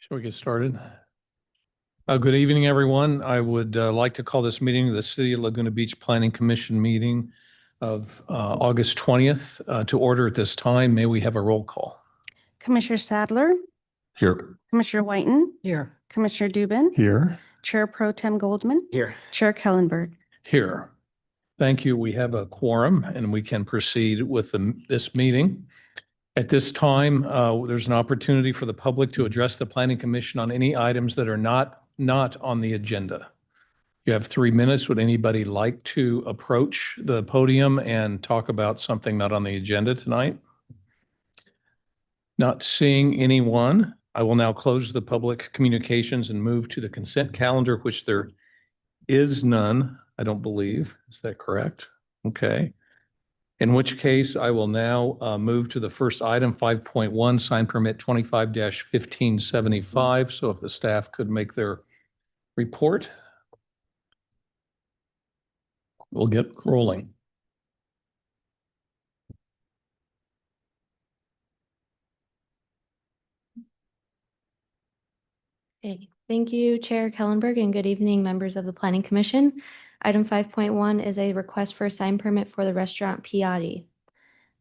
Shall we get started? Good evening, everyone. I would like to call this meeting the City of Laguna Beach Planning Commission meeting of August 20th to order at this time. May we have a roll call? Commissioner Sadler, Here. Commissioner Whiten, Here. Commissioner Dubin, Here. Chair Pro Tem Goldman, Here. Chair Kellenberg. Here. Thank you. We have a quorum and we can proceed with this meeting. At this time, there's an opportunity for the public to address the Planning Commission on any items that are not on the agenda. You have 3 minutes. Would anybody like to approach the podium and talk about something not on the agenda tonight? Not seeing anyone, I will now close the public communications and move to the consent calendar, which there is none, I don't believe. Is that correct? Okay. In which case, I will now move to the first item, 5.1, sign permit 25-1575. So if the staff could make their report, we'll get rolling. Okay, thank you, Chair Kellenberg, and good evening, members of the Planning Commission. Item 5.1 is a request for a sign permit for the restaurant Piatti.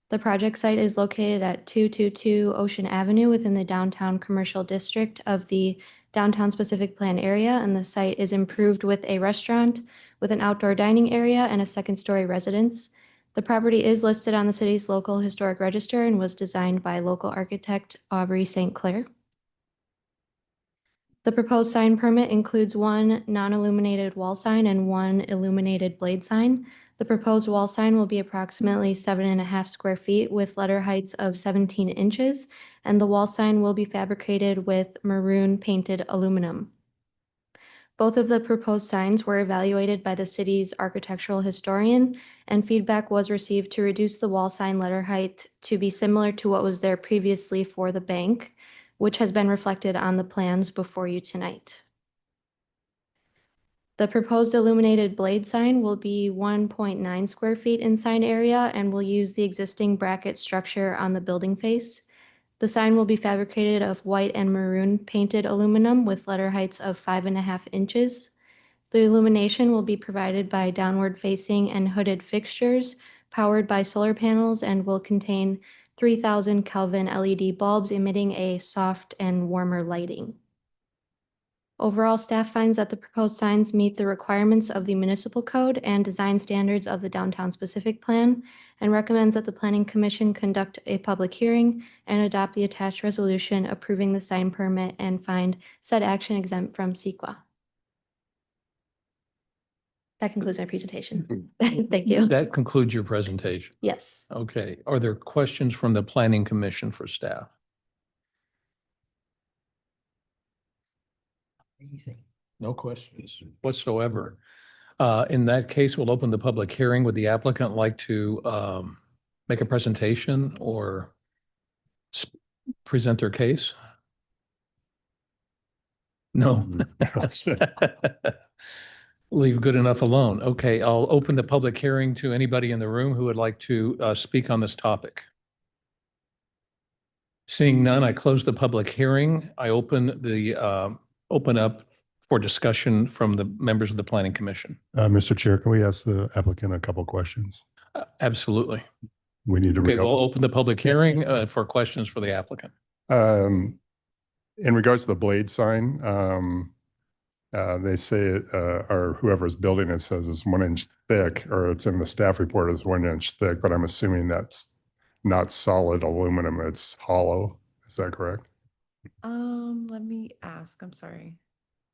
The project site is located at 222 Ocean Avenue within the downtown commercial district of the Downtown Specific Plan area, and the site is improved with a restaurant with an outdoor dining area and a second-story residence. The property is listed on the city's local historic register and was designed by local architect Aubrey St. Clair. The proposed sign permit includes one non-illuminated wall sign and one illuminated blade sign. The proposed wall sign will be approximately 7.5 square feet with letter heights of 17 inches, and the wall sign will be fabricated with maroon painted aluminum. Both of the proposed signs were evaluated by the city's architectural historian, and feedback was received to reduce the wall sign letter height to be similar to what was there previously for the bank, which has been reflected on the plans before you tonight. The proposed illuminated blade sign will be 1.9 square feet in sign area and will use the existing bracket structure on the building face. The sign will be fabricated of white and maroon painted aluminum with letter heights of 5.5 inches. The illumination will be provided by downward facing and hooded fixtures powered by solar panels and will contain 3,000 Kelvin LED bulbs emitting a soft and warmer lighting. Overall, staff finds that the proposed signs meet the requirements of the municipal code and design standards of the Downtown Specific Plan and recommends that the Planning Commission conduct a public hearing and adopt the attached resolution approving the sign permit and find said action exempt from CEQA. That concludes my presentation. Thank you. That concludes your presentation. Yes. Okay. Are there questions from the Planning Commission for staff? No questions whatsoever. In that case, we'll open the public hearing. Would the applicant like to make a presentation or present their case? No. Leave good enough alone. Okay, I'll open the public hearing to anybody in the room who would like to speak on this topic. Seeing none, I close the public hearing. I open up for discussion from the members of the Planning Commission. Mr. Chair, can we ask the applicant a couple questions? Absolutely. We need to Okay, we'll reopen. open the public hearing for questions for the applicant. In regards to the blade sign, they say, or whoever's building it says it's 1 inch thick, or it's in the staff report as 1 inch thick, but I'm assuming that's not solid aluminum, it's hollow. Is that correct? Let me ask, I'm sorry.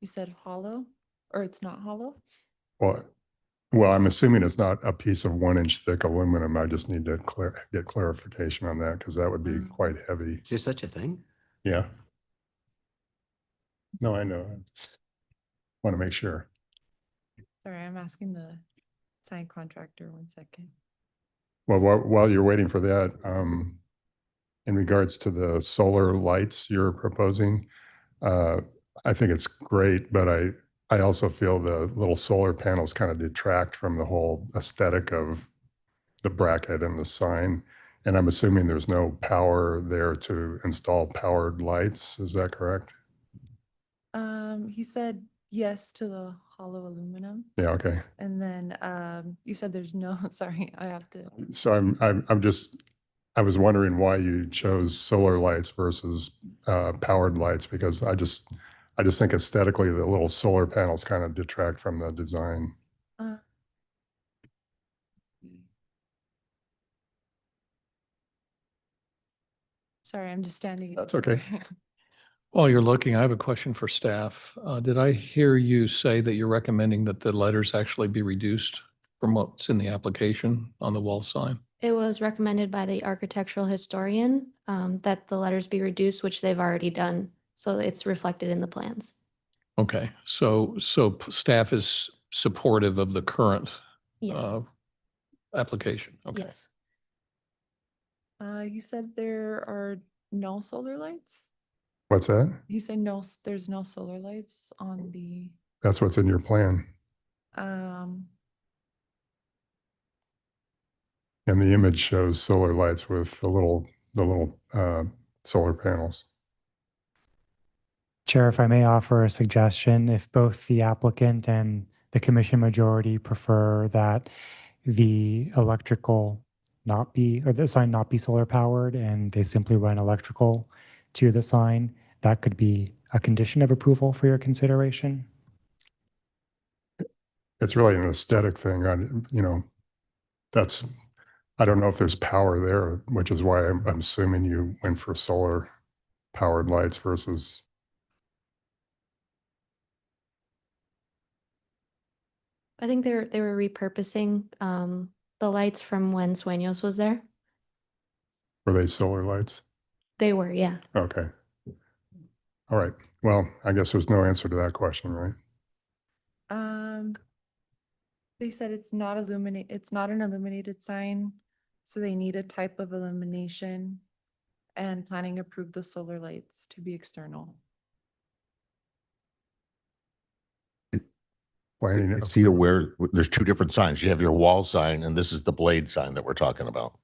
You said hollow, or it's not hollow? Well, I'm assuming it's not a piece of 1 inch thick aluminum. I just need to get clarification on that because that would be quite heavy. Is there such a thing? Yeah. No, I know. I just want to make sure. Sorry, I'm asking the sign contractor 1 second. Well, while you're waiting for that, in regards to the solar lights you're proposing, I think it's great, but I also feel the little solar panels kind of detract from the whole aesthetic of the bracket and the sign. And I'm assuming there's no power there to install powered lights. Is that correct? He said yes to the hollow aluminum. Yeah, okay. And then, you said there's no, sorry, I have to, So I was wondering why you chose solar lights versus powered lights, because I just think aesthetically the little solar panels kind of detract from the design. uh, sorry, I'm just standing. That's okay. While you're looking, I have a question for staff. Did I hear you say that you're recommending that the letters actually be reduced from what's in the application on the wall sign? It was recommended by the architectural historian that the letters be reduced, which they've already done. So it's reflected in the plans. Okay, so staff is supportive of the current Yes, application? Okay. yes. You said there are no solar lights? What's that? He said no, there's no solar lights on the, That's what's in your plan. um, And the image shows solar lights with the little solar panels. Chair, if I may offer a suggestion, if both the applicant and the commission majority prefer that the electrical not be, or the sign not be solar powered and they simply run electrical to the sign, that could be a condition of approval for your consideration. It's really an aesthetic thing. I don't know if there's power there, which is why I'm assuming you went for solar powered lights versus. I think they were repurposing the lights from when Sueños was there. Were they solar lights? They were, yeah. Okay. All right. Well, I guess there's no answer to that question, right? they said it's not an illuminated sign, so they need a type of illumination. And planning approved the solar lights to be external. Planning. It's either where, there's two different signs. You have your wall sign and this is the blade sign that we're talking about.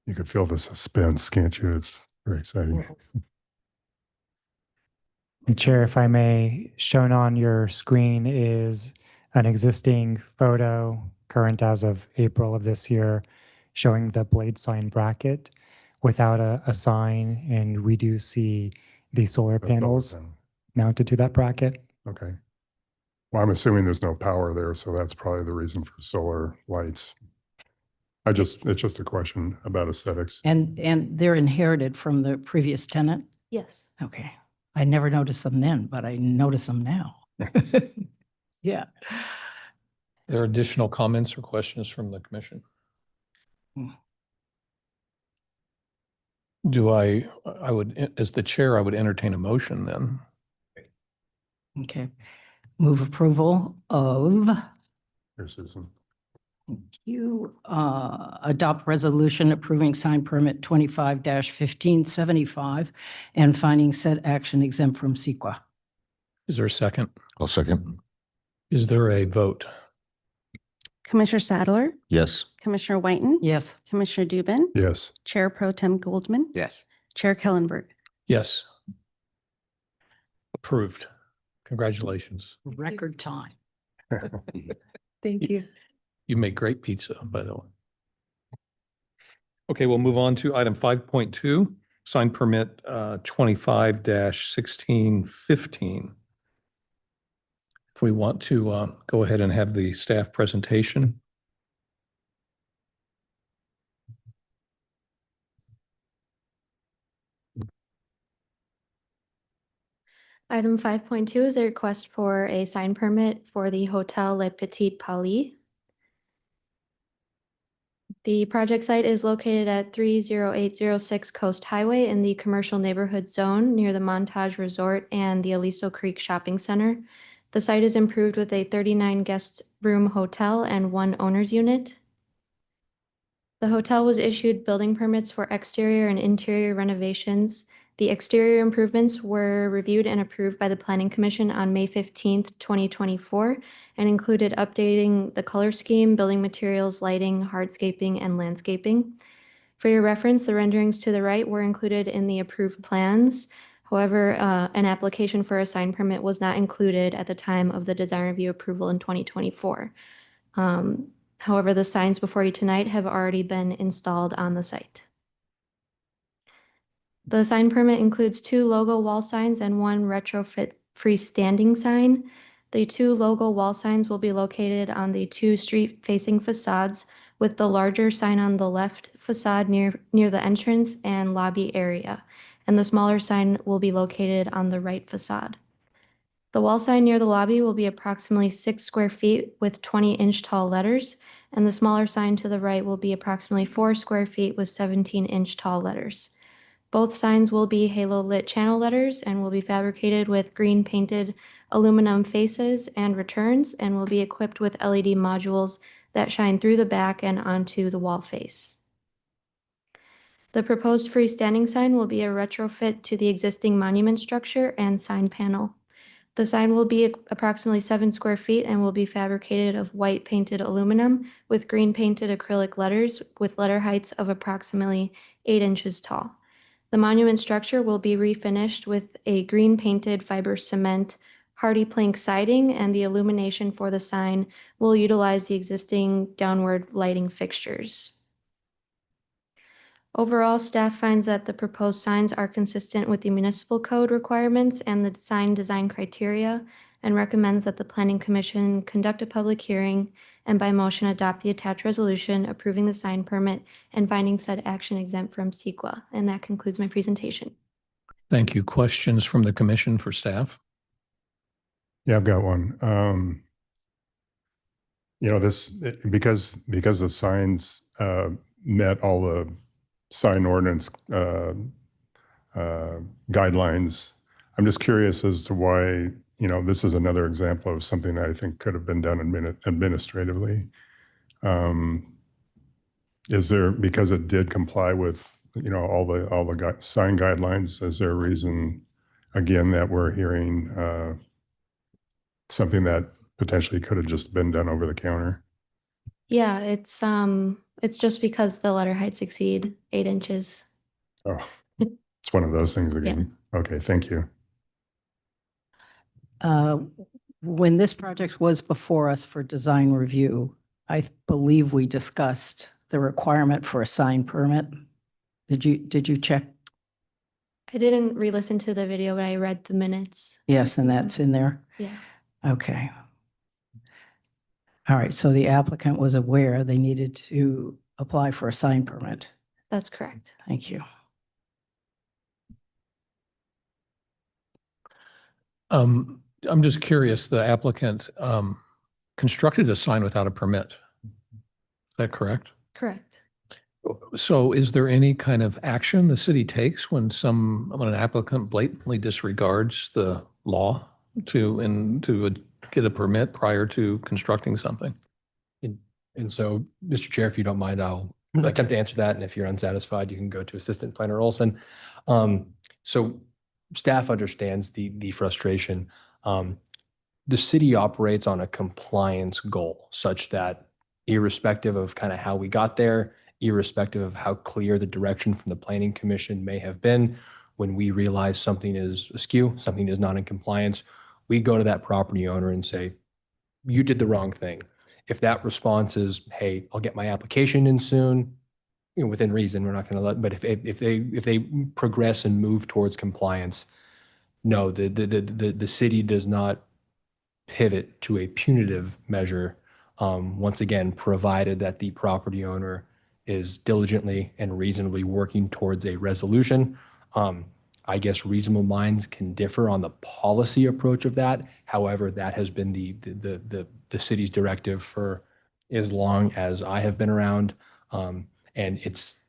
You could feel the suspense, can't you? It's very exciting. And Chair, if I may, shown on your screen is an existing photo, current as of April of this year, showing the blade sign bracket without a sign, and we do see the solar panels mounted to that bracket. Okay. Well, I'm assuming there's no power there, so that's probably the reason for solar lights. It's just a question about aesthetics. And they're inherited from the previous tenant? Yes. Okay. I never noticed them then, but I notice them now. Yeah. There are additional comments or questions from the commission? As the chair, I would entertain a motion then. Okay. Move approval of, Here, Susan. you adopt resolution approving sign permit 25-1575 and finding said action exempt from CEQA. Is there a second? I'll second. Is there a vote? Commissioner Sadler, Yes. Commissioner Whiten. Yes. Commissioner Dubin. Yes. Chair Pro Tem Goldman. Yes. Chair Kellenberg. Yes. Approved. Congratulations. Record time. Thank you. You make great pizza, by the way. Okay, we'll move on to item 5.2, sign permit 25-1615. If we want to go ahead and have the staff presentation. Item 5.2 is a request for a sign permit for the Hotel Le Petit Palais. The project site is located at 30806 Coast Highway in the commercial neighborhood zone near the Montage Resort and the Aliso Creek Shopping Center. The site is improved with a 39 guest room hotel and 1 owner's unit. The hotel was issued building permits for exterior and interior renovations The exterior improvements were reviewed and approved by the Planning Commission on May 15th, 2024, and included updating the color scheme, building materials, lighting, hardscaping, and landscaping. For your reference, the renderings to the right were included in the approved plans. However, an application for a sign permit was not included at the time of the design review approval in 2024. However, the signs before you tonight have already been installed on the site. The sign permit includes 2 logo wall signs and 1 retrofit freestanding sign. The 2 logo wall signs will be located on the 2 street-facing facades, with the larger sign on the left facade near the entrance and lobby area, and the smaller sign will be located on the right facade. The wall sign near the lobby will be approximately 6 square feet with 20-inch tall letters, and the smaller sign to the right will be approximately 4 square feet with 17-inch tall letters. Both signs will be halo-lit channel letters and will be fabricated with green painted aluminum faces and returns, and will be equipped with LED modules that shine through the back and onto the wall face. The proposed freestanding sign will be a retrofit to the existing monument structure and sign panel. The sign will be approximately 7 square feet and will be fabricated of white painted aluminum with green painted acrylic letters with letter heights of approximately 8 inches tall. The monument structure will be refinished with a green painted fiber cement hardy plank siding, and the illumination for the sign will utilize the existing downward lighting fixtures. Overall, staff finds that the proposed signs are consistent with the municipal code requirements and the sign design criteria, and recommends that the Planning Commission conduct a public hearing and by motion adopt the attached resolution approving the sign permit and finding said action exempt from CEQA. And that concludes my presentation. Thank you. Questions from the commission for staff? Yeah, I've got one. Because the signs met all the sign ordinance guidelines, I'm just curious as to why, this is another example of something that I think could have been done administratively. Is there, because it did comply with, all the sign guidelines, is there a reason, again, that we're hearing something that potentially could have just been done over the counter? Yeah, it's just because the letter heights exceed 8 inches. Oh, it's one of those things again. Okay, thank you. When this project was before us for design review, I believe we discussed the requirement for a sign permit. Did you check? I didn't re-listen to the video, but I read the minutes. Yes, and that's in there? Yeah. Okay. All right, so the applicant was aware they needed to apply for a sign permit. That's correct. Thank you. I'm just curious, the applicant constructed a sign without a permit. Is that correct? Correct. So is there any kind of action the city takes when an applicant blatantly disregards the law to get a permit prior to constructing something? And so, Mr. Chair, if you don't mind, I'll attempt to answer that. And if you're unsatisfied, you can go to Assistant Planner Olson. So staff understands the frustration. The city operates on a compliance goal such that irrespective of kind of how we got there, irrespective of how clear the direction from the Planning Commission may have been, when we realize something is askew, something is not in compliance, we go to that property owner and say, you did the wrong thing. If that response is, hey, I'll get my application in soon, within reason, we're not going to let, but if they progress and move towards compliance, no, the city does not pivot to a punitive measure. Once again, provided that the property owner is diligently and reasonably working towards a resolution. I guess reasonable minds can differ on the policy approach of that. However, that has been the city's directive for as long as I have been around. And it's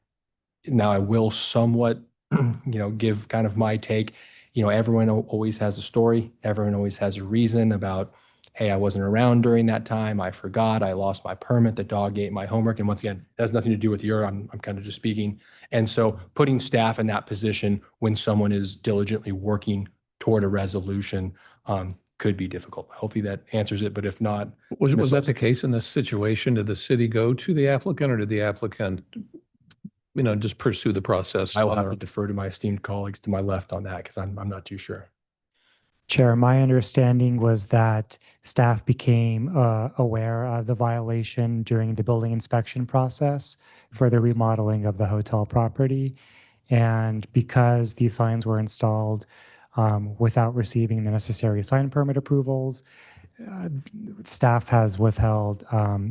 now I will somewhat, give kind of my take. Everyone always has a story. Everyone always has a reason about hey, I wasn't around during that time. I forgot. I lost my permit. The dog ate my homework. And once again, that has nothing to do with I'm kind of just speaking. And so putting staff in that position when someone is diligently working toward a resolution could be difficult. Hopefully that answers it. But if not, Was that the case in this situation? Did the city go to the applicant or did the applicant, just pursue the process? I will have to defer to my esteemed colleagues to my left on that because I'm not too sure. Chair, my understanding was that staff became aware of the violation during the building inspection process for the remodeling of the hotel property. And because these signs were installed without receiving the necessary sign permit approvals, staff has withheld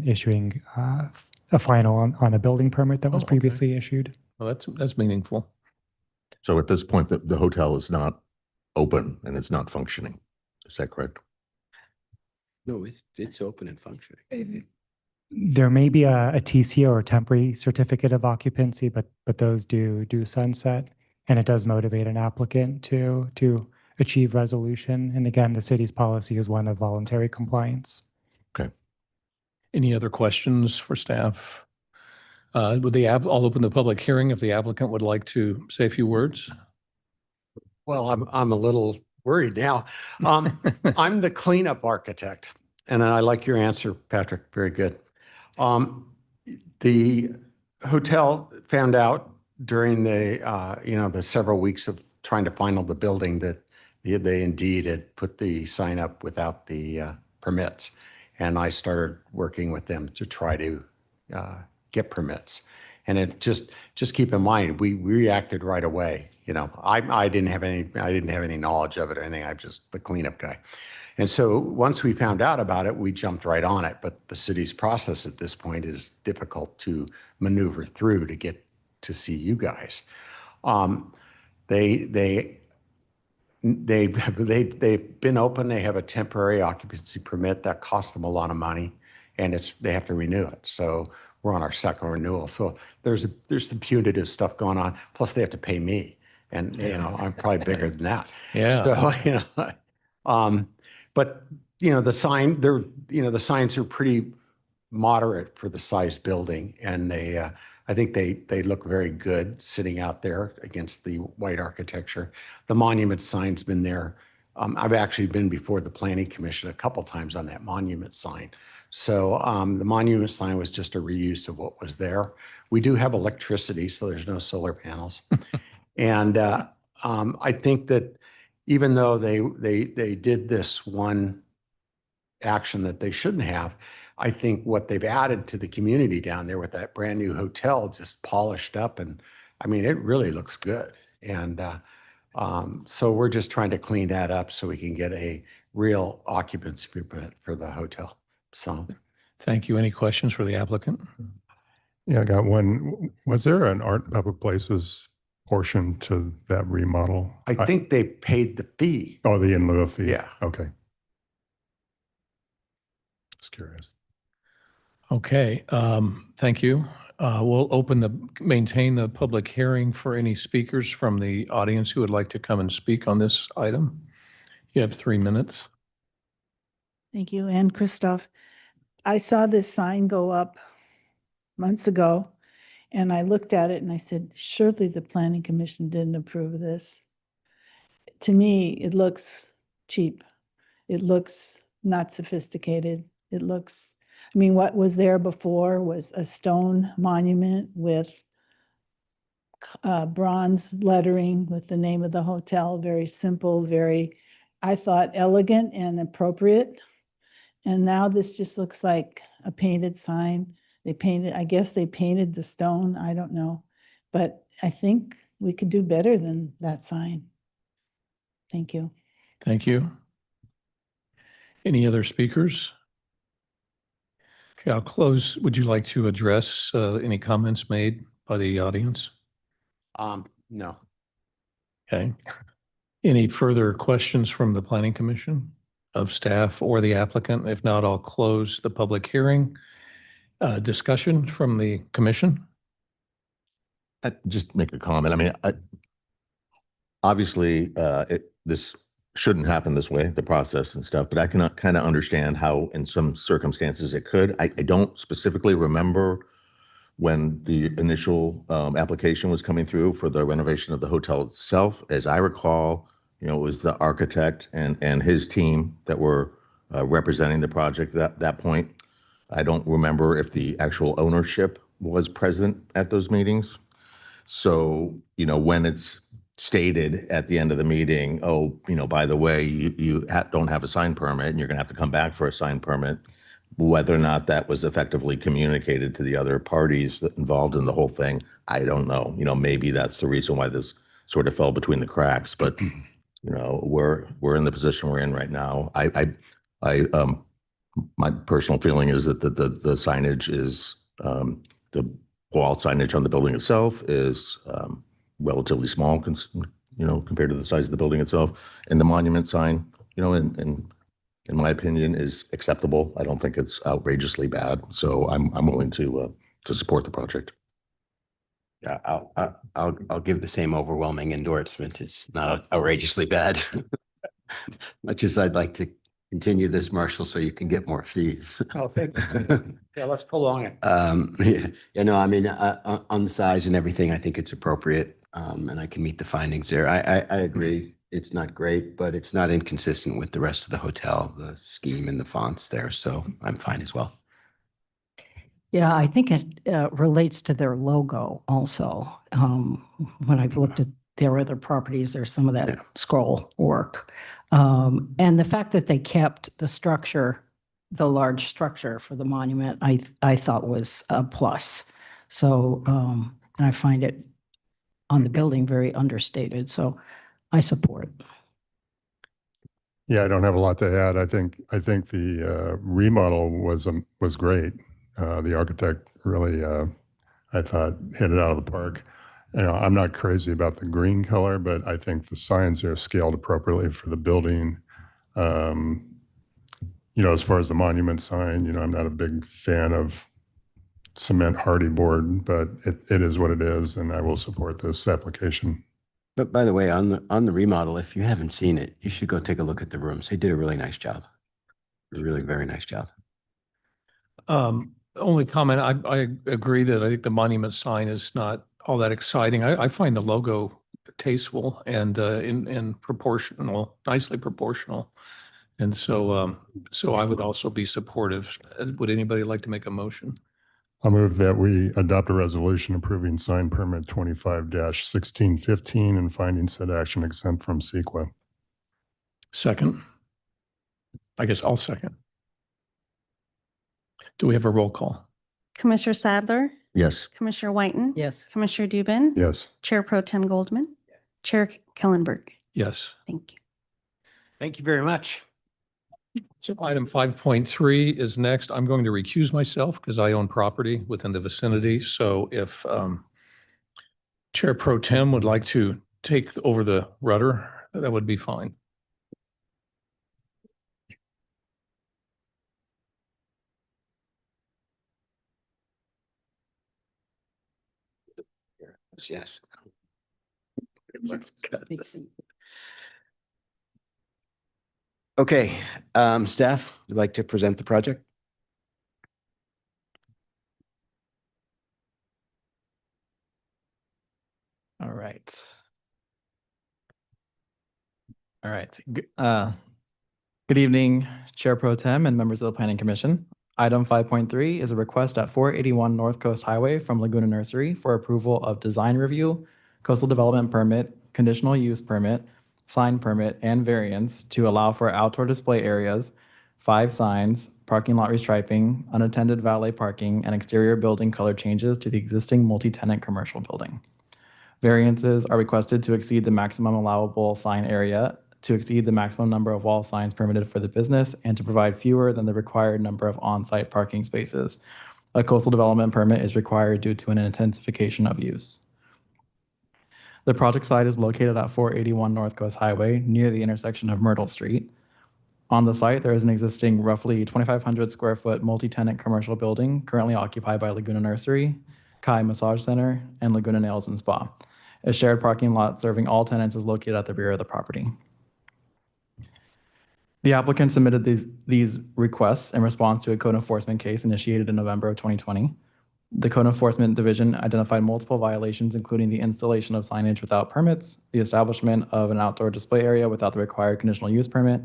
issuing a final on a building permit that was Oh, okay. previously issued. Well, that's meaningful. So at this point, the hotel is not open and it's not functioning. Is that correct? No, it's open and functioning. There may be a TCO or temporary certificate of occupancy, but those do sunset, and it does motivate an applicant to achieve resolution. And again, the city's policy is one of voluntary compliance. Any other questions for staff? I'll open the public hearing if the applicant would like to say a few words. Well, I'm a little worried now. I'm the cleanup architect, and I like your answer, Patrick. Very good. The hotel found out during the several weeks of trying to final the building that they indeed had put the sign up without the permits, and I started working with them to try to get permits. And it just keep in mind, we reacted right away. I didn't have any knowledge of it or anything. I'm just the cleanup guy. And so once we found out about it, we jumped right on it. But the city's process at this point is difficult to maneuver through to get to see you guys. They've been open. They have a temporary occupancy permit that costs them a lot of money, and they have to renew it. So we're on our second renewal. So there's some punitive stuff going on. Plus they have to pay me, and I'm probably bigger than that. Yeah. So but the signs are pretty moderate for the size building, and I think they look very good sitting out there against the white architecture. The monument sign's been there. I've actually been before the Planning Commission a couple times on that monument sign. So the monument sign was just a reuse of what was there. We do have electricity, so there's no solar panels. And I think that even though they did this one action that they shouldn't have, I think what they've added to the community down there with that brand new hotel just polished up, and I mean, it really looks good. And so we're just trying to clean that up so we can get a real occupancy permit for the hotel. So Thank you. Any questions for the applicant? Yeah, I got one. Was there an art and public places portion to that remodel? I think they paid the fee. Oh, the in lieu of fee? Yeah. Okay. Just curious. Okay, thank you. We'll maintain the public hearing for any speakers from the audience who would like to come and speak on this item. You have 3 minutes. Thank you. And Christoph, I saw this sign go up months ago, and I looked at it and I said, surely the Planning Commission didn't approve of this. To me, it looks cheap. It looks not sophisticated. It looks, what was there before was a stone monument with bronze lettering with the name of the hotel, very simple, I thought elegant and appropriate. And now this just looks like a painted sign. I guess they painted the stone, I don't know. But I think we could do better than that sign. Thank you. Thank you. Any other speakers? Okay, I'll close. Would you like to address any comments made by the audience? No. Okay. Any further questions from the Planning Commission of staff or the applicant? If not, I'll close the public hearing. Discussion from the commission? Just make a comment. I mean, obviously, this shouldn't happen this way, the process and stuff, but I can kind of understand how in some circumstances it could. I don't specifically remember when the initial application was coming through for the renovation of the hotel itself. As I recall, it was the architect and his team that were representing the project at that point. I don't remember if the actual ownership was present at those meetings. So, when it's stated at the end of the meeting, oh, by the way, you don't have a sign permit and you're going to have to come back for a sign permit, whether or not that was effectively communicated to the other parties that involved in the whole thing, I don't know. Maybe that's the reason why this sort of fell between the cracks, but we're in the position we're in right now. My personal feeling is that the signage is the wall signage on the building itself is relatively small, compared to the size of the building itself. And the monument sign, in my opinion, is acceptable. I don't think it's outrageously bad. So I'm willing to support the project. Yeah, I'll give the same overwhelming endorsement. It's not outrageously bad. Much as I'd like to continue this, Marshall, so you can get more fees. Oh, thank you. Yeah, let's prolong it. On the size and everything, I think it's appropriate, and I can meet the findings there. I agree. It's not great, but it's not inconsistent with the rest of the hotel, the scheme and the fonts there. So I'm fine as well. Yeah, I think it relates to their logo also. When I've looked at their other properties, there's some of that scroll work. And the fact that they kept the structure, the large structure for the monument, I thought was a plus. So, and I find it on the building very understated. So I support. Yeah, I don't have a lot to add. I think the remodel was great. The architect really, I thought, hit it out of the park. I'm not crazy about the green color, but I think the signs are scaled appropriately for the building. As far as the monument sign, I'm not a big fan of cement hardy board, but it is what it is, and I will support this application. But by the way, on the remodel, if you haven't seen it, you should go take a look at the rooms. They did a really nice job. A really very nice job. Only comment, I agree that I think the monument sign is not all that exciting. I find the logo tasteful and in proportional, nicely proportional. And so I would also be supportive. Would anybody like to make a motion? I'll move that we adopt a resolution approving sign permit 25-1615 and finding said action exempt from CEQA. Second. I guess I'll second. Do we have a roll call? Commissioner Sadler, Yes. Commissioner Whiten. Yes. Commissioner Dubin. Yes. Chair Pro Tem Goldman. Chair Kellenberg. Yes. Thank you. Thank you very much. So item 5.3 is next. I'm going to recuse myself because I own property within the vicinity. So if Chair Pro Tem would like to take over the rudder, that would be fine. Yes. Okay, staff, would like to present the project? All right. All right. Good evening, Chair Pro Tem and members of the Planning Commission. Item 5.3 is a request at 481 North Coast Highway from Laguna Nursery for approval of design review, coastal development permit, conditional use permit, sign permit, and variance to allow for outdoor display areas, 5 signs, parking lot restriping, unattended valet parking, and exterior building color changes to the existing multi-tenant commercial building. Variances are requested to exceed the maximum allowable sign area, to exceed the maximum number of wall signs permitted for the business, and to provide fewer than the required number of on-site parking spaces. A coastal development permit is required due to an intensification of use. The project site is located at 481 North Coast Highway near the intersection of Myrtle Street. On the site, there is an existing roughly 2,500 square foot multi-tenant commercial building currently occupied by Laguna Nursery, Kai Massage Center, and Laguna Nails and Spa. A shared parking lot serving all tenants is located at the rear of the property. The applicant submitted these requests in response to a code enforcement case initiated in November of 2020. The Code Enforcement Division identified multiple violations, including the installation of signage without permits, the establishment of an outdoor display area without the required conditional use permit,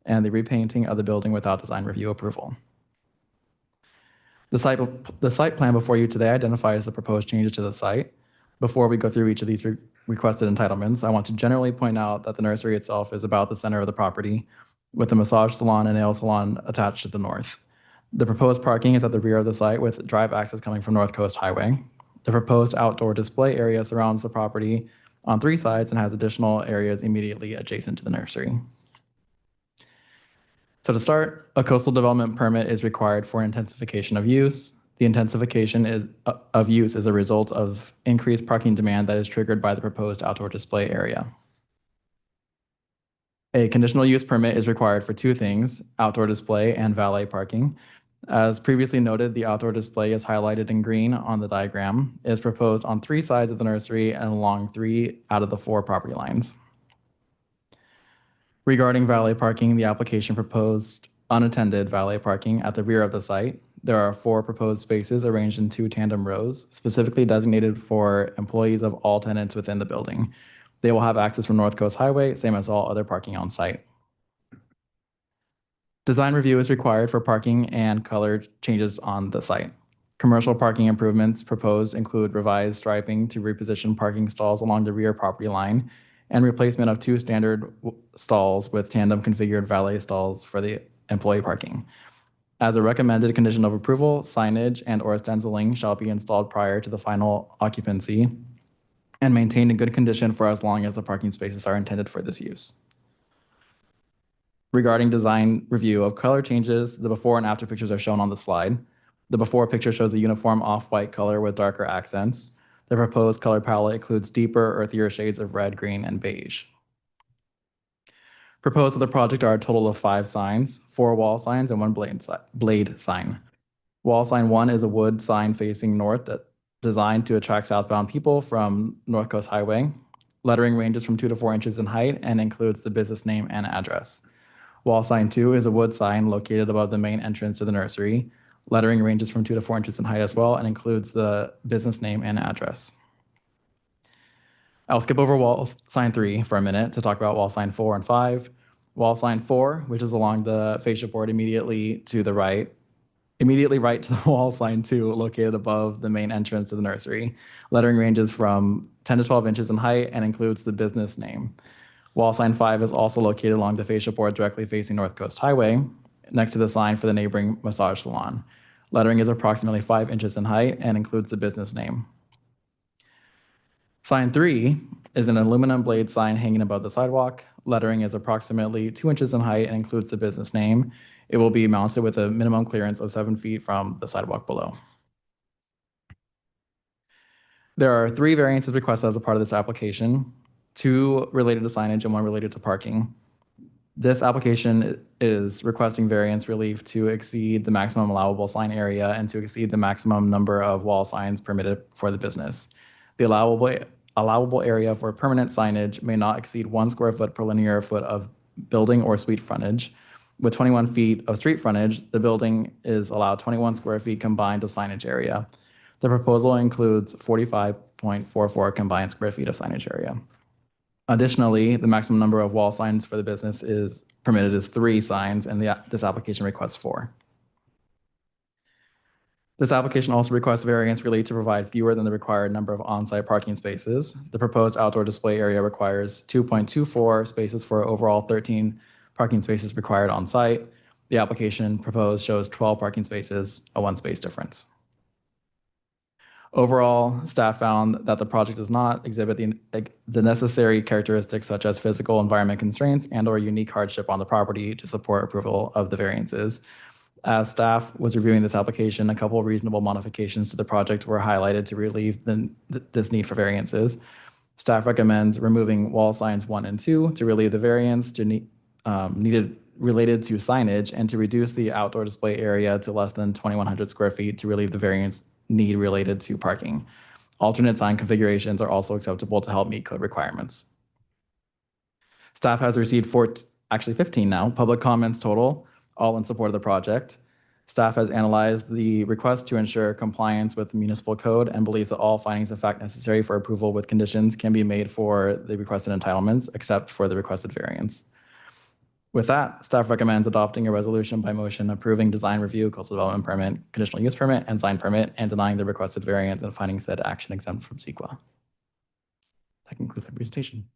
and the repainting of the building without design review approval. The site plan before you today identifies the proposed changes to the site. Before we go through each of these requested entitlements, I want to generally point out that the nursery itself is about the center of the property, with the massage salon and nail salon attached to the north. The proposed parking is at the rear of the site with drive access coming from North Coast Highway. The proposed outdoor display area surrounds the property on 3 sides and has additional areas immediately adjacent to the nursery. So to start, a coastal development permit is required for intensification of use. The intensification of use is a result of increased parking demand that is triggered by the proposed outdoor display area. A conditional use permit is required for 2 things, outdoor display and valet parking. As previously noted, the outdoor display is highlighted in green on the diagram. It is proposed on 3 sides of the nursery and along 3 out of the 4 property lines. Regarding valet parking, the application proposed unattended valet parking at the rear of the site. There are 4 proposed spaces arranged in 2 tandem rows, specifically designated for employees of all tenants within the building. They will have access from North Coast Highway, same as all other parking on site. Design review is required for parking and color changes on the site. Commercial parking improvements proposed include revised striping to reposition parking stalls along the rear property line and replacement of 2 standard stalls with tandem configured valet stalls for the employee parking. As a recommended condition of approval, signage and/or stenciling shall be installed prior to the final occupancy and maintained in good condition for as long as the parking spaces are intended for this use. Regarding design review of color changes, the before and after pictures are shown on the slide. The before picture shows a uniform off-white color with darker accents. The proposed color palette includes deeper, earthier shades of red, green, and beige. Proposed for the project are a total of 5 signs, 4 wall signs and 1 blade sign. Wall sign 1 is a wood sign facing north that designed to attract southbound people from North Coast Highway. Lettering ranges from 2 to 4 inches in height and includes the business name and address. Wall sign 2 is a wood sign located above the main entrance to the nursery. Lettering ranges from 2 to 4 inches in height as well and includes the business name and address. I'll skip over wall sign 3 for a minute to talk about wall sign 4 and 5. Wall sign 4, which is along the fascia board immediately right to the wall sign 2 located above the main entrance to the nursery. Lettering ranges from 10 to 12 inches in height and includes the business name. Wall sign 5 is also located along the fascia board directly facing North Coast Highway, next to the sign for the neighboring massage salon. Lettering is approximately 5 inches in height and includes the business name. Sign 3 is an aluminum blade sign hanging above the sidewalk. Lettering is approximately 2 inches in height and includes the business name. It will be mounted with a minimum clearance of 7 feet from the sidewalk below. There are 3 variances requested as a part of this application, 2 related to signage and 1 related to parking. This application is requesting variance relief to exceed the maximum allowable sign area and to exceed the maximum number of wall signs permitted for the business. The allowable area for permanent signage may not exceed 1 square foot per linear foot of building or suite frontage. With 21 feet of street frontage, the building is allowed 21 square feet combined of signage area. The proposal includes 45.44 combined square feet of signage area. Additionally, the maximum number of wall signs for the business is permitted is 3 signs, and this application requests 4. This application also requests variance relief to provide fewer than the required number of on-site parking spaces. The proposed outdoor display area requires 2.24 spaces for overall 13 parking spaces required on site. The application proposed shows 12 parking spaces, a 1 space difference. Overall, staff found that the project does not exhibit the necessary characteristics such as physical environment constraints and/or unique hardship on the property to support approval of the variances. As staff was reviewing this application, a couple of reasonable modifications to the project were highlighted to relieve this need for variances. Staff recommends removing wall signs 1 and 2 to relieve the variance needed related to signage and to reduce the outdoor display area to less than 2,100 square feet to relieve the variance need related to parking. Alternate sign configurations are also acceptable to help meet code requirements. Staff has received actually 15 now, public comments total, all in support of the project. Staff has analyzed the request to ensure compliance with municipal code and believes that all findings of fact necessary for approval with conditions can be made for the requested entitlements, except for the requested variance. With that, staff recommends adopting a resolution by motion approving design review, coastal development permit, conditional use permit, and sign permit, and denying the requested variance and finding said action exempt from CEQA. That concludes my presentation.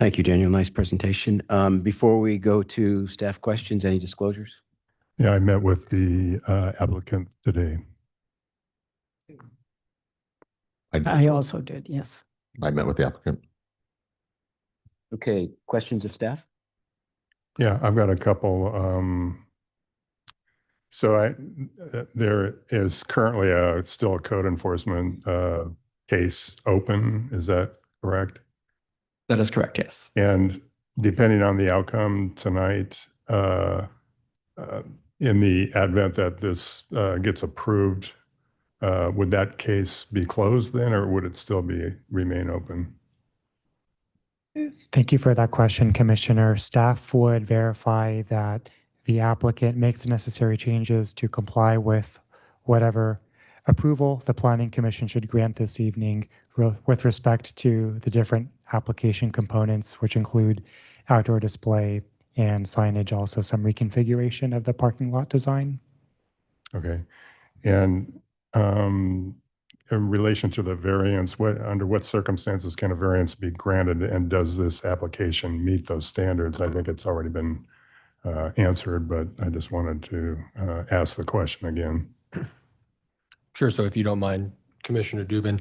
Thank you, Daniel. Nice presentation. Before we go to staff questions, any disclosures? Yeah, I met with the applicant today. I also did, yes. I met with the applicant. Okay, questions of staff? Yeah, I've got a couple. There is currently still a code enforcement case open. Is that correct? That is correct, yes. And depending on the outcome tonight, in the advent that this gets approved, would that case be closed then, or would it still remain open? Thank you for that question, Commissioner. Staff would verify that the applicant makes the necessary changes to comply with whatever approval the Planning Commission should grant this evening with respect to the different application components, which include outdoor display and signage, also some reconfiguration of the parking lot design. Okay. And in relation to the variance, under what circumstances can a variance be granted, and does this application meet those standards? I think it's already been answered, but I just wanted to ask the question again. Sure. So if you don't mind, Commissioner Dubin,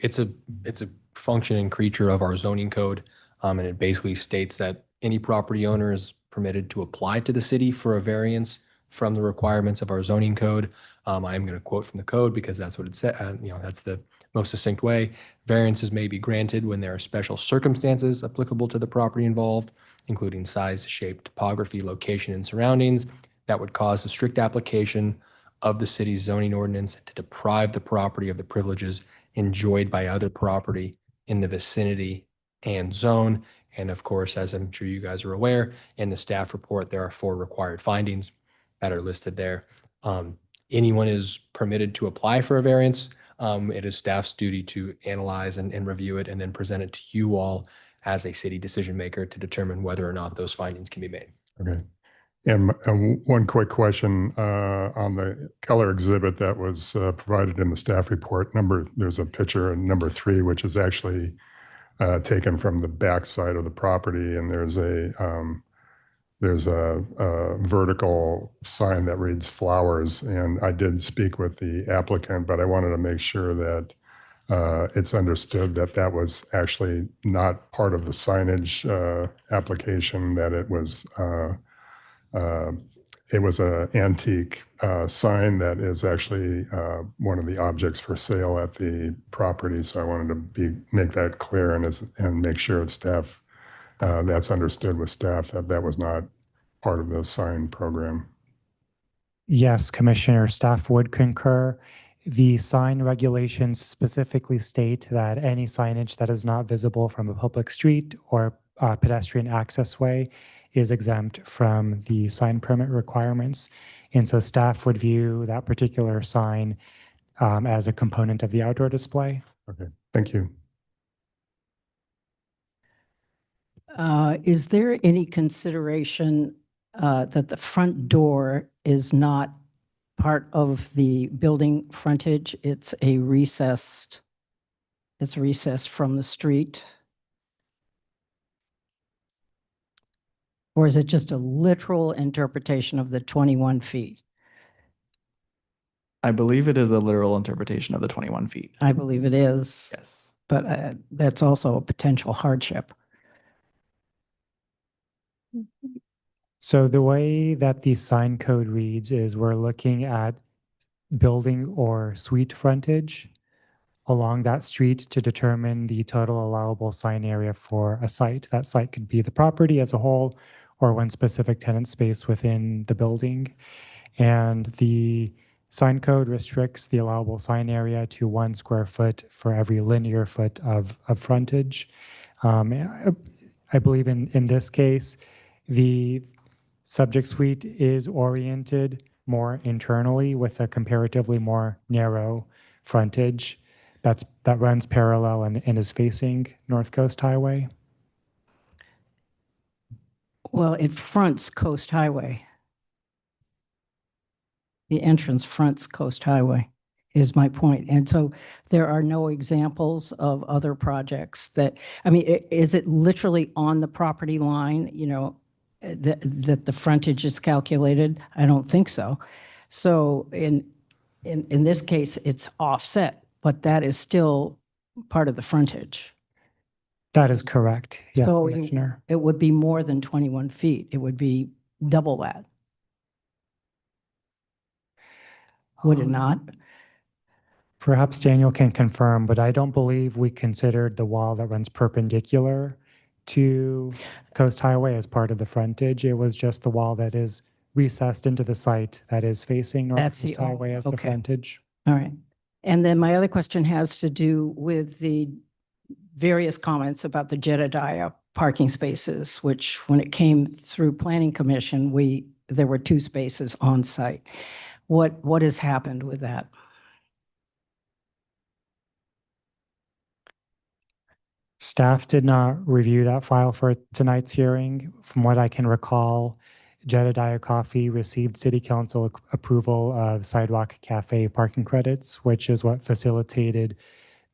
it's a functioning creature of our zoning code, and it basically states that any property owner is permitted to apply to the city for a variance from the requirements of our zoning code. I am going to quote from the code because that's what it said. That's the most succinct way. Variances may be granted when there are special circumstances applicable to the property involved, including size, shape, topography, location, and surroundings that would cause a strict application of the city's zoning ordinance to deprive the property of the privileges enjoyed by other property in the vicinity and zone. And of course, as I'm sure you guys are aware, in the staff report, there are 4 required findings that are listed there. Anyone is permitted to apply for a variance. It is staff's duty to analyze and review it and then present it to you all as a city decision maker to determine whether or not those findings can be made. Okay. And one quick question on the color exhibit that was provided in the staff report. There's a picture in number 3, which is actually taken from the back side of the property, and there's a vertical sign that reads flowers. And I did speak with the applicant, but I wanted to make sure that it's understood that that was actually not part of the signage application, that it was an antique sign that is actually one of the objects for sale at the property. So I wanted to make that clear and make sure staff that's understood with staff that was not part of the sign program. Yes, Commissioner, staff would concur. The sign regulations specifically state that any signage that is not visible from a public street or pedestrian access way is exempt from the sign permit requirements. And so staff would view that particular sign as a component of the outdoor display. Okay, thank you. Is there any consideration that the front door is not part of the building frontage? It's recessed from the street? Or is it just a literal interpretation of the 21 feet? I believe it is a literal interpretation of the 21 feet. I believe it is. Yes. But that's also a potential hardship. So the way that the sign code reads is we're looking at building or suite frontage along that street to determine the total allowable sign area for a site. That site could be the property as a whole or one specific tenant space within the building. And the sign code restricts the allowable sign area to 1 square foot for every linear foot of frontage. I believe in this case, The subject suite is oriented more internally with a comparatively more narrow frontage that runs parallel and is facing North Coast Highway. Well, it fronts Coast Highway. The entrance fronts Coast Highway is my point. And so there are no examples of other projects that, I mean, is it literally on the property line, you know, that the frontage is calculated? I don't think so. So in this case, it's offset, but that is still part of the frontage. That is correct. Yeah, So Commissioner. it would be more than 21 feet. It would be double that. Would it not? Perhaps Daniel can confirm, but I don't believe we considered the wall that runs perpendicular to Coast Highway as part of the frontage. It was just the wall that is recessed into the site that is facing North That's Coast the- oh, Highway as the okay. frontage. All right. And then my other question has to do with the various comments about the Jedediah parking spaces, which when it came through Planning Commission, there were 2 spaces on site. What has happened with that? Staff did not review that file for tonight's hearing. From what I can recall, Jedediah Coffee received city council approval of Sidewalk Cafe parking credits, which is what facilitated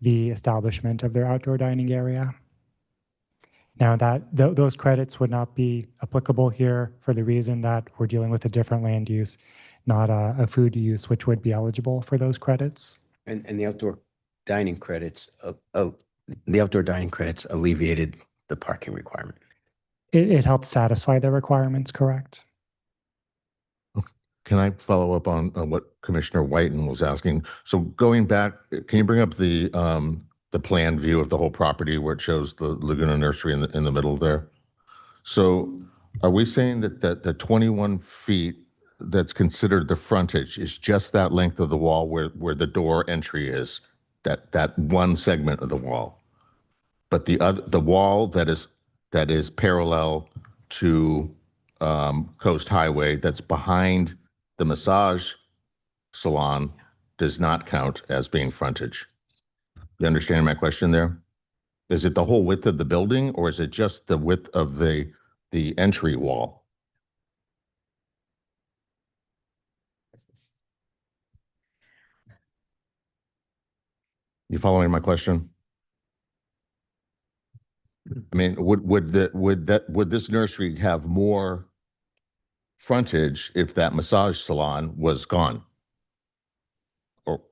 the establishment of their outdoor dining area. Now those credits would not be applicable here for the reason that we're dealing with a different land use, not a food use, which would be eligible for those credits. And the outdoor dining credits, alleviated the parking requirement. It helped satisfy the requirements, correct? Can I follow up on what Commissioner Whiten was asking? So going back, can you bring up the plan view of the whole property where it shows the Laguna Nursery in the middle there? So are we saying that the 21 feet that's considered the frontage is just that length of the wall where the door entry is, that one segment of the wall? But the wall that is parallel to Coast Highway that's behind the massage salon does not count as being frontage. You understand my question there? Is it the whole width of the building or is it just the width of the entry wall? You following my question? I mean, would this nursery have more frontage if that massage salon was gone? Or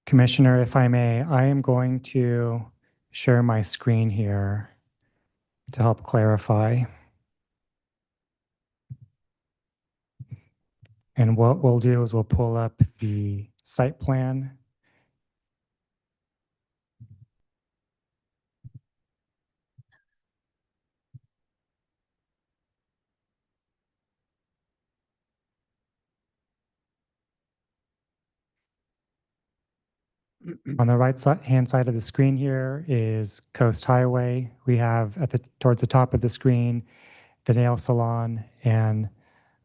Commissioner, if I may, I am going to share my screen here to help clarify. And what we'll do is we'll pull up the site plan. On the hand side of the screen here is Coast Highway. We have towards the top of the screen, the nail salon and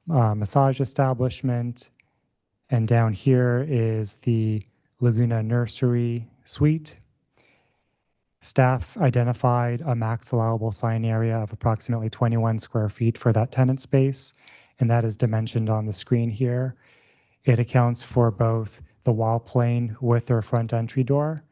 massage establishment. And down here is the Laguna Nursery Suite. Staff identified a max allowable sign area of approximately 21 square feet for that tenant space, and that is dimensioned on the screen here. It accounts for both the wall plane with their front entry door,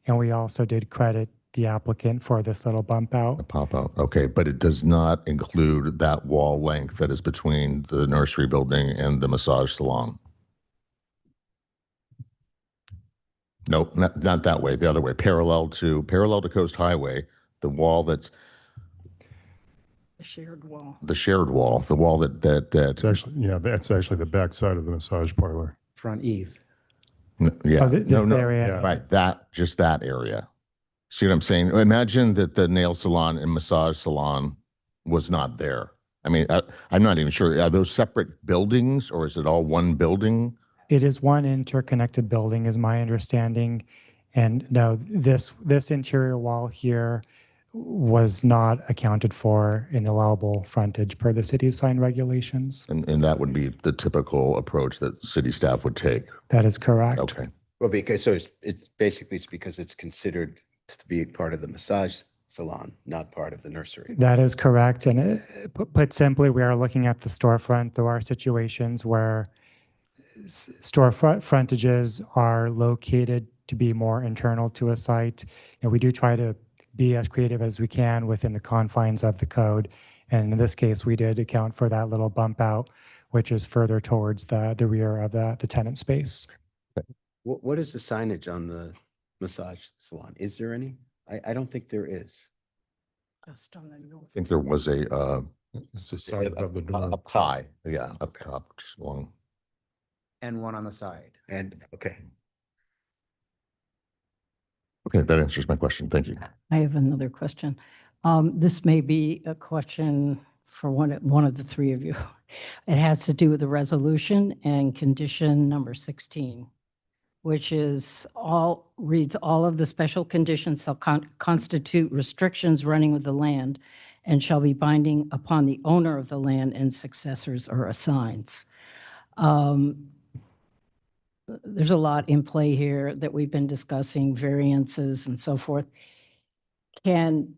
and we also did credit the applicant for this little bump out. pop out, okay, but it does not include that wall length that is between the nursery building and the massage salon. Nope, not that way, the other way, parallel to Coast Highway, the wall that's The shared wall. the shared wall, the wall It's actually, yeah, that's actually the back side of the massage parlor. Front eve. yeah, Oh, this no, area. Yeah. right, just that area. See what I'm saying? Imagine that the nail salon and massage salon was not there. I mean, I'm not even sure, are those separate buildings or is it all one building? It is one interconnected building, is my understanding. And no, this interior wall here was not accounted for in the allowable frontage per the city's sign regulations. And that would be the typical approach that city staff would take. That is correct. Okay. Well, because so it's basically it's because it's considered to be part of the massage salon, not part of the nursery. That is correct. And put simply, we are looking at the storefront. There are situations where storefront frontages are located to be more internal to a site. And we do try to be as creative as we can within the confines of the code. And in this case, we did account for that little bump out, which is further towards the rear of the tenant space. What is the signage on the massage salon? Is there any? I don't think there is. Just on the north. I think there was It's just side above the door. up high, yeah, up top, just along. And one on the side. And, okay. Okay, that answers my question. Thank you. I have another question. This may be a question for one of the three of you. It has to do with the resolution and condition number 16, which reads all of the special conditions shall constitute restrictions running with the land and shall be binding upon the owner of the land and successors or assigns. There's a lot in play here that we've been discussing, variances and so forth. Can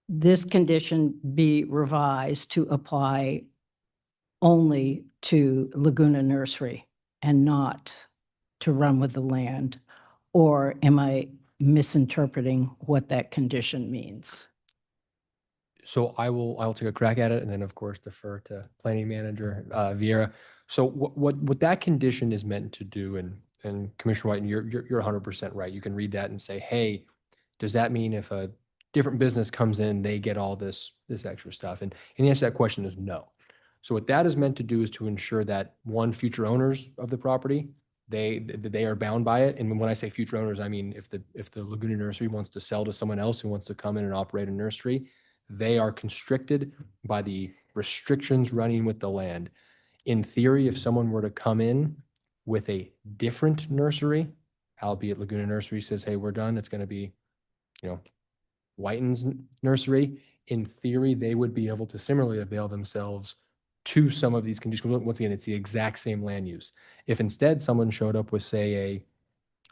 this condition be revised to apply only to Laguna Nursery and not to run with the land? Or am I misinterpreting what that condition means? So I'll take a crack at it and then of course defer to planning manager Vieira. So what that condition is meant to do, and Commissioner White, and you're 100% right. You can read that and say, hey, does that mean if a different business comes in, they get all this extra stuff? And the answer to that question is no. So what that is meant to do is to ensure that future owners of the property, they are bound by it. And when I say future owners, I mean if the Laguna Nursery wants to sell to someone else who wants to come in and operate a nursery, they are constricted by the restrictions running with the land. In theory, if someone were to come in with a different nursery, albeit Laguna Nursery says, hey, we're done, it's going to be, Whiten's nursery, in theory, they would be able to similarly avail themselves to some of these conditions. Once again, it's the exact same land use. If instead someone showed up with, say, a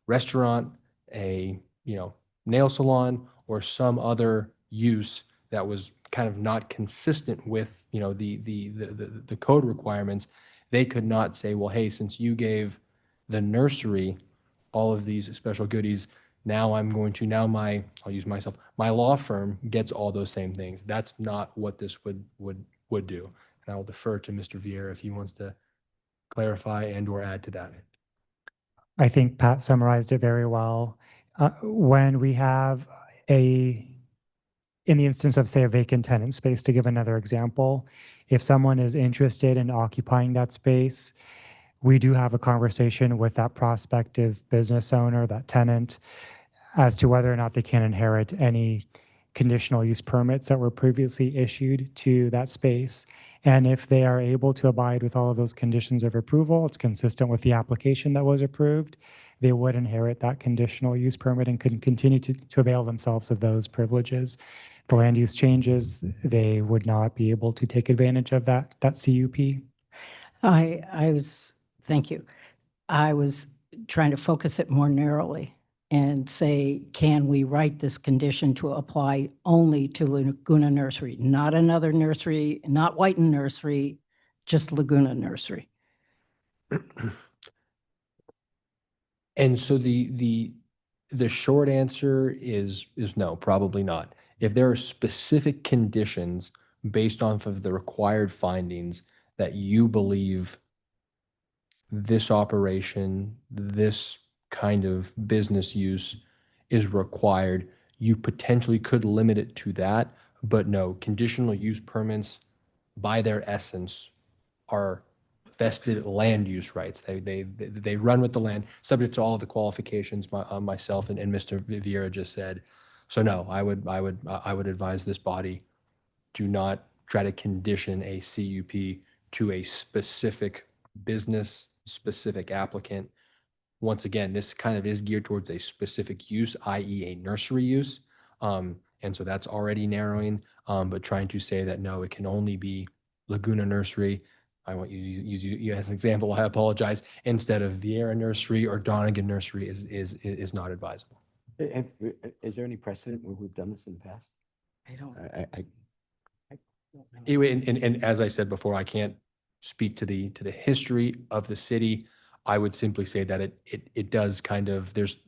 restaurant, a nail salon, or some other use that was kind of not consistent with the code requirements, they could not say, well, hey, since you gave the nursery all of these special goodies, now I'll use myself, my law firm gets all those same things. That's not what this would do. And I will defer to Mr. Vieira if he wants to clarify and or add to that. I think Pat summarized it very well. When we have in the instance of, say, a vacant tenant space, to give another example, if someone is interested in occupying that space, we do have a conversation with that prospective business owner, that tenant, as to whether or not they can inherit any conditional use permits that were previously issued to that space. And if they are able to abide with all of those conditions of approval, it's consistent with the application that was approved, they would inherit that conditional use permit and could continue to avail themselves of those privileges. If the land use changes, they would not be able to take advantage of that CUP. Thank you. I was trying to focus it more narrowly and say, can we write this condition to apply only to Laguna Nursery, not another nursery, not Whiten Nursery, just Laguna Nursery? And so the short answer is no, probably not. If there are specific conditions based off of the required findings that you believe this operation, this kind of business use is required, you potentially could limit it to that. But no, conditional use permits by their essence are vested land use rights. They run with the land, subject to all of the qualifications myself and Mr. Vieira just said. So no, I would advise this body, do not try to condition a CUP to a specific business, specific applicant. Once again, this kind of is geared towards a specific use, i.e. a nursery use. And And so that's already narrowing, but trying to say that, no, it can only be Laguna Nursery. I want you to use you as an example. I apologize. Instead of Vieira Nursery or Donegan Nursery is not advisable. Is there any precedent where we've done this in the past? I don't. Anyway, and as I said before, I can't speak to the history of the city. I would simply say that it does kind of, there's,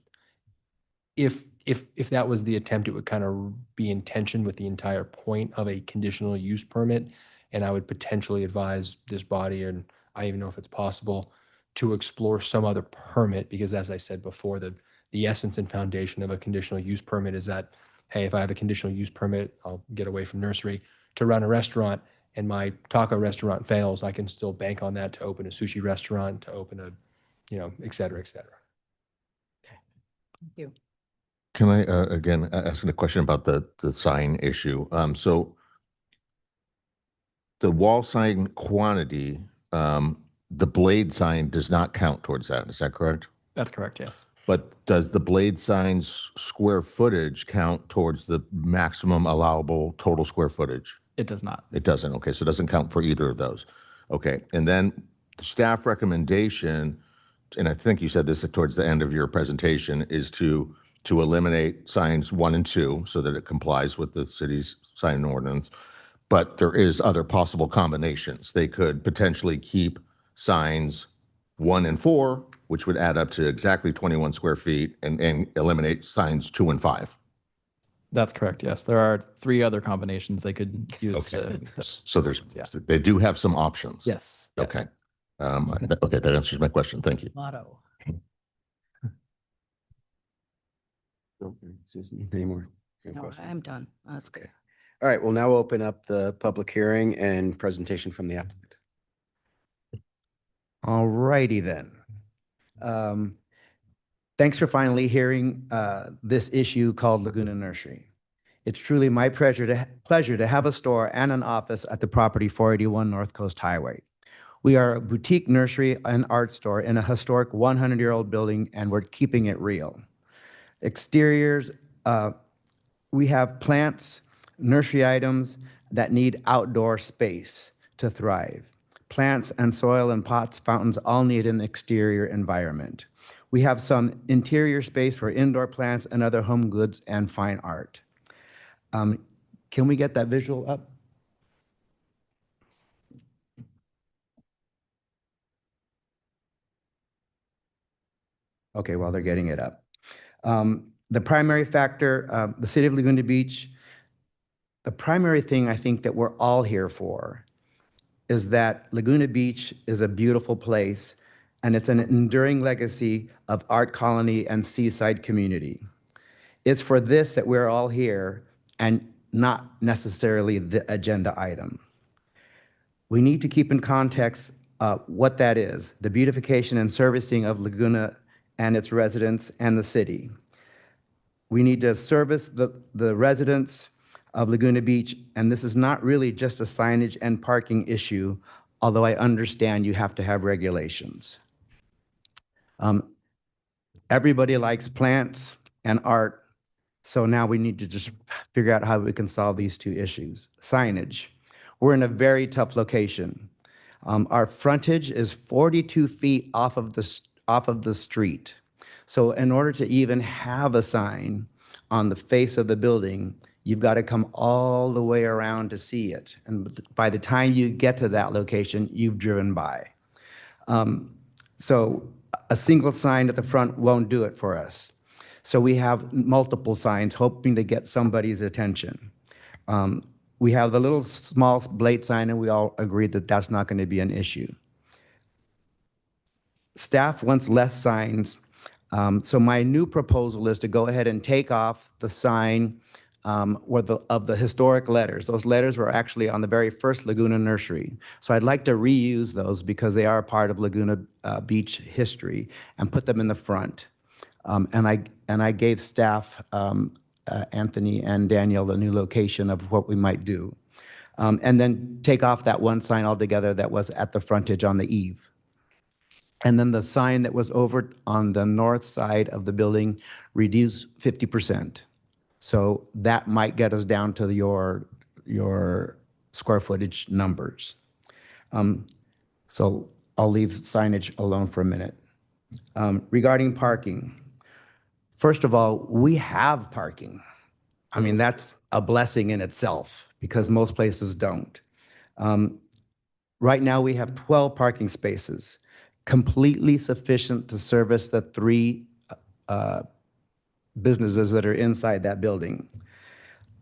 if that was the attempt, it would kind of be in tension with the entire point of a conditional use permit. And I would potentially advise this body, and I don't even know if it's possible, to explore some other permit, because as I said before, the essence and foundation of a conditional use permit is that, hey, if I have a conditional use permit, I'll get away from nursery to run a restaurant, and my taco restaurant fails, I can still bank on that to open a sushi restaurant, to open a, et cetera, et cetera. Thank you. Can I, again, ask a question about the sign issue? So the wall sign quantity, the blade sign does not count towards that. Is that correct? That's correct, yes. But does the blade sign's square footage count towards the maximum allowable total square footage? It does not. It doesn't. Okay, so it doesn't count for either of those. Okay, and then the staff recommendation, and I think you said this towards the end of your presentation, is to eliminate signs 1 and 2 so that it complies with the city's sign ordinance. But there is other possible combinations. They could potentially keep signs 1 and 4, which would add up to exactly 21 square feet, and eliminate signs 2 and 5. That's correct, yes. There are 3 other combinations they could use Okay. to. So there's, Yeah. they do have some options. Yes. yes. Okay. Okay, that answers my question. Thank you. Motto. Susan, any more? No, questions? I'm done. That's good. Okay. All right, we'll now open up the public hearing and presentation from the applicant. All righty then. Thanks for finally hearing this issue called Laguna Nursery. It's truly my pleasure to have a store and an office at the property 481 North Coast Highway. We are a boutique nursery and art store in a historic 100-year-old building, and we're keeping it real. Exteriors, we have plants, nursery items that need outdoor space to thrive. Plants and soil and pots, fountains all need an exterior environment. We have some interior space for indoor plants and other home goods and fine art. Can we get that visual up? Okay, while they're getting it up. The primary factor, the city of Laguna Beach, the primary thing I think that we're all here for is that Laguna Beach is a beautiful place, and it's an enduring legacy of art colony and seaside community. It's for this that we're all here, and not necessarily the agenda item. We need to keep in context what that is, the beautification and servicing of Laguna and its residents and the city. We need to service the residents of Laguna Beach, and this is not really just a signage and parking issue, although I understand you have to have regulations. Everybody likes plants and art, so now we need to just figure out how we can solve these 2 issues. Signage. We're in a very tough location. Our frontage is 42 feet off of the street. So in order to even have a sign on the face of the building, you've got to come all the way around to see it. And by the time you get to that location, you've driven by. So a single sign at the front won't do it for us. So we have multiple signs hoping to get somebody's attention. We have the little small blade sign, and we all agree that that's not going to be an issue. Staff wants less signs. So my new proposal is to go ahead and take off the sign of the historic letters. Those letters were actually on the very first Laguna Nursery. So I'd like to reuse those because they are part of Laguna Beach history, and put them in the front. And I gave staff, Anthony and Daniel, the new location of what we might do. And then take off that one sign altogether that was at the frontage on the eve. And then the sign that was over on the north side of the building, reduce 50%. So that might get us down to your square footage numbers. So I'll leave signage alone for a minute. Regarding parking, first of all, we have parking. I mean, that's a blessing in itself because most places don't. Right now, we have 12 parking spaces, completely sufficient to service the 3 businesses that are inside that building.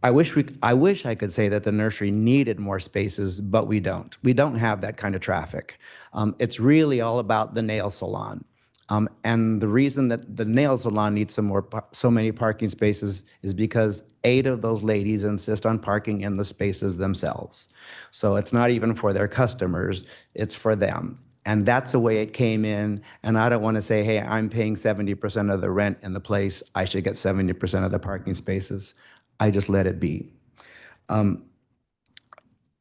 I wish I could say that the nursery needed more spaces, but we don't. We don't have that kind of traffic. It's really all about the nail salon. And the reason that the nail salon needs so many parking spaces is because 8 of those ladies insist on parking in the spaces themselves. So it's not even for their customers, it's for them. And that's the way it came in. And I don't want to say, hey, I'm paying 70% of the rent in the place, I should get 70% of the parking spaces. I just let it be.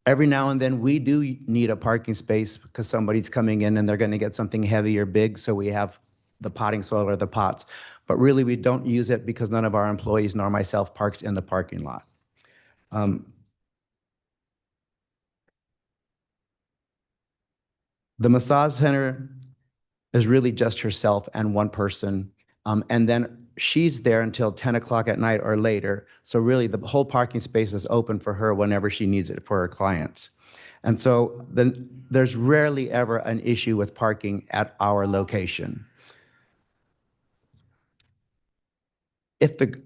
Every now and then we do need a parking space because somebody's coming in and they're going to get something heavy or big, so we have the potting soil or the pots. But really we don't use it because none of our employees nor myself parks in the parking lot. The massage center is really just herself and one person. And then she's there until 10 o'clock at night or later. So really the whole parking space is open for her whenever she needs it for her clients. And so then there's rarely ever an issue with parking at our location. If the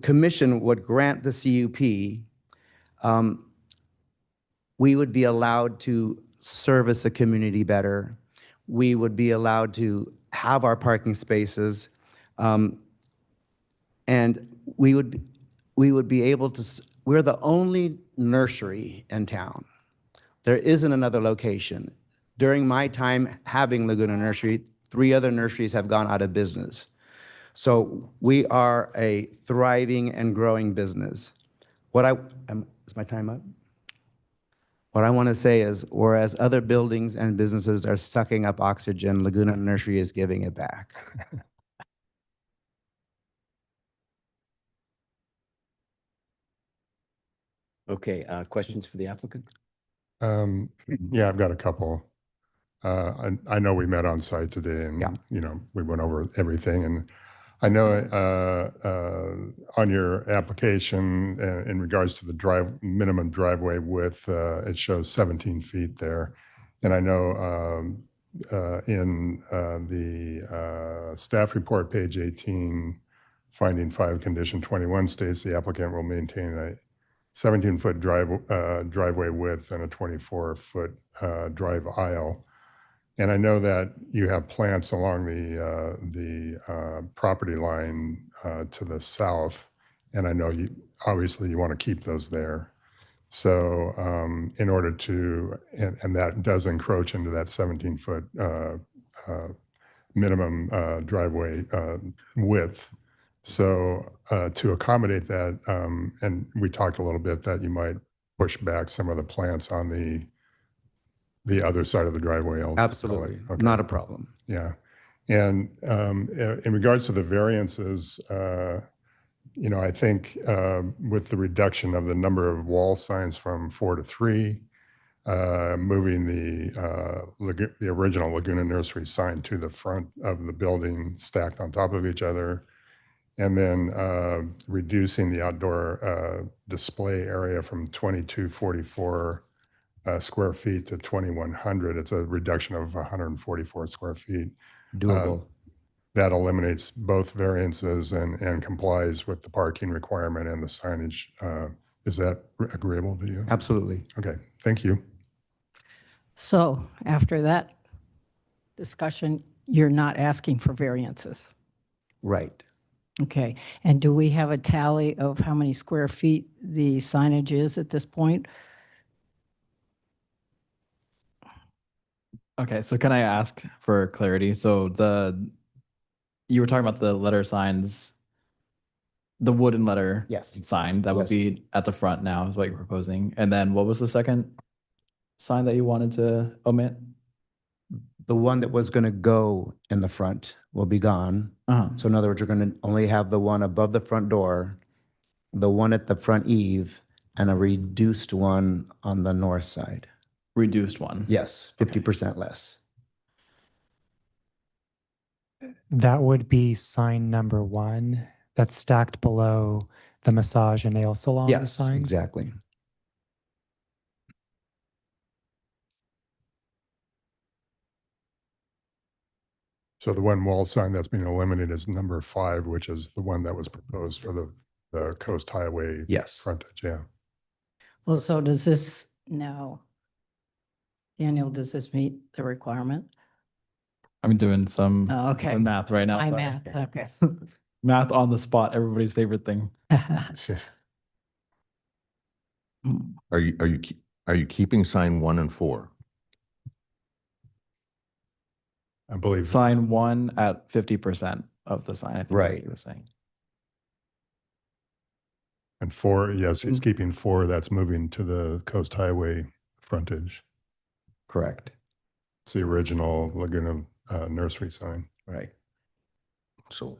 commission would grant the CUP, we would be allowed to service the community better. We would be allowed to have our parking spaces, and we would be able to. We're the only nursery in town. There isn't another location. During my time having Laguna Nursery, 3 other nurseries have gone out of business. So we are a thriving and growing business. Is my time up? What I want to say is, whereas other buildings and businesses are sucking up oxygen, Laguna Nursery is giving it back. Okay, questions for the applicant? Yeah, I've got a couple. I know we met on site today and, you know, we went over everything. And I know on your application in regards to the minimum driveway width, it shows 17 feet there. And I know in the staff report, page 18, finding 5, condition 21 states the applicant will maintain a 17-foot driveway width and a 24-foot drive aisle. And I know that you have plants along the property line to the south, and I know obviously you want to keep those there. So in order to, and that does encroach into that 17-foot minimum driveway width. So to accommodate that, and we talked a little bit that you might push back some of the plants on the other side of the driveway. Absolutely, Okay. not a problem. Yeah. And in regards to the variances, you know, I think with the reduction of the number of wall signs from 4 to 3, moving the original Laguna Nursery sign to the front of the building stacked on top of each other, and then reducing the outdoor display area from 2244 square feet to 2100. It's a reduction of 144 square feet. Doable. That eliminates both variances and complies with the parking requirement and the signage. Is that agreeable to you? Absolutely. Okay, thank you. So after that discussion, you're not asking for variances. Right. Okay. And do we have a tally of how many square feet the signage is at this point? Okay, so can I ask for clarity? So you were talking about the letter signs, the wooden letter sign that would Yes. be at the front now is what you're proposing. And then what was the second sign that you wanted to omit? The one that was going to go in the front will be gone. So in other words, you're going to only have the one above the front door the one at the front eve, and a reduced one on the north side. Reduced one. Yes, 50% less. That would be sign number 1 that's stacked below the massage and nail salon Yes, signs. exactly. So the one wall sign that's being eliminated is number 5, which is the one that was proposed for the Coast Highway Yes. frontage, yeah. Well, so does this, no. Daniel, does this meet the requirement? I'm doing some Oh, okay. some math right now. My sorry. math, okay. Math on the spot, everybody's favorite thing. Are you keeping sign 1 and 4? I believe. Sign 1 at 50% of the sign, I think is what Right. you were saying. And 4, yes, he's keeping 4, that's moving to the Coast Highway frontage. Correct. It's the original Laguna nursery sign. Right. So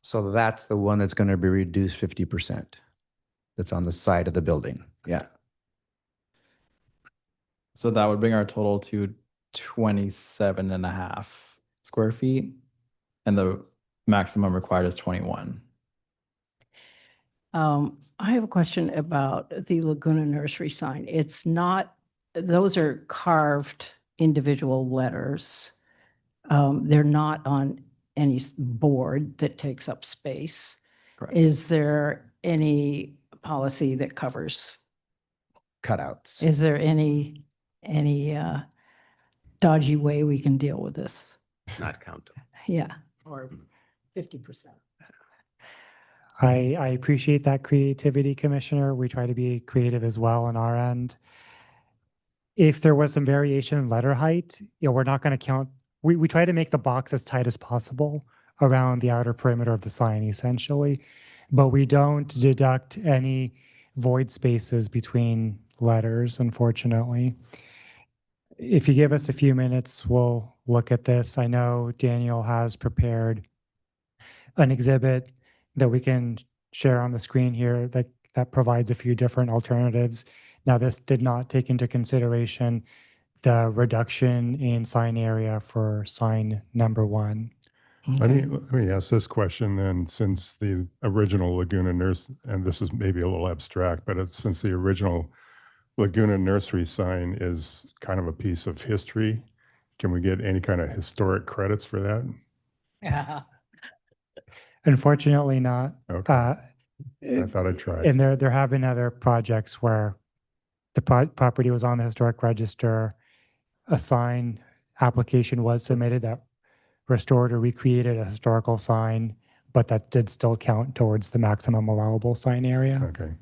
So that's the one that's going to be reduced 50%. That's on the side of the building. Yeah. So that would bring our total to 27.5 square feet. And the maximum required is 21. I have a question about the Laguna Nursery sign. It's not, those are carved individual letters. They're not on any board that takes up space. Correct. Is there any policy that covers? Cutouts. Is there any dodgy way we can deal with this? Not count them. Yeah, or 50%. I appreciate that creativity, Commissioner. We try to be creative as well on our end. If there was some variation in letter height, we're not going to count. We try to make the box as tight as possible around the outer perimeter of the sign, essentially, but we don't deduct any void spaces between letters, unfortunately. If you give us a few minutes, we'll look at this. I know Daniel has prepared an exhibit that we can share on the screen here that provides a few different alternatives. Now, this did not take into consideration the reduction in sign area for sign number 1. Let me ask this question then, since the original Laguna and this is maybe a little abstract, but since the original Laguna Nursery sign is kind of a piece of history, can we get any kind of historic credits for that? Yeah. Unfortunately not. Okay. I thought I'd try. And there have been other projects where the property was on the historic register, a sign application was submitted that restored or recreated a historical sign, but that did still count towards the maximum allowable sign area. Okay.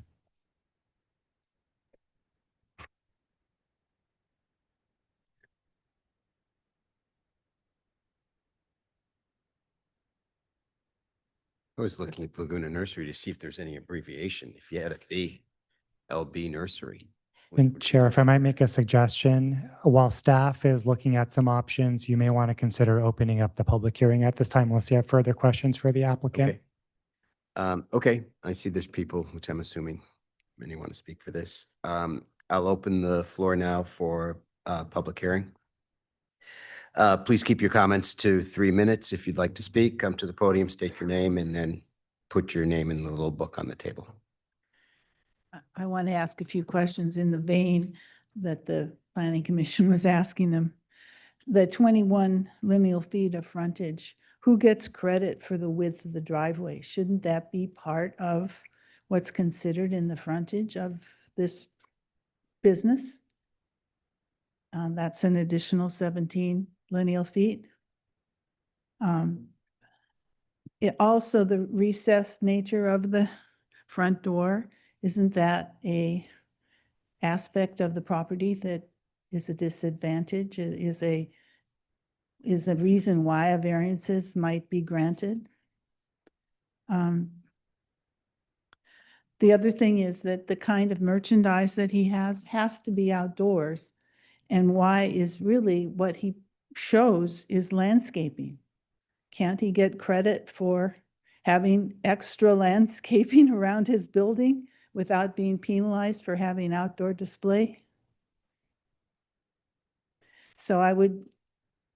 I was looking at Laguna Nursery to see if there's any abbreviation. If you had a B, LB Nursery. And Chair, if I might make a suggestion, while staff is looking at some options, you may want to consider opening up the public hearing at this time unless you have further questions for the applicant. Okay. Okay, I see there's people, which I'm assuming many want to speak for this. I'll open the floor now for public hearing. Please keep your comments to 3 minutes. If you'd like to speak, come to the podium, state your name, and then put your name in the little book on the table. I want to ask a few questions in the vein that the Planning Commission was asking them. The 21 lineal feet of frontage, who gets credit for the width of the driveway? Shouldn't that be part of what's considered in the frontage of this business? That's an additional 17 lineal feet. It also, the recessed nature of the front door, isn't that a aspect of the property that is a disadvantage, is a reason why a variances might be granted? The other thing is that the kind of merchandise that he has to be outdoors. And why is really what he shows is landscaping. Can't he get credit for having extra landscaping around his building without being penalized for having outdoor display? So I would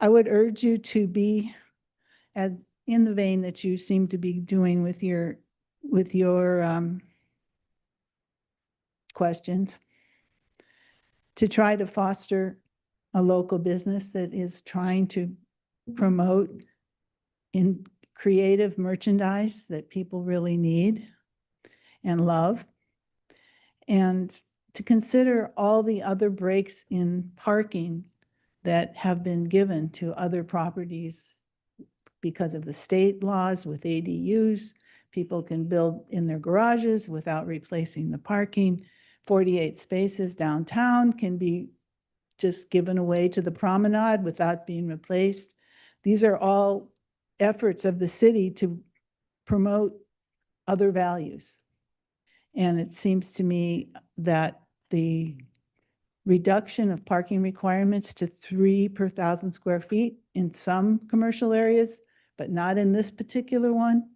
urge you to be in the vein that you seem to be doing with your questions, to try to foster a local business that is trying to promote in creative merchandise that people really need and love, and to consider all the other breaks in parking that have been given to other properties because of the state laws with ADUs. People can build in their garages without replacing the parking. 48 spaces downtown can be just given away to the promenade without being replaced. These are all efforts of the city to promote other values. And it seems to me that the reduction of parking requirements to 3 per 1,000 square feet in some commercial areas, but not in this particular one,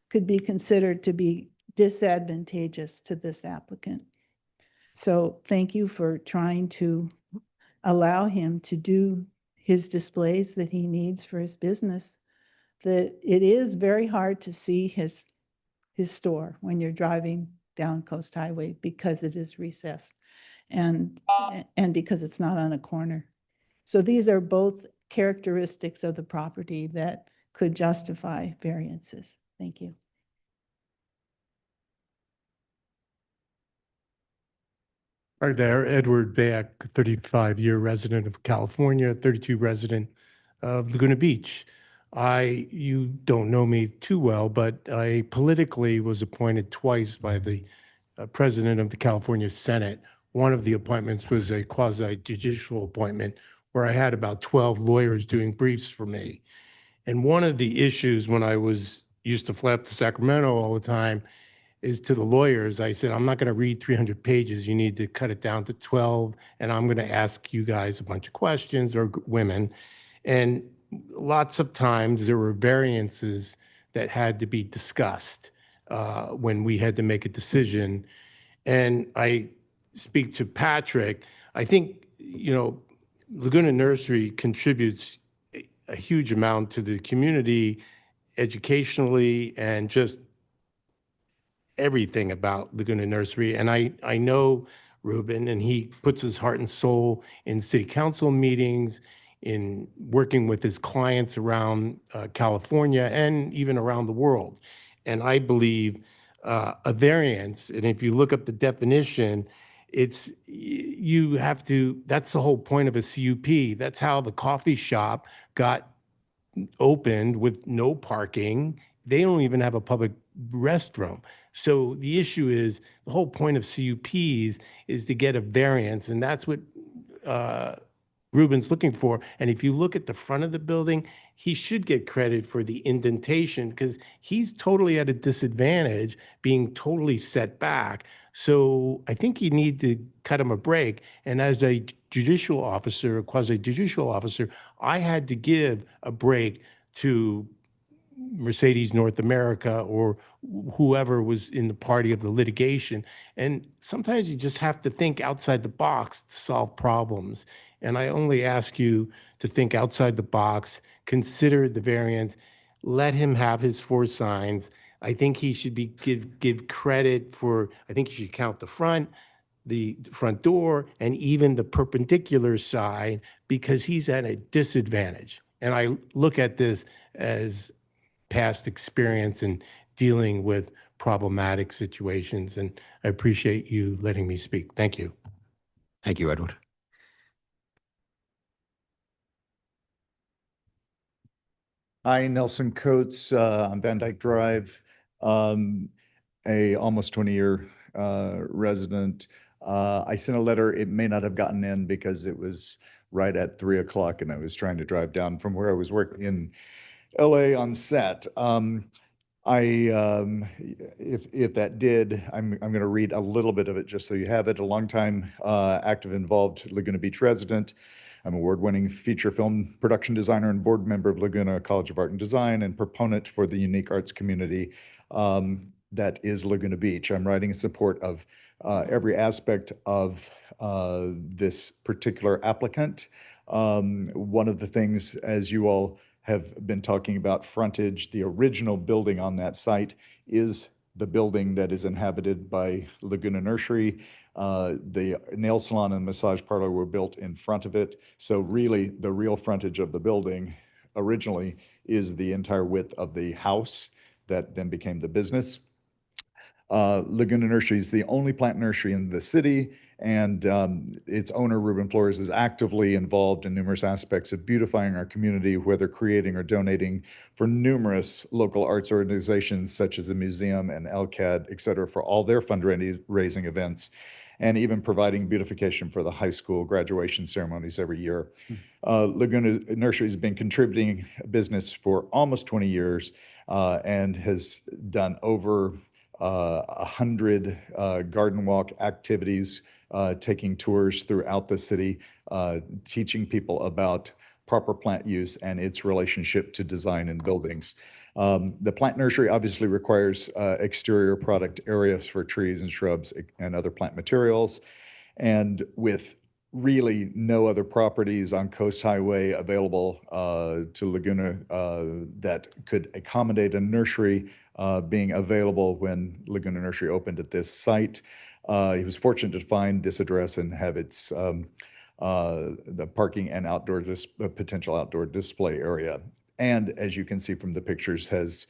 could be considered to be disadvantageous to this applicant. So thank you for trying to allow him to do his displays that he needs for his business. That it is very hard to see his store when you're driving down Coast Highway because it is recessed and because it's not on a corner. So these are both characteristics of the property that could justify variances. Thank you. Hi there, Edward Beck, 35-year resident of California, 32 resident of Laguna Beach. You don't know me too well, but I politically was appointed twice by the president of the California Senate. One of the appointments was a quasi-judicial appointment where I had about 12 lawyers doing briefs for me. And one of the issues when I used to fly up to Sacramento all the time is to the lawyers, I said, I'm not going to read 300 pages. You need to cut it down to 12. And I'm going to ask you guys a bunch of questions, or women. And lots of times there were variances that had to be discussed when we had to make a decision. And I speak to Patrick. I think, Laguna Nursery contributes a huge amount to the community educationally and just everything about Laguna Nursery. And I know Ruben, and he puts his heart and soul in city council meetings, in working with his clients around California and even around the world. And I believe a variance, and if you look up the definition, that's the whole point of a CUP. That's how the coffee shop got opened with no parking. They don't even have a public restroom. So the issue is, the whole point of CUPs is to get a variance, and that's what Ruben's looking for. And if you look at the front of the building, he should get credit for the indentation because he's totally at a disadvantage being totally set back. So I think you need to cut him a break. And as a judicial officer, a quasi-judicial officer, I had to give a break to Mercedes North America or whoever was in the party of the litigation. And sometimes you just have to think outside the box to solve problems. And I only ask you to think outside the box, consider the variance, let him have his 4 signs. I think he should be give credit for, I think you should count the front door, and even the perpendicular side, because he's at a disadvantage. And I look at this as past experience in dealing with problematic situations. And I appreciate you letting me speak. Thank you. Thank you, Edward. Hi, Nelson Coates on Van Dyke Drive, a almost 20-year resident. I sent a letter. It may not have gotten in because it was right at 3 o'clock and I was trying to drive down from where I was working in LA on set. If that did, I'm going to read a little bit of it just so you have it. A longtime active involved Laguna Beach resident. I'm award-winning feature film production designer and board member of Laguna College of Art and Design and proponent for the unique arts community that is Laguna Beach. I'm writing in support of every aspect of this particular applicant. One of the things, as you all have been talking about frontage, the original building on that site is the building that is inhabited by Laguna Nursery. The nail salon and massage parlor were built in front of it. So really, the real frontage of the building originally is the entire width of the house that then became the business. Laguna Nursery is the only plant nursery in the city, and its owner, Ruben Flores, is actively involved in numerous aspects of beautifying our community, whether creating or donating for numerous local arts organizations such as the museum and LCAD, et cetera, for all their fundraising events, and even providing beautification for the high school graduation ceremonies every year. Laguna Nursery has been contributing business for almost 20 years and has done over 100 garden walk activities, taking tours throughout the city, teaching people about proper plant use and its relationship to design and buildings. The plant nursery obviously requires exterior product areas for trees and shrubs and other plant materials. And with really no other properties on Coast Highway available to Laguna that could accommodate a nursery being available when Laguna Nursery opened at this site. He was fortunate to find this address and have its the parking and outdoor potential outdoor display area. And as you can see from the pictures, has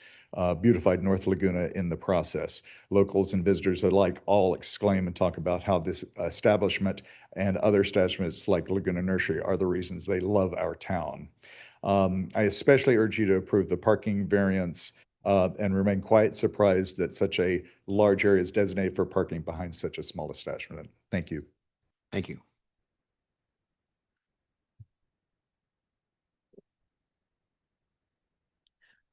beautified North Laguna in the process. Locals and visitors alike all exclaim and talk about how this establishment and other establishments like Laguna Nursery are the reasons they love our town. I especially urge you to approve the parking variance and remain quite surprised that such a large area is designated for parking behind such a small establishment. Thank you. Thank you.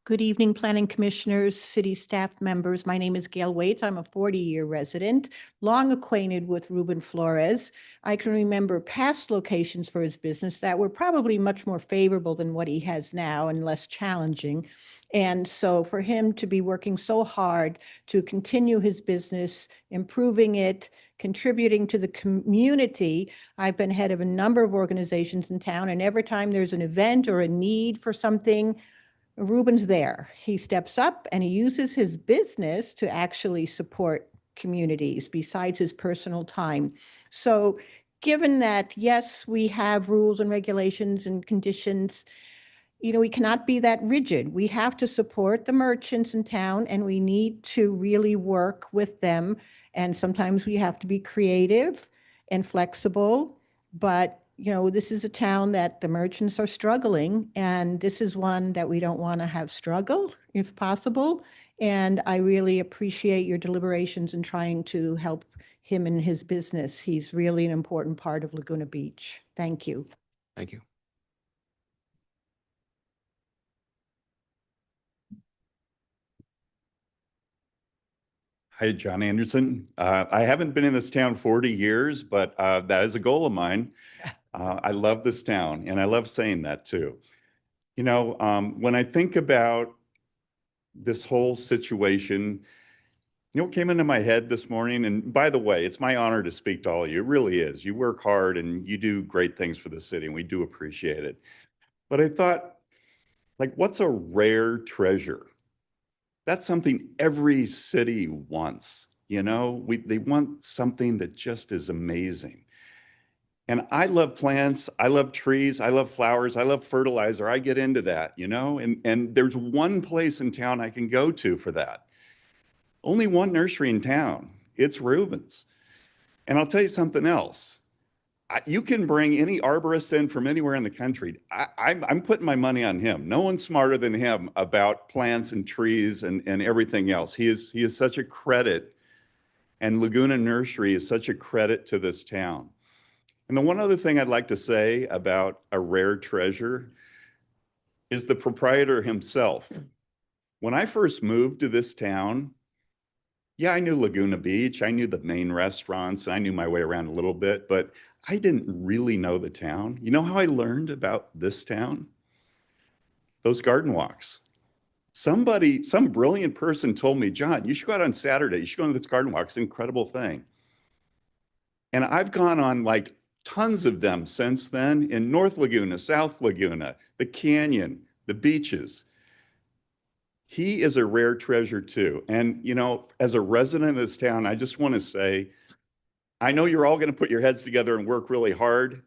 Good evening, Planning Commissioners, City staff members. My name is Gail Waite. I'm a 40-year resident, long acquainted with Ruben Flores. I can remember past locations for his business that were probably much more favorable than what he has now and less challenging. And so for him to be working so hard to continue his business, improving it, contributing to the community. I've been head of a number of organizations in town, and every time there's an event or a need for something, Ruben's there. He steps up and he uses his business to actually support communities besides his personal time. So given that, yes, we have rules and regulations and conditions, we cannot be that rigid. We have to support the merchants in town, and we need to really work with them. And sometimes we have to be creative and flexible, but this is a town that the merchants are struggling, and this is one that we don't want to have struggle if possible. And I really appreciate your deliberations in trying to help him in his business. He's really an important part of Laguna Beach. Thank you. Thank you. Hi, John Anderson. I haven't been in this town 40 years, but that is a goal of mine. I love this town, and I love saying that too. When I think about this whole situation, what came into my head this morning, and by the way, it's my honor to speak to all of you. It really is. You work hard and you do great things for the city, and we do appreciate it. But I thought, what's a rare treasure? That's something every city wants. They want something that just is amazing. And I love plants, I love trees, I love flowers, I love fertilizer. I get into that, and there's one place in town I can go to for that. Only one nursery in town. It's Ruben's. And I'll tell you something else. You can bring any arborist in from anywhere in the country. I'm putting my money on him. No one's smarter than him about plants and trees and everything else. He is such a credit, and Laguna Nursery is such a credit to this town. And the one other thing I'd like to say about a rare treasure is the proprietor himself. When I first moved to this town, yeah, I knew Laguna Beach, I knew the main restaurants, and I knew my way around a little bit, but I didn't really know the town. You know how I learned about this town? Those garden walks. Some brilliant person told me, John, you should go out on Saturday. You should go on this garden walk. It's an incredible thing. And I've gone on like tons of them since then in North Laguna, South Laguna, the canyon, the beaches. He is a rare treasure too. And, you know, as a resident of this town, I just want to say, I know you're all going to put your heads together and work really hard,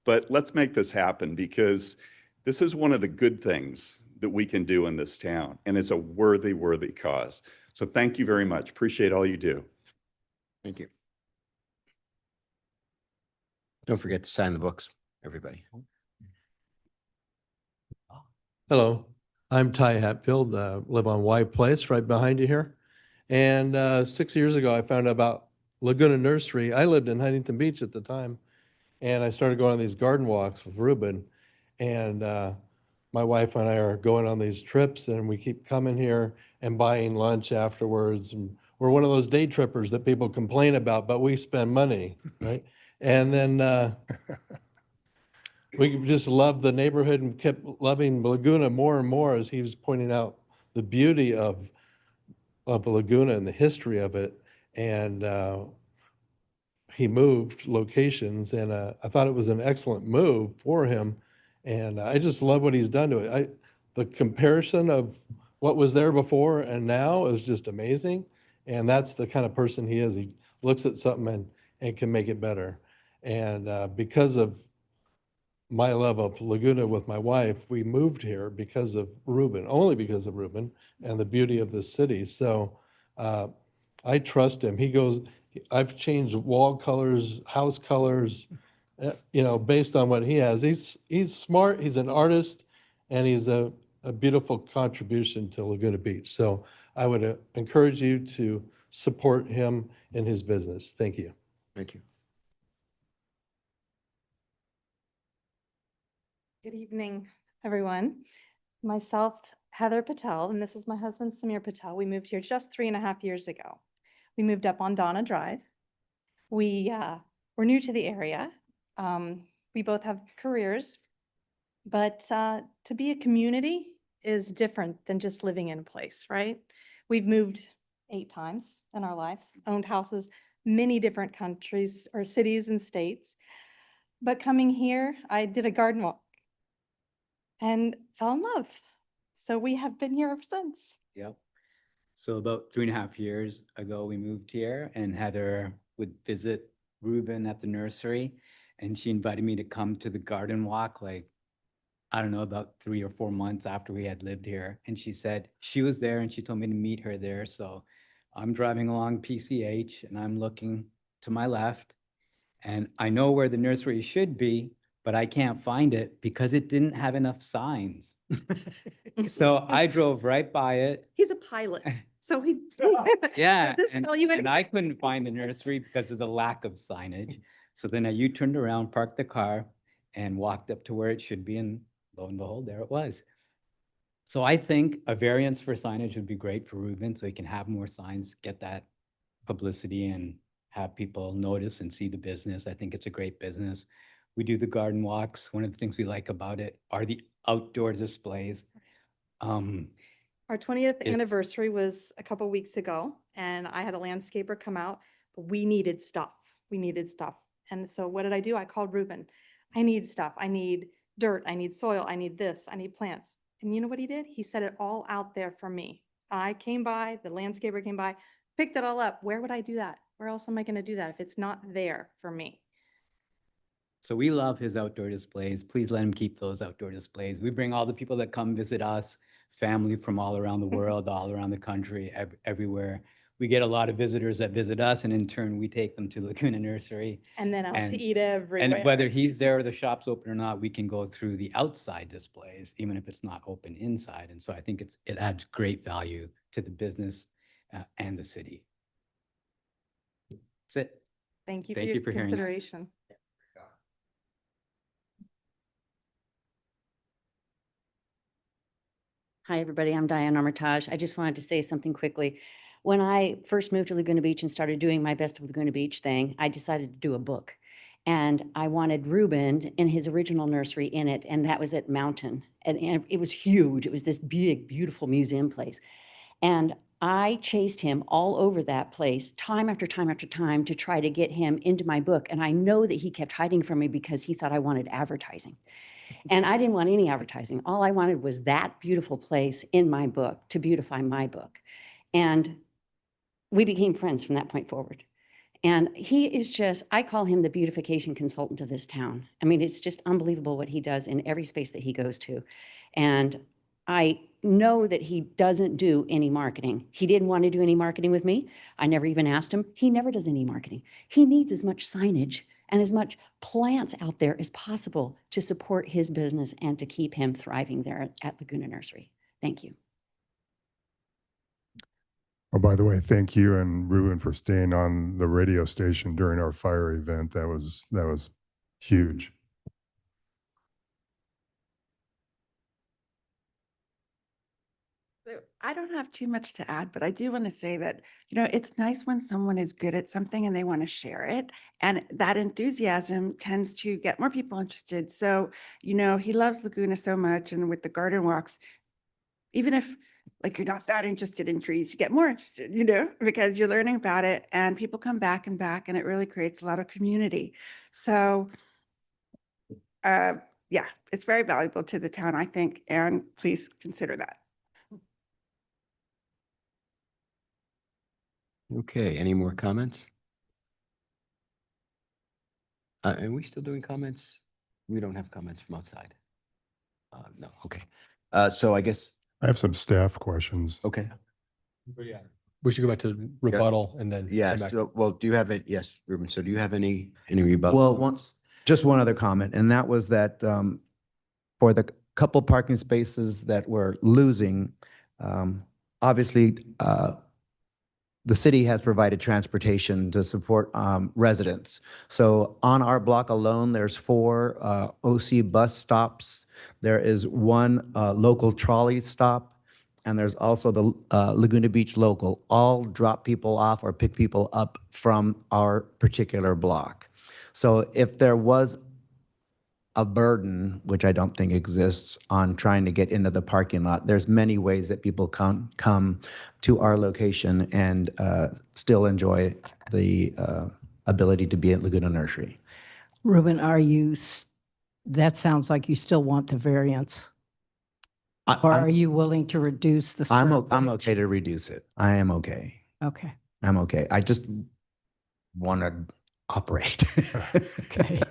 but let's make this happen because this is one of the good things that we can do in this town. And it's a worthy, worthy cause. So thank you very much. Appreciate all you do. Thank you. Don't forget to sign the books, everybody. Hello, I'm Ty Hatfield, live on White Place right behind you here. And 6 years ago, I found out about Laguna Nursery. I lived in Huntington Beach at the time, and I started going on these garden walks with Ruben. And my wife and I are going on these trips, and we keep coming here and buying lunch afterwards. And we're one of those day trippers that people complain about, but we spend money, right? And then we just loved the neighborhood and kept loving Laguna more and more as he was pointing out the beauty of Laguna and the history of it. And he moved locations, and I thought it was an excellent move for him. And I just love what he's done to it. The comparison of what was there before and now is just amazing. And that's the kind of person he is. He looks at something and can make it better. And because of my love of Laguna with my wife, we moved here because of Ruben, only because of Ruben and the beauty of the city. So I trust him. He goes, I've changed wall colors, house colors, you know, based on what he has. He's smart, he's an artist, and he's a beautiful contribution to Laguna Beach. So I would encourage you to support him in his business. Thank you. Thank you. Good evening, everyone. Myself, Heather Patel, and this is my husband, Samir Patel. We moved here just 3.5 years ago. We moved up on Donna Drive. We were new to the area. We both have careers, but to be a community is different than just living in a place, right? We've moved 8 times in our lives, owned houses, many different countries or cities and states. But coming here, I did a garden walk and fell in love. So we have been here ever since. Yep. So about 3.5 years ago, we moved here, and Heather would visit Ruben at the nursery, and she invited me to come to the garden walk, like, I don't know, about 3 or 4 months after we had lived here. And she said she was there, and she told me to meet her there. So I'm driving along PCH, and I'm looking to my left, and I know where the nursery should be, but I can't find it because it didn't have enough signs. So I drove right by it. He's a pilot, so he Yeah, Does this tell you and I couldn't find the nursery because of the lack of signage. So then I U-turned around, parked the car, and walked up to where it should be, and lo and behold, there it was. So I think a variance for signage would be great for Ruben, so he can have more signs, get that publicity, and have people notice and see the business. I think it's a great business. We do the garden walks. One of the things we like about it are the outdoor displays. Our 20th anniversary was a couple weeks ago, and I had a landscaper come out, but we needed stuff. We needed stuff. And so what did I do? I called Ruben. I need stuff. I need dirt. I need soil. I need this. I need plants. And you know what he did? He set it all out there for me. I came by, the landscaper came by, picked it all up. Where would I do that? Where else am I going to do that if it's not there for me? So we love his outdoor displays. Please let him keep those outdoor displays. We bring all the people that come visit us, family from all around the world, all around the country, everywhere. We get a lot of visitors that visit us, and in turn, we take them to Laguna Nursery. And then out to eat everywhere. And whether he's there or the shop's open or not, we can go through the outside displays, even if it's not open inside. And so I think it adds great value to the business and the city. That's it. Thank you Thank for you your for hearing that. consideration. Hi, everybody. I'm Diane Armitage. I just wanted to say something quickly. When I first moved to Laguna Beach and started doing my Best of Laguna Beach thing, I decided to do a book. And I wanted Reuben in his original nursery in it, and that was at Mountain. And it was huge. It was this big, beautiful museum place. And I chased him all over that place time after time after time to try to get him into my book. And I know that he kept hiding from me because he thought I wanted advertising. And I didn't want any advertising. All I wanted was that beautiful place in my book to beautify my book. And we became friends from that point forward. And he is just, I call him the beautification consultant of this town. I mean, it's just unbelievable what he does in every space that he goes to. And I know that he doesn't do any marketing. He didn't want to do any marketing with me. I never even asked him. He never does any marketing. He needs as much signage and as much plants out there as possible to support his business and to keep him thriving there at Laguna Nursery. Thank you. Oh, by the way, thank you and Ruben for staying on the radio station during our fire event. That was huge. So I don't have too much to add, but I do want to say that, it's nice when someone is good at something and they want to share it. And that enthusiasm tends to get more people interested. So, he loves Laguna so much. And with the garden walks, even if you're not that interested in trees, you get more interested, because you're learning about it and people come back and back, and it really creates a lot of community. So, yeah, it's very valuable to the town, I think, and please consider that. Okay, any more comments? Are we still doing comments? We don't have comments from outside. No, okay. So I guess. I have some staff questions. Okay. We should go back to rebuttal and then. Yeah, come back. so, well, do you have it? Yes, Ruben. So do you have any rebuttal? Well, just one other comment, and that was that for the couple parking spaces that we're losing, obviously, the city has provided transportation to support residents. So on our block alone, there's 4 OC bus stops. There is 1 local trolley stop, and there's also the Laguna Beach local. All drop people off or pick people up from our particular block. So if there was a burden, which I don't think exists, on trying to get into the parking lot, there's many ways that people come to our location and still enjoy the ability to be at Laguna Nursery. Ruben, that sounds like you still want the variance. Or are you willing to reduce the? I'm square okay to reduce it. I am okay. Okay. I'm okay. I just want to operate. Okay.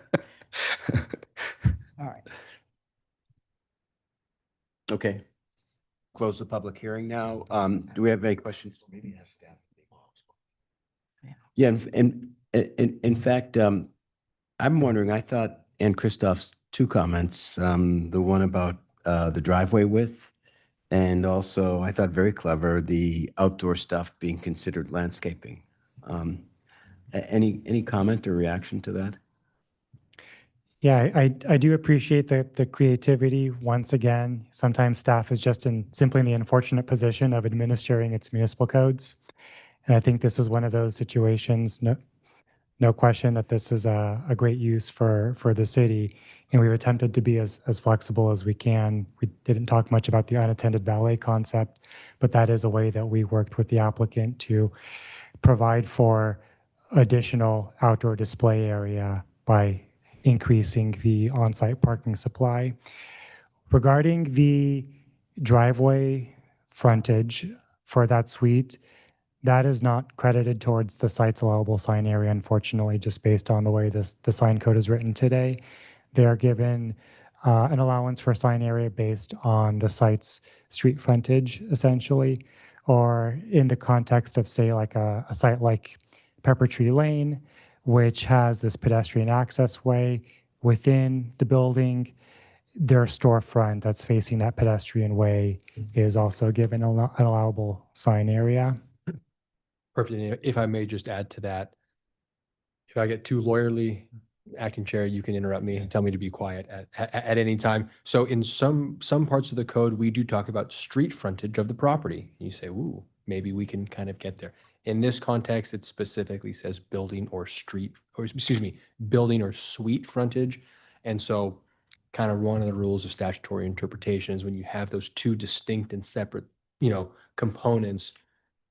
All right. Okay. Close the public hearing now. Do we have any questions? Yeah, in fact, I'm wondering, I thought Ann Christoph's 2 comments, the one about the driveway width, and also I thought very clever, the outdoor stuff being considered landscaping. Any comment or reaction to that? Yeah, I do appreciate the creativity. Once again, sometimes staff is just simply in the unfortunate position of administering its municipal codes. And I think this is one of those situations, no question that this is a great use for the city. And we've attempted to be as flexible as we can. We didn't talk much about the unattended valet concept, but that is a way that we worked with the applicant to provide for additional outdoor display area by increasing the on-site parking supply. Regarding the driveway frontage for that suite, that is not credited towards the site's allowable sign area, unfortunately, just based on the way the sign code is written today. They are given an allowance for sign area based on the site's street frontage, essentially, or in the context of, say, like a site like Pepper Tree Lane, which has this pedestrian access way within the building. Their storefront that's facing that pedestrian way is also given an allowable sign area. Perfect. And if I may just add to that, if I get too lawyerly, acting chair, you can interrupt me and tell me to be quiet at any time. So in some parts of the code, we do talk about street frontage of the property. You say, ooh, maybe we can kind of get there. In this context, it specifically says building or street, or excuse me, building or suite frontage. And so kind of one of the rules of statutory interpretation is when you have those two distinct and separate, components,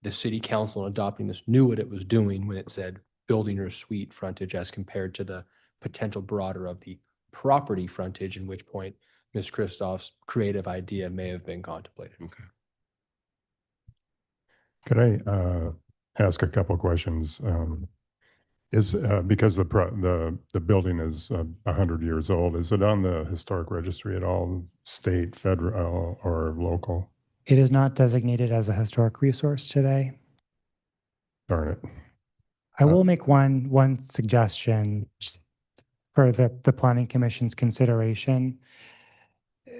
the city council in adopting this knew what it was doing when it said building or suite frontage as compared to the potential broader of the property frontage, in which point Ms. Christoph's creative idea may have been contemplated. Okay. Could I ask a couple of questions? Because the building is 100 years old, is it on the historic registry at all, state, federal, or local? It is not designated as a historic resource today. Darn it. I will make one suggestion just for the Planning Commission's consideration.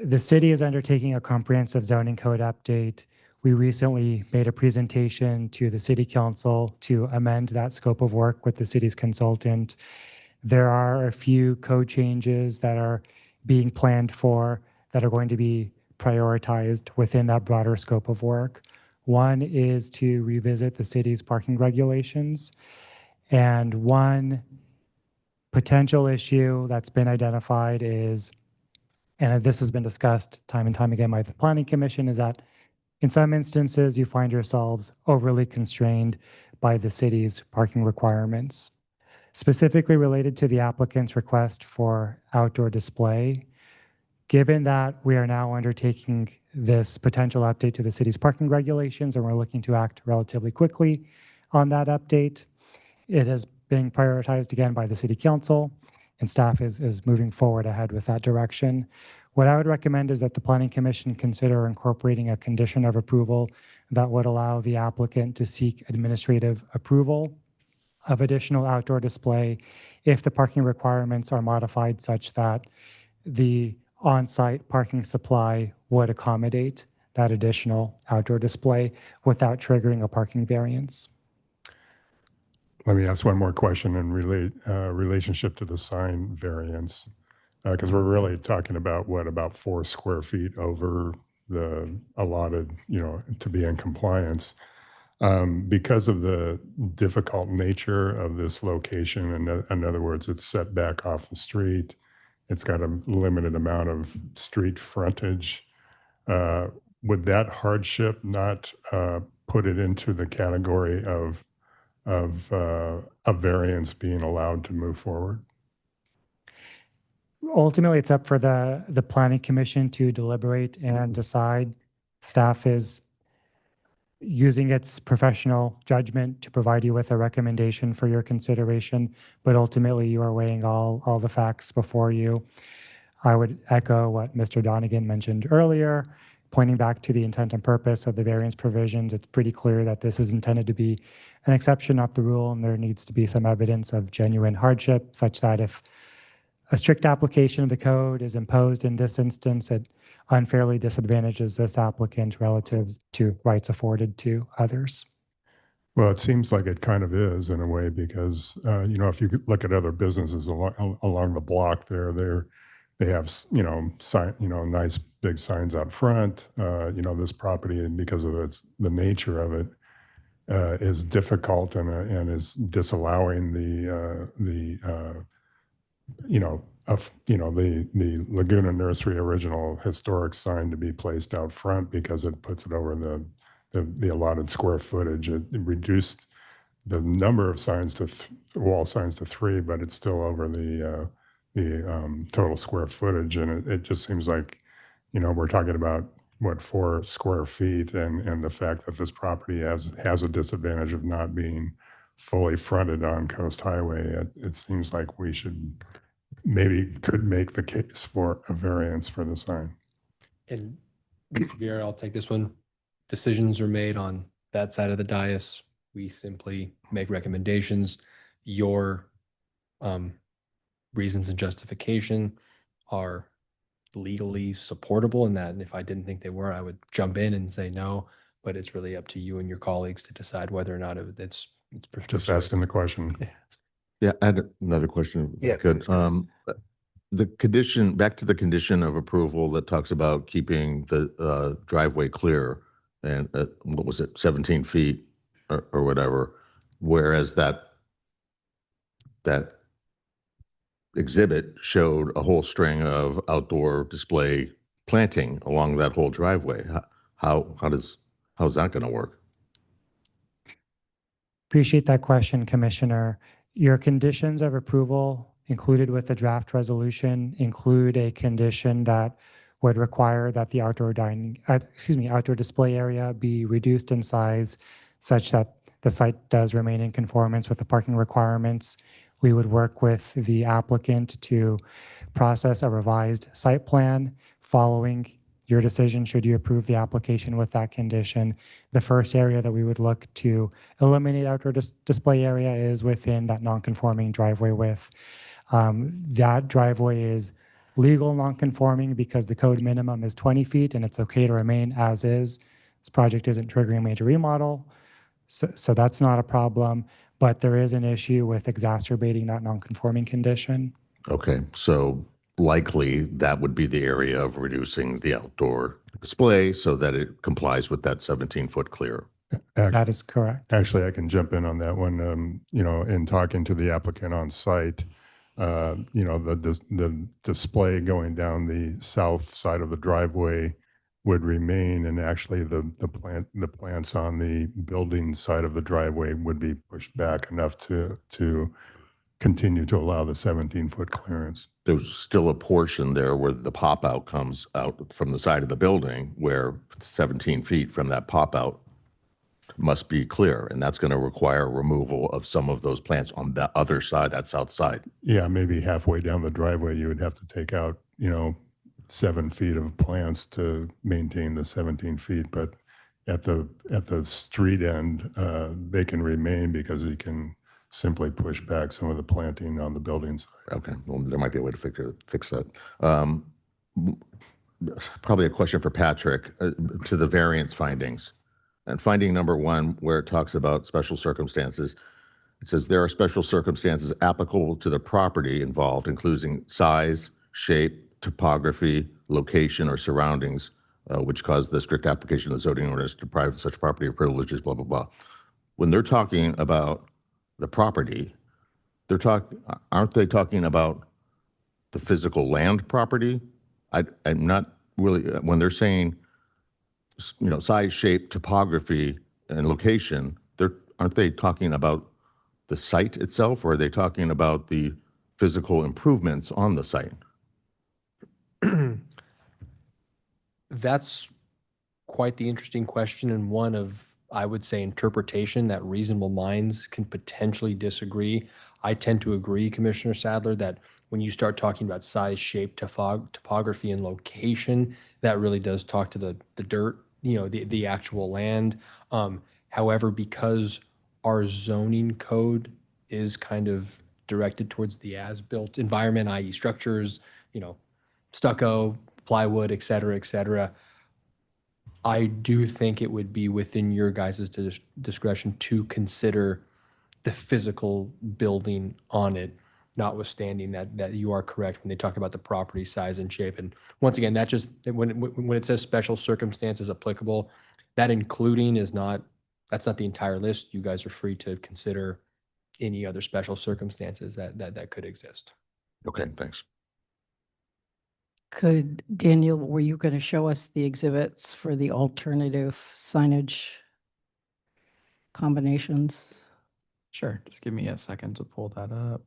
The city is undertaking a comprehensive zoning code update. We recently made a presentation to the city council to amend that scope of work with the city's consultant. There are a few code changes that are being planned for that are going to be prioritized within that broader scope of work. One is to revisit the city's parking regulations. And one potential issue that's been identified is, and this has been discussed time and time again by the Planning Commission, is that in some instances you find yourselves overly constrained by the city's parking requirements. Specifically related to the applicant's request for outdoor display, given that we are now undertaking this potential update to the city's parking regulations and we're looking to act relatively quickly on that update, it is being prioritized again by the city council, and staff is moving forward ahead with that direction. What I would recommend is that the Planning Commission consider incorporating a condition of approval that would allow the applicant to seek administrative approval of additional outdoor display if the parking requirements are modified such that the on-site parking supply would accommodate that additional outdoor display without triggering a parking variance. Let me ask one more question in relationship to the sign variance, because we're really talking about about 4 square feet over the allotted, to be in compliance. Because of the difficult nature of this location, and in other words, it's set back off the street, it's got a limited amount of street frontage. Would that hardship not put it into the category of a variance being allowed to move forward? Ultimately, it's up for the Planning Commission to deliberate and decide. Staff is using its professional judgment to provide you with a recommendation for your consideration, but ultimately you are weighing all the facts before you. I would echo what Mr. Donegan mentioned earlier, pointing back to the intent and purpose of the variance provisions. It's pretty clear that this is intended to be an exception, not the rule, and there needs to be some evidence of genuine hardship such that if a strict application of the code is imposed in this instance, it unfairly disadvantages this applicant relative to rights afforded to others. Well, it seems like it kind of is in a way because, if you look at other businesses along the block there, they have, nice big signs out front. This property, and because of the nature of it, is difficult and is disallowing the Laguna Nursery original historic sign to be placed out front because it puts it over the allotted square footage. It reduced the number of signs wall signs to 3, but it's still over the total square footage. And it just seems like, we're talking about 4 square feet, and the fact that this property has a disadvantage of not being fully fronted on Coast Highway. It seems like we could make the case for a variance for the sign. And Mr. Vieira, I'll take this one. Decisions are made on that side of the dais. We simply make recommendations. Your reasons and justification are legally supportable in that. And if I didn't think they were, I would jump in and say no, but it's really up to you and your colleagues to decide whether or not it's Just asking the question. Yeah, I had another question. If I could. The condition, back to the condition of approval that talks about keeping the driveway clear. and what was it, 17 feet or whatever, whereas that exhibit showed a whole string of outdoor display planting along that whole driveway. How's that going to work? Appreciate that question, Commissioner. Your conditions of approval included with the draft resolution include a condition that would require that the outdoor display area be reduced in size such that the site does remain in conformance with the parking requirements. We would work with the applicant to process a revised site plan following your decision should you approve the application with that condition. The first area that we would look to eliminate outdoor display area is within that non-conforming driveway width. That driveway is legal non-conforming because the code minimum is 20 feet and it's okay to remain as is. This project isn't triggering a major remodel, so that's not a problem, but there is an issue with exacerbating that non-conforming condition. Okay, so likely that would be the area of reducing the outdoor display so that it complies with that 17-foot clear. That is correct. Actually, I can jump in on that one. In talking to the applicant on site, the display going down the south side of the driveway would remain, and actually the plants on the building side of the driveway would be pushed back enough to continue to allow the 17-foot clearance. There's still a portion there where the pop-out comes out from the side of the building where 17 feet from that pop-out must be clear, and that's going to require removal of some of those plants on the other side, that south side. Yeah, maybe halfway down the driveway, you would have to take out, 7 feet of plants to maintain the 17 feet. But at the street end, they can remain because you can simply push back some of the planting on the building side. Okay, well, there might be a way to fix that. Probably a question for Patrick to the variance findings. And finding number 1, where it talks about special circumstances, it says there are special circumstances applicable to the property involved, including size, shape, topography, location, or surroundings, which cause the strict application of the zoning ordinance to deprive such property of privileges, blah, blah, blah. When they're talking about the property, aren't they talking about the physical land property? I'm not really, when they're saying, size, shape, topography, and location, aren't they talking about the site itself, or are they talking about the physical improvements on the site? That's quite the interesting question, and one of, I would say, interpretation that reasonable minds can potentially disagree. I tend to agree, Commissioner Sadler, that when you start talking about size, shape, topography, and location, that really does talk to the dirt, the actual land. However, because our zoning code is kind of directed towards the as-built environment, i.e. structures, stucco, plywood, et cetera, I do think it would be within your guys' discretion to consider the physical building on it, notwithstanding that you are correct when they talk about the property size and shape. And once again, that just, when it says special circumstances applicable, that including that's not the entire list. You guys are free to consider any other special circumstances that could exist. Okay, thanks. Daniel, were you going to show us the exhibits for the alternative signage combinations? Sure, just give me a second to pull that up.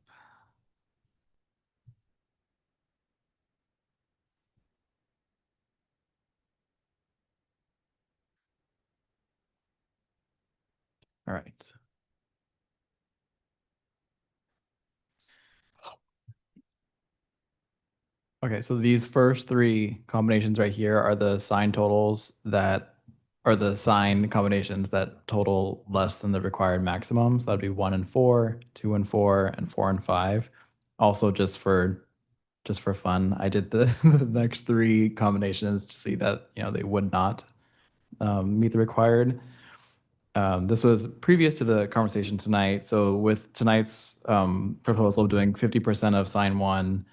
All right. Okay, so these first 3 combinations right here are the sign totals that are the sign combinations that total less than the required maximums. That'd be 1 and 4, 2 and 4, and 4 and 5. Also, just for fun, I did the next 3 combinations to see that they would not meet the required. This was previous to the conversation tonight. So with tonight's proposal of doing 50% of sign 1,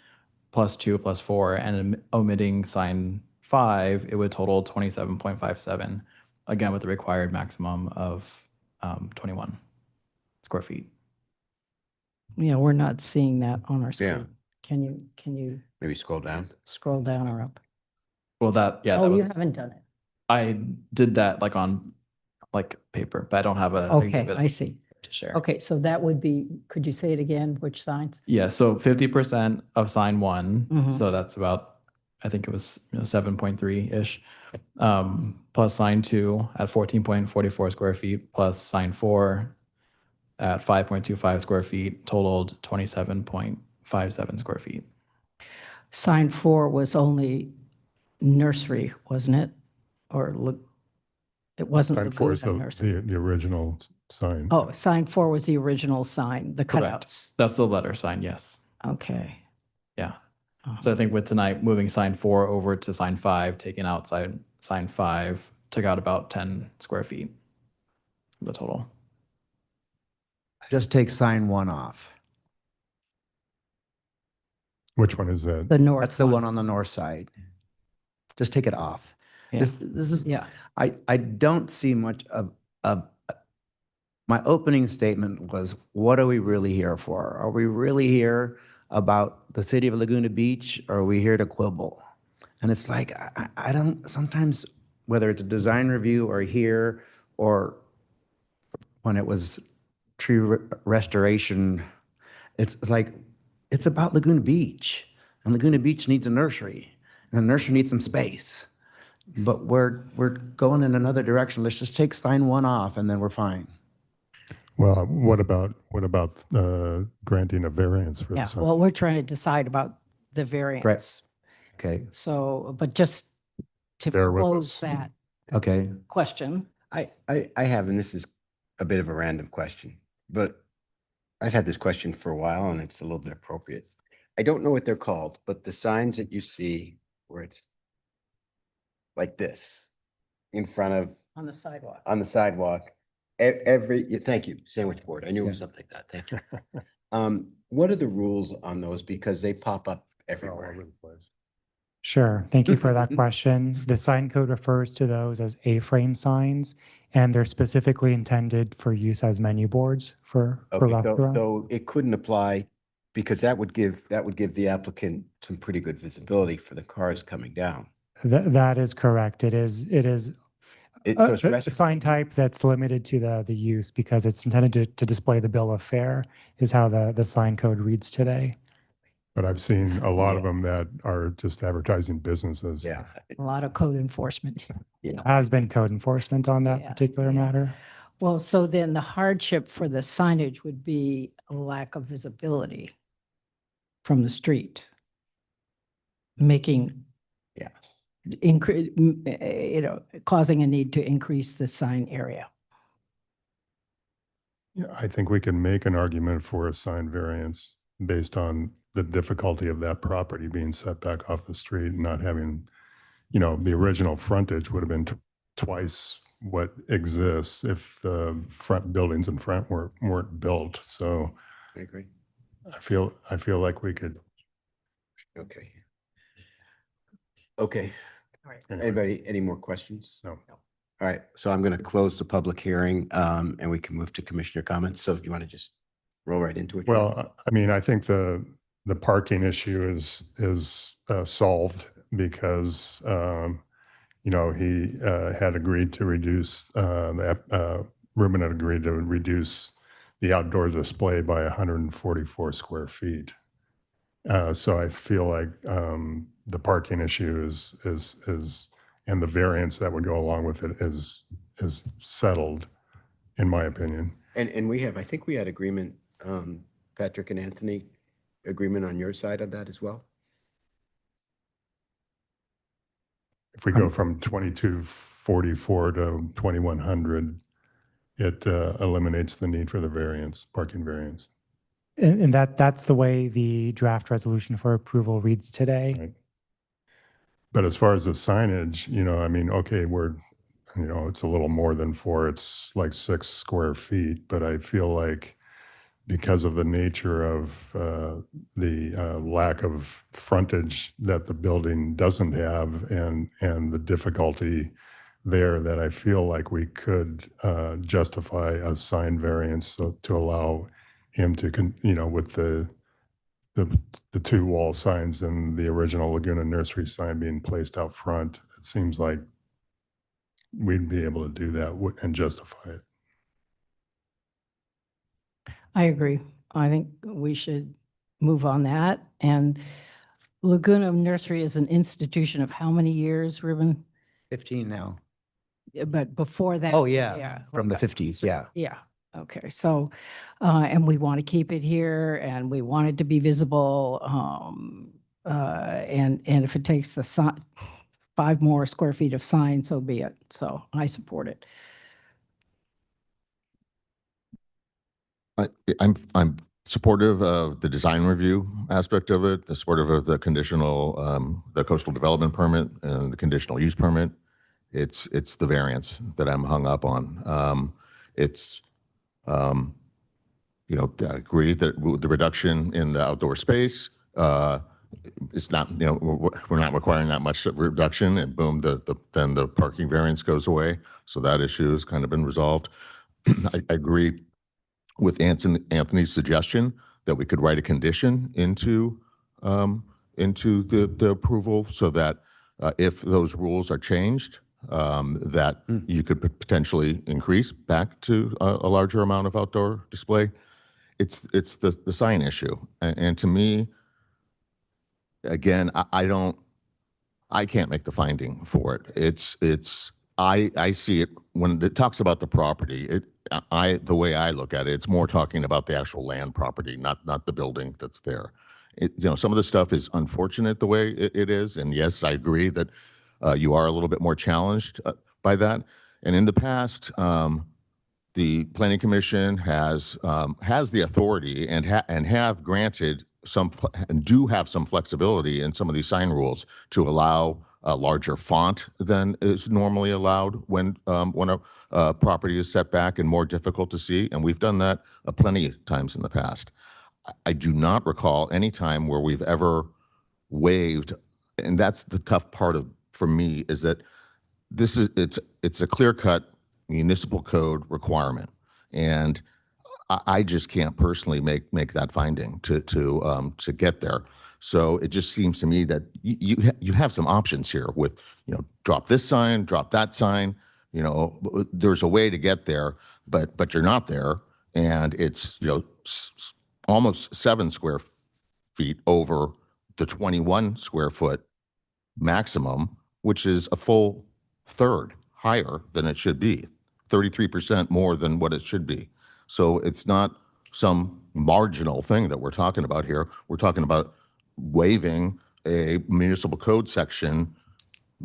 plus 2, plus 4, and omitting sign 5, it would total 27.57. again, with the required maximum of 21 square feet. Yeah, we're not seeing that on our Yeah. screen. Can you Maybe scroll down. scroll down or up? Well, that, yeah. Oh, that you was- haven't done it. I did that like on like paper, but I don't have a Okay, exhibit I see. to share. Okay, so that would be, could you say it again, which signs? Yeah, so 50% of sign one, Mhm. so that's about, I think it was 7.3-ish, plus sign two at 14.44 square feet, plus sign four at 5.25 square feet, totaled 27.57 square feet. Sign 4 was only nursery, wasn't it? Or look, it wasn't Sign 4 is Laguna Nursery. the original sign. Oh, sign 4 was the original sign, the Correct. cutouts. That's the letter sign, yes. Okay. Yeah. So I think with tonight, moving sign 4 over to sign 5, taking out sign 5, took out about 10 square feet, the total. Just take sign 1 off. Which one is that? The north. That's the one on the north side. Just take it off. Yeah. This is, Yeah. I don't see much of, my opening statement was, what are we really here for? Are we really here about the city of Laguna Beach, or are we here to quibble? And it's like, I don't, sometimes, whether it's a design review or here, or when it was tree restoration, it's like, it's about Laguna Beach. And Laguna Beach needs a nursery, and the nursery needs some space. But we're going in another direction. Let's just take sign 1 off, and then we're fine. Well, what about granting a variance for the Yeah, sign? well, we're trying to decide about the variance. Okay. So, but just to Bear with close us. that Okay. question. I have, and this is a bit of a random question, but I've had this question for a while and it's a little bit appropriate. I don't know what they're called, but the signs that you see where it's like this in front of, On the sidewalk. on the sidewalk, thank you, sandwich board. I knew it was something like that. Thank you. What are the rules on those? Because they pop up everywhere. Sure. Thank you for that question. The sign code refers to those as A-frame signs, and they're specifically intended for use as menu boards for Okay, so, restaurants. so it couldn't apply because that would give the applicant some pretty good visibility for the cars coming down. That is correct. It is So it's a sign type that's limited to the use because it's intended to display the bill of fare is how the sign code reads today. But I've seen a lot of them that are just advertising businesses. Yeah. A lot of code enforcement. Has been code enforcement on that Yeah, particular matter. Well, so then the hardship for the signage would be a lack of visibility from the street, making, Yeah. causing a need to increase the sign area. Yeah, I think we can make an argument for a sign variance based on the difficulty of that property being set back off the street and not having, the original frontage would have been twice what exists if the front buildings in front weren't built. So I agree. I feel like we could. Okay. Okay. Anyway. Anybody, any more questions? No. All right, so I'm going to close the public hearing, and we can move to commissioner comments. So if you want to just roll right into it. John? Well, I mean, I think the parking issue is solved because, he had agreed to reduce, Ruben had agreed to reduce the outdoor display by 144 square feet. So I feel like the parking issue is and the variance that would go along with it is settled, in my opinion. And we have, I think we had agreement, Patrick and Anthony, agreement on your side of that as well? If we go from 2244 to 2100, it eliminates the need for the variance, parking variance. And that's the way the draft resolution for approval reads today. Right. But as far as the signage, I mean, okay, it's a little more than 4, it's like 6 square feet, but I feel like because of the nature of the lack of frontage that the building doesn't have and the difficulty there that I feel like we could justify a sign variance so to allow him to, with the two wall signs and the original Laguna Nursery sign being placed out front, it seems like we'd be able to do that and justify it. I agree. I think we should move on that. And Laguna Nursery is an institution of how many years, Ruben? 15 now. But before that? Oh, yeah, from the okay. 50s, yeah. Yeah, okay. So, and we want to keep it here and we want it to be visible. And if it takes the 5 more square feet of sign, so be it. So I support it. I'm supportive of the design review aspect of it, the supportive of the conditional, the coastal development permit and the conditional use permit. It's the variance that I'm hung up on. I agree that the reduction in the outdoor space, it's not, we're not requiring that much reduction, and boom, then the parking variance goes away. So that issue has kind of been resolved. I agree with Anthony's suggestion that we could write a condition into the approval so that if those rules are changed, that you could potentially increase back to a larger amount of outdoor display. It's the sign issue. And to me, again, I can't make the finding for it. I see it when it talks about the property. The way I look at it, it's more talking about the actual land property, not the building that's there. Some of the stuff is unfortunate the way it is, and yes, I agree that you are a little bit more challenged by that. And in the past, the Planning Commission has the authority and have granted and do have some flexibility in some of these sign rules to allow a larger font than is normally allowed when a property is set back and more difficult to see. And we've done that plenty of times in the past. I do not recall any time where we've ever waived, and that's the tough part for me, is that it's a clear-cut municipal code requirement. And I just can't personally make that finding to get there. So it just seems to me that you have some options here with, drop this sign, drop that sign. There's a way to get there, but you're not there, and it's almost 7 square feet over the 21 square foot maximum, which is a full third higher than it should be, 33% more than what it should be. So it's not some marginal thing that we're talking about here. We're talking about waiving a municipal code section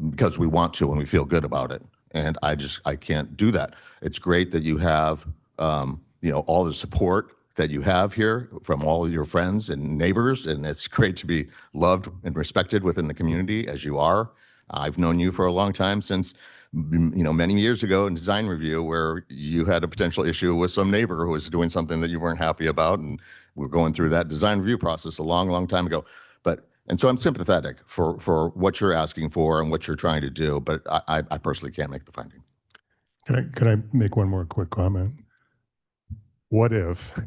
because we want to and we feel good about it. And I can't do that. It's great that you have, all the support that you have here from all of your friends and neighbors. And it's great to be loved and respected within the community as you are. I've known you for a long time, since many years ago in design review, where you had a potential issue with some neighbor who was doing something that you weren't happy about. And we're going through that design review process a long, long time ago. And so I'm sympathetic for what you're asking for and what you're trying to do, but I personally can't make the finding. Can I make one more quick comment? What if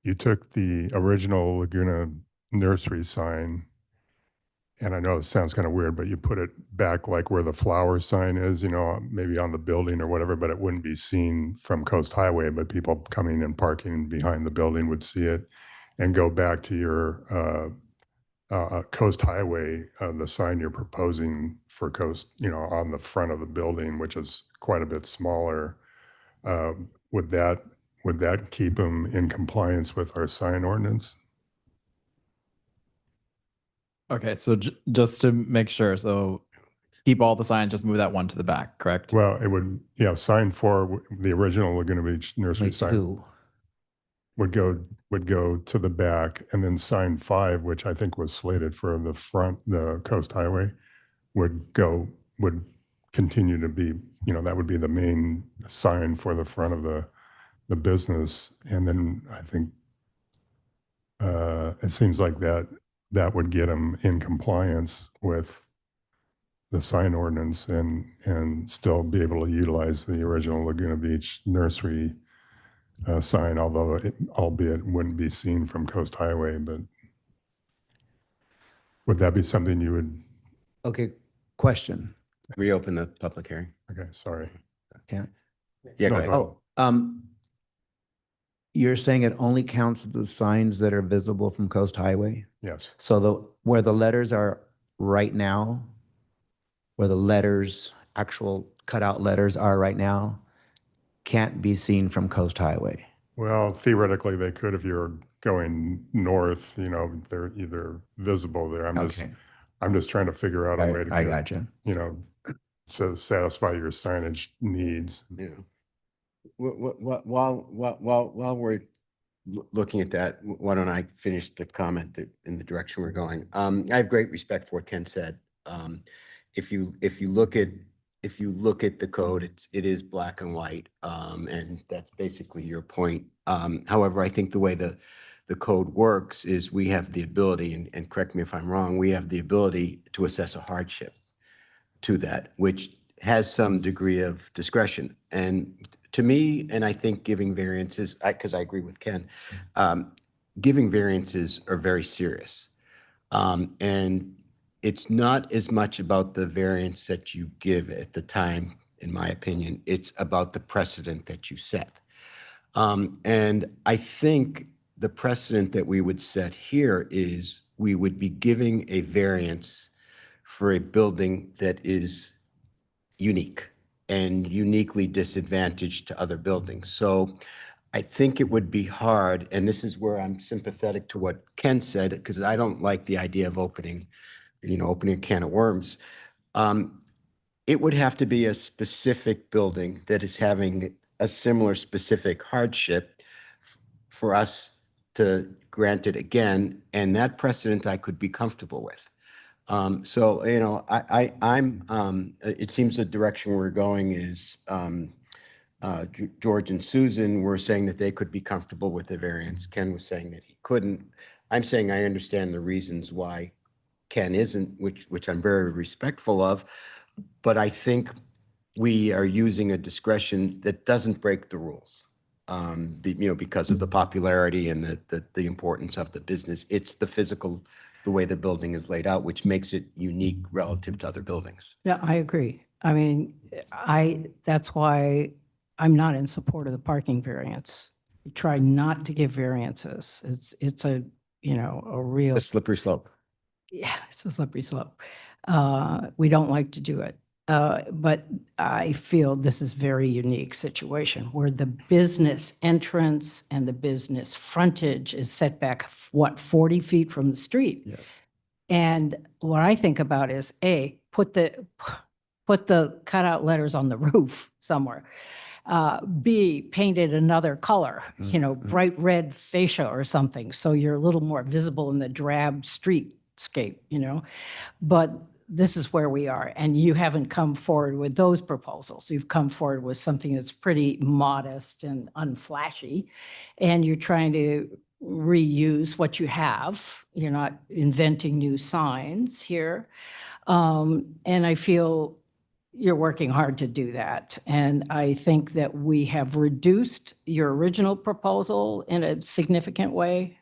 you took the original Laguna Nursery sign, and I know it sounds kind of weird, but you put it back like where the flower sign is, maybe on the building or whatever, but it wouldn't be seen from Coast Highway, but people coming and parking behind the building would see it, and go back to your Coast Highway, the sign you're proposing for Coast, on the front of the building, which is quite a bit smaller. Would that keep them in compliance with our sign ordinance? Okay, so just to make sure, so keep all the signs, just move that one to the back, correct? Well, it would, sign 4, the original Laguna Beach Nursery sign would go to the back, and then sign 5, which I think was slated for the front, the Coast Highway, would continue to be, that would be the main sign for the front of the business. And then I think it seems like that would get them in compliance with the sign ordinance and still be able to utilize the original Laguna Beach nursery sign, although albeit wouldn't be seen from Coast Highway, but would that be something you would? Okay, question. Reopen the public hearing. Okay, sorry. Yeah. Yeah, No, go ahead. go Oh, you're saying it only counts the signs that are visible from Coast Highway? Yes. So where the letters are right now, where the letters, actual cutout letters are right now, can't be seen from Coast Highway. Well, theoretically, they could if you're going north, they're either visible there. I'm just trying to figure out a way to I get, gotcha. to satisfy your signage needs. Yeah. While we're looking at that, why don't I finish the comment in the direction we're going? I have great respect for what Ken said. If you look at the code, it is black and white, and that's basically your point. However, I think the way the code works is we have the ability, and correct me if I'm wrong, we have the ability to assess a hardship to that, which has some degree of discretion. And to me, and I think giving variances, because I agree with Ken, giving variances are very serious. And it's not as much about the variance that you give at the time, in my opinion. It's about the precedent that you set. And I think the precedent that we would set here is we would be giving a variance for a building that is unique and uniquely disadvantaged to other buildings. So I think it would be hard, and this is where I'm sympathetic to what Ken said, because I don't like the idea of opening a can of worms. It would have to be a specific building that is having a similar specific hardship for us to grant it again, and that precedent I could be comfortable with. So, it seems the direction we're going is George and Susan were saying that they could be comfortable with the variance. Ken was saying that he couldn't. I'm saying I understand the reasons why Ken isn't, which I'm very respectful of, but I think we are using a discretion that doesn't break the rules. Because of the popularity and the importance of the business. It's the physical, the way the building is laid out, which makes it unique relative to other buildings. Yeah, I agree. I mean, that's why I'm not in support of the parking variance. We try not to give variances. It's a real. A slippery slope. Yeah, it's a slippery slope. We don't like to do it. But I feel this is very unique situation where the business entrance and the business frontage is set back, 40 feet from the street? Yes. And what I think about is, put the cutout letters on the roof somewhere. B, painted another color, bright red fascia or something, so you're a little more visible in the drab streetscape, But this is where we are, and you haven't come forward with those proposals. You've come forward with something that's pretty modest and unflashy, and you're trying to reuse what you have. You're not inventing new signs here. And I feel you're working hard to do that. And I think that we have reduced your original proposal in a significant way.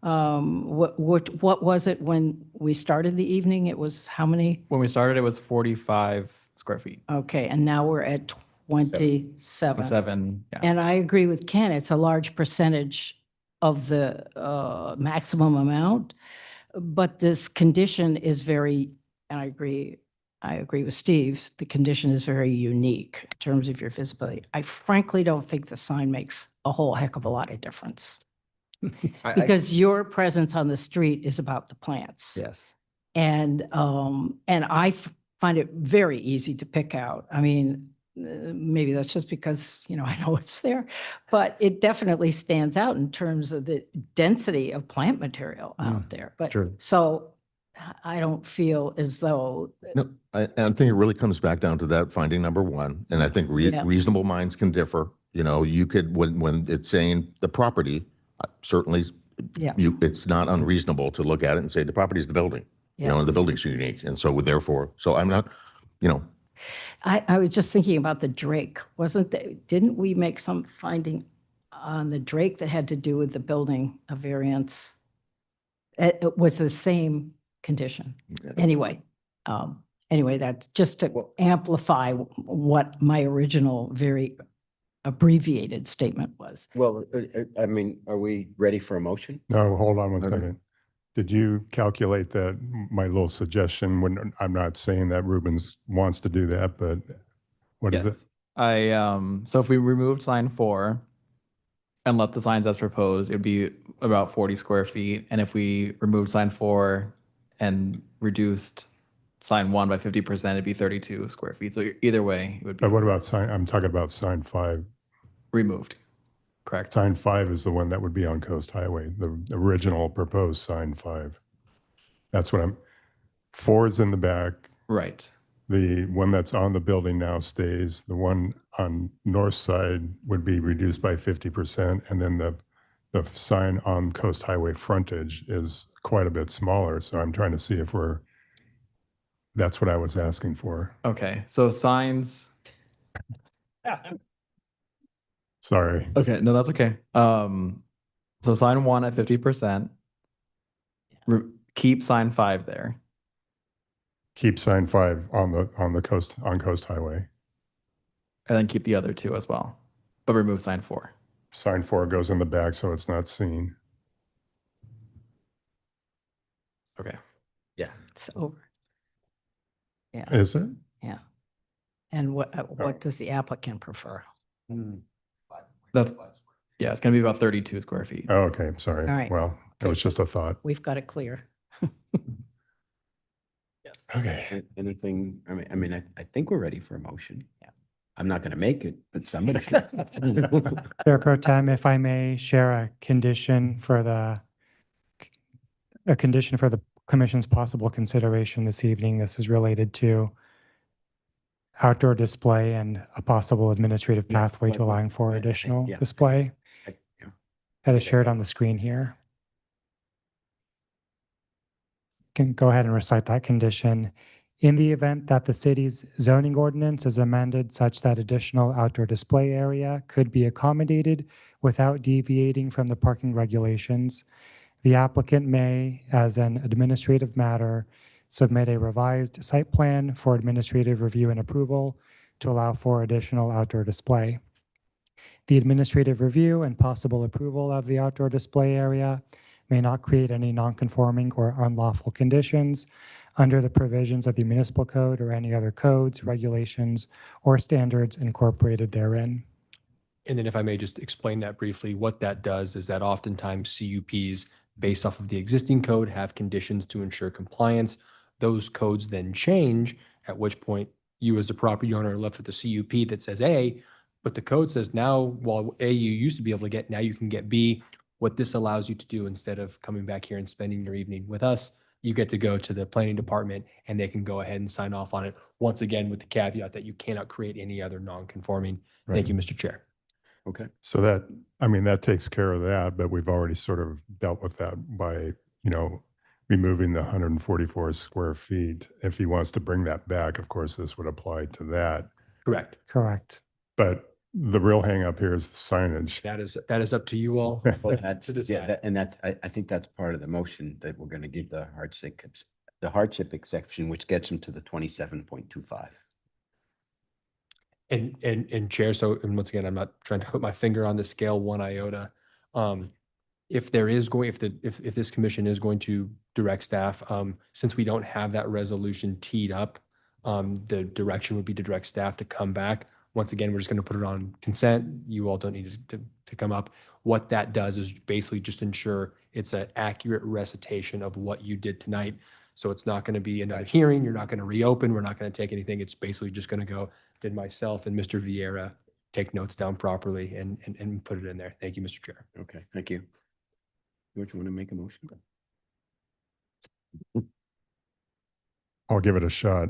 What was it when we started the evening? It was how many? When we started, it was 45 square feet. Okay, and now we're at 27. 7, yeah. And I agree with Ken, it's a large percentage of the maximum amount. But this condition is very, and I agree with Steve, the condition is very unique in terms of your visibility. I frankly don't think the sign makes a whole heck of a lot of difference. Because your presence on the street is about the plants. Yes. And I find it very easy to pick out. I mean, maybe that's just because, I know it's there, but it definitely stands out in terms of the density of plant material out there. But true. So I don't feel as though. No, I think it really comes back down to that finding number one. And I think Yeah. reasonable minds can differ. You could, when it's saying the property, certainly Yeah. it's not unreasonable to look at it and say the property is the building. You know, Yeah. the building's unique. And so therefore, so I'm not, you know, I was just thinking about the Drake. Didn't we make some finding on the Drake that had to do with the building a variance? It was the same condition. Anyway, that's just to amplify what my original very abbreviated statement was. Well, I mean, are we ready for a motion? No, hold on one Okay. second. Did you calculate that, my little suggestion, when I'm not saying that Rubens wants to do that, but what is it? Yes. So if we removed sign 4 and left the signs as proposed, it would be about 40 square feet. And if we removed sign 4 and reduced sign 1 by 50%, it'd be 32 square feet. So either way, it would be But what about I'm talking about sign 5. removed. Correct. Sign 5 is the one that would be on Coast Highway, the original proposed sign 5. That's what 4 is in the back. Right. The one that's on the building now stays. The one on north side would be reduced by 50%. And then the sign on Coast Highway frontage is quite a bit smaller. So I'm trying to see if that's what I was asking for. Okay. So signs. Sorry. Okay. No, that's okay. So sign 1 at 50%. Keep sign 5 there. Keep sign 5 on Coast Highway. And then keep the other 2 as well. But remove sign 4. Sign 4 goes in the back so it's not seen. Okay. Yeah. It's over. Yeah. Is it? Yeah. And what does the applicant prefer? That's, yeah, it's going to be about 32 square feet. Oh, okay. Sorry. All right. Well, it was just a thought. We've got it clear. Okay. Anything, I think we're ready for a motion. Yeah. I'm not going to make it, but somebody should. Chair Pro Tem, if I may share a condition for the commission's possible consideration this evening. This is related to outdoor display and a possible administrative pathway to allowing for additional yeah. display. Yeah. That is shared on the screen here. Can go ahead and recite that condition. In the event that the city's zoning ordinance is amended such that additional outdoor display area could be accommodated without deviating from the parking regulations, the applicant may, as an administrative matter, submit a revised site plan for administrative review and approval to allow for additional outdoor display. The administrative review and possible approval of the outdoor display area may not create any nonconforming or unlawful conditions under the provisions of the municipal code or any other codes, regulations, or standards incorporated therein. And then if I may just explain that briefly, what that does is that oftentimes CUPs based off of the existing code have conditions to ensure compliance. Those codes then change, at which point you as a property owner are left with a CUP that says A, but the code says now, while A you used to be able to get, now you can get B. What this allows you to do, instead of coming back here and spending your evening with us, you get to go to the planning department and they can go ahead and sign off on it. Once again, with the caveat that you cannot create any other non-conforming. Right. Thank you, Mr. Chair. Okay. So that takes care of that, but we've already sort of dealt with that by, removing the 144 square feet. If he wants to bring that back, of course, this would apply to that. Correct. Correct. But the real hang up here is the signage. That is up to you all. Well, that's, to decide. I think that's part of the motion that we're going to give the hardship exception, which gets them to the 27.25. And Chair, so, and once again, I'm not trying to put my finger on the scale 1 iota. If there is going, if this commission is going to direct staff, since we don't have that resolution teed up, the direction would be to direct staff to come back. Once again, we're just going to put it on consent. You all don't need to come up. What that does is basically just ensure it's an accurate recitation of what you did tonight. So it's not going to be another hearing. You're not going to reopen. We're not going to take anything. It's basically just going to go, did myself and Mr. Vieira take notes down properly and put it in there. Thank you, Mr. Chair. Okay, thank you. Would you want to make a motion? I'll give it a shot.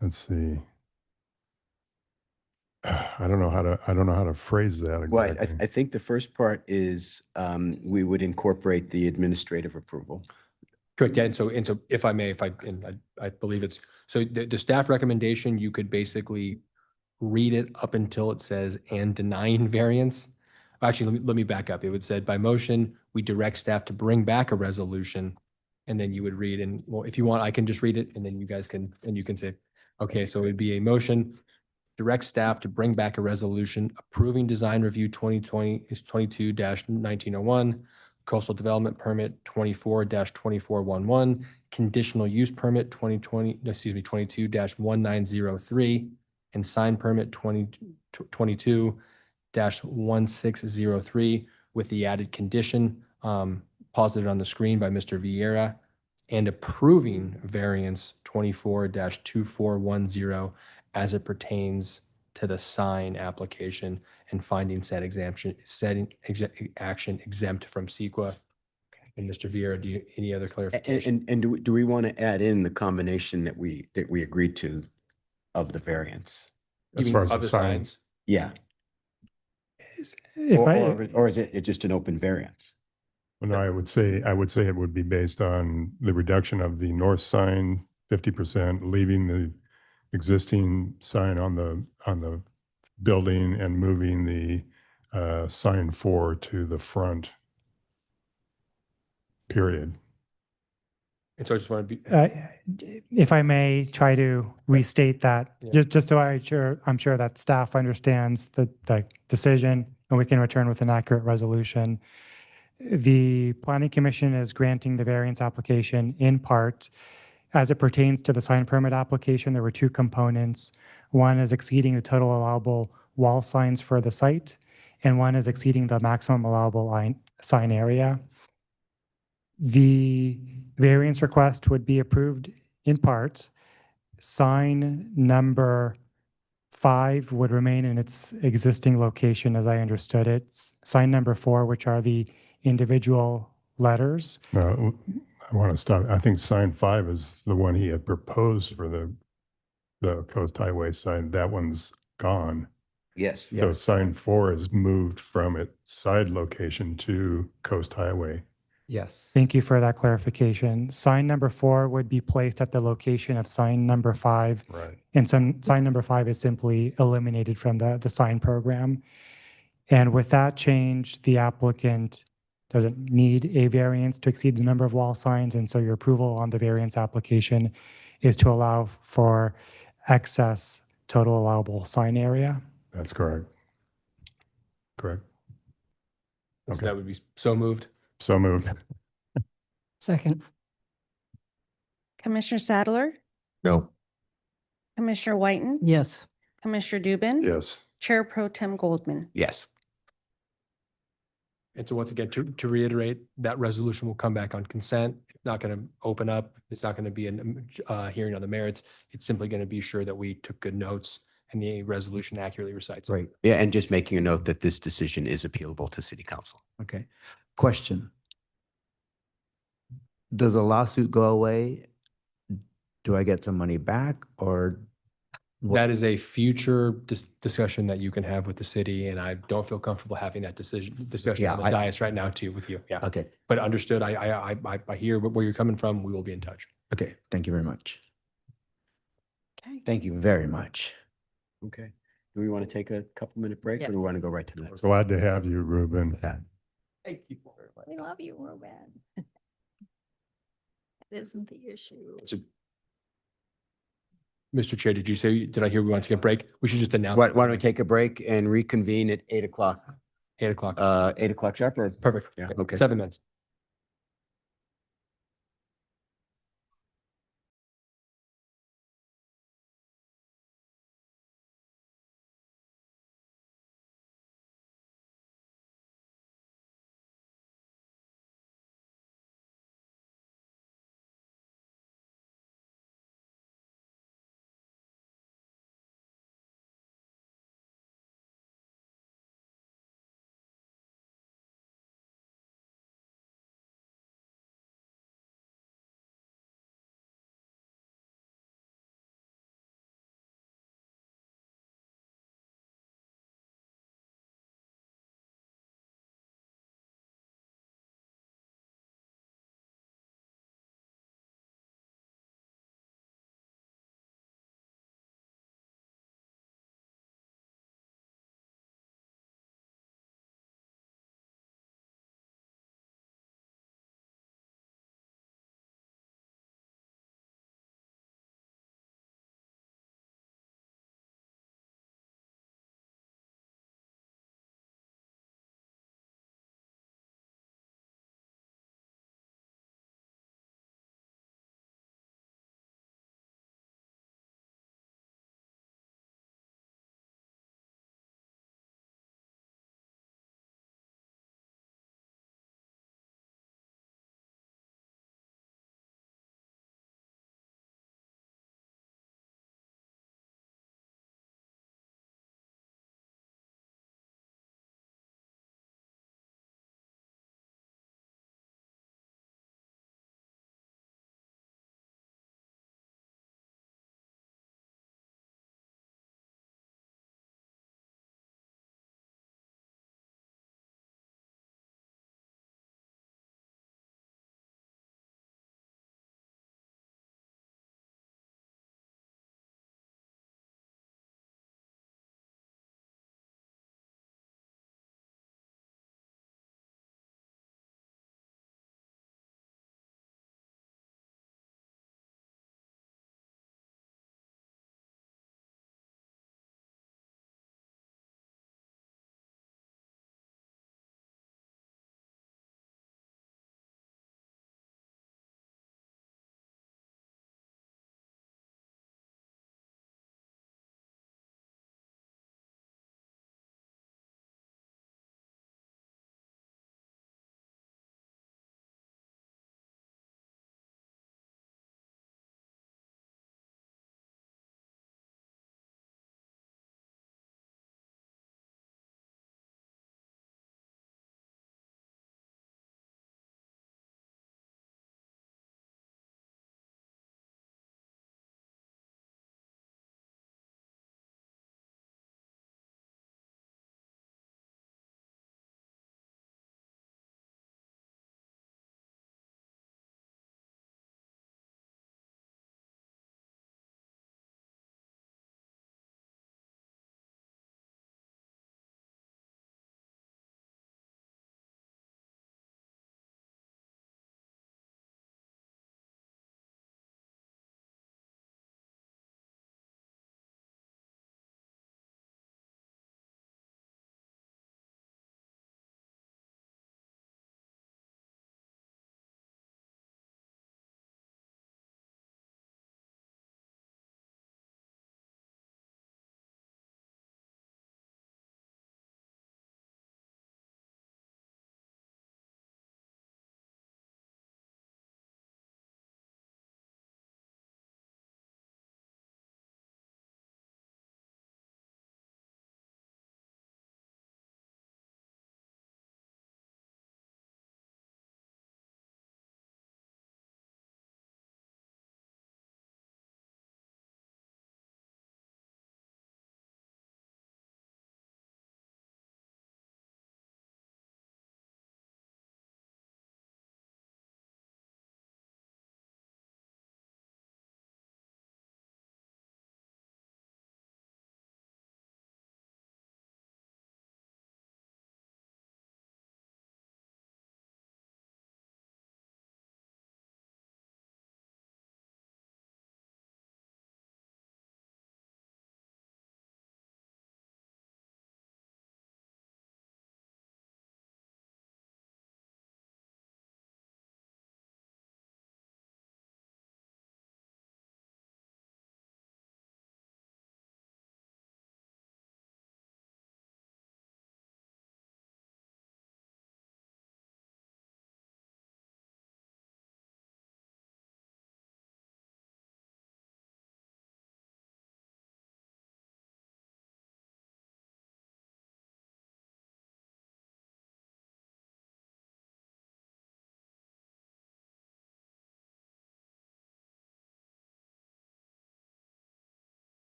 Let's see. I don't know how to phrase that Well, exactly. I think the first part is we would incorporate the administrative approval. Correct, yeah, and so if I may, and I believe it's, so the staff recommendation, you could basically read it up until it says and denying variance. Actually, let me back up. It would said by motion, we direct staff to bring back a resolution. And then you would read, and well, if you want, I can just read it and then you guys can, and you can say, okay, so it'd be a motion, direct staff to bring back a resolution approving design review 2020 is 22-1901, coastal development permit 24-2411, conditional use permit 22-1903, and sign permit 22-1603 with the added condition posited on the screen by Mr. Vieira, and approving variance 24-2410 as it pertains to the sign application and finding said exemption, action exempt from CEQA. And Mr. Vieira, do you, any other clarification? And do we want to add in the combination that we agreed to of the variance? As far as the signs? Yeah. If Or is it just an open variance? Well, no, I would say it would be based on the reduction of the north sign 50%, leaving the existing sign on the building and moving the sign 4 to the front. Period. And so I just want to be, If I may try to restate that, just so I'm sure that staff understands the decision and we can return with an accurate resolution. The Planning Commission is granting the variance application in part. As it pertains to the sign permit application, there were two components. One is exceeding the total allowable wall signs for the site, and one is exceeding the maximum allowable sign area. The variance request would be approved in part. Sign number 5 would remain in its existing location as I understood it. Sign number 4, which are the individual letters. No, I want to stop. I think sign 5 is the one he had proposed for the Coast Highway sign. That one's gone. Yes. So sign 4 is moved from its side location to Coast Highway. Yes. Thank you for that clarification. Sign number 4 would be placed at the location of sign number 5. Right. And sign number 5 is simply eliminated from the sign program. And with that change, the applicant doesn't need a variance to exceed the number of wall signs. And so your approval on the variance application is to allow for excess total allowable sign area. That's correct. Correct. so that would be so moved. So moved. Second. Commissioner Sadler, No. Commissioner Whiten, Yes. Commissioner Dubin. Yes. Chair Pro Tem Goldman. Yes. And so once again, to reiterate, that resolution will come back on consent. It's not going to open up. It's not going to be a hearing on the merits. It's simply going to be sure that we took good notes and the resolution accurately recites. Right. Yeah, and just making a note that this decision is appealable to City Council. Okay. Question. Does the lawsuit go away? Do I get some money back or? That is a future discussion that you can have with the city, and I don't feel comfortable having that discussion on the dais right now too with you. Yeah. Okay. But understood. I hear where you're coming from. We will be in touch. Okay. Thank you very much. Okay. Thank you very much. Okay. Do we want to take a couple-minute break or do we want to go right to the next? Glad to have you, Ruben. Thank you. We love you, Ruben. That isn't the issue. Mr. Chair, did I hear we want to take a break? We should just announce. Why don't we take a break and reconvene at 8 o'clock? 8 o'clock. 8 o'clock sharp or? Perfect. Yeah, okay. 7 minutes.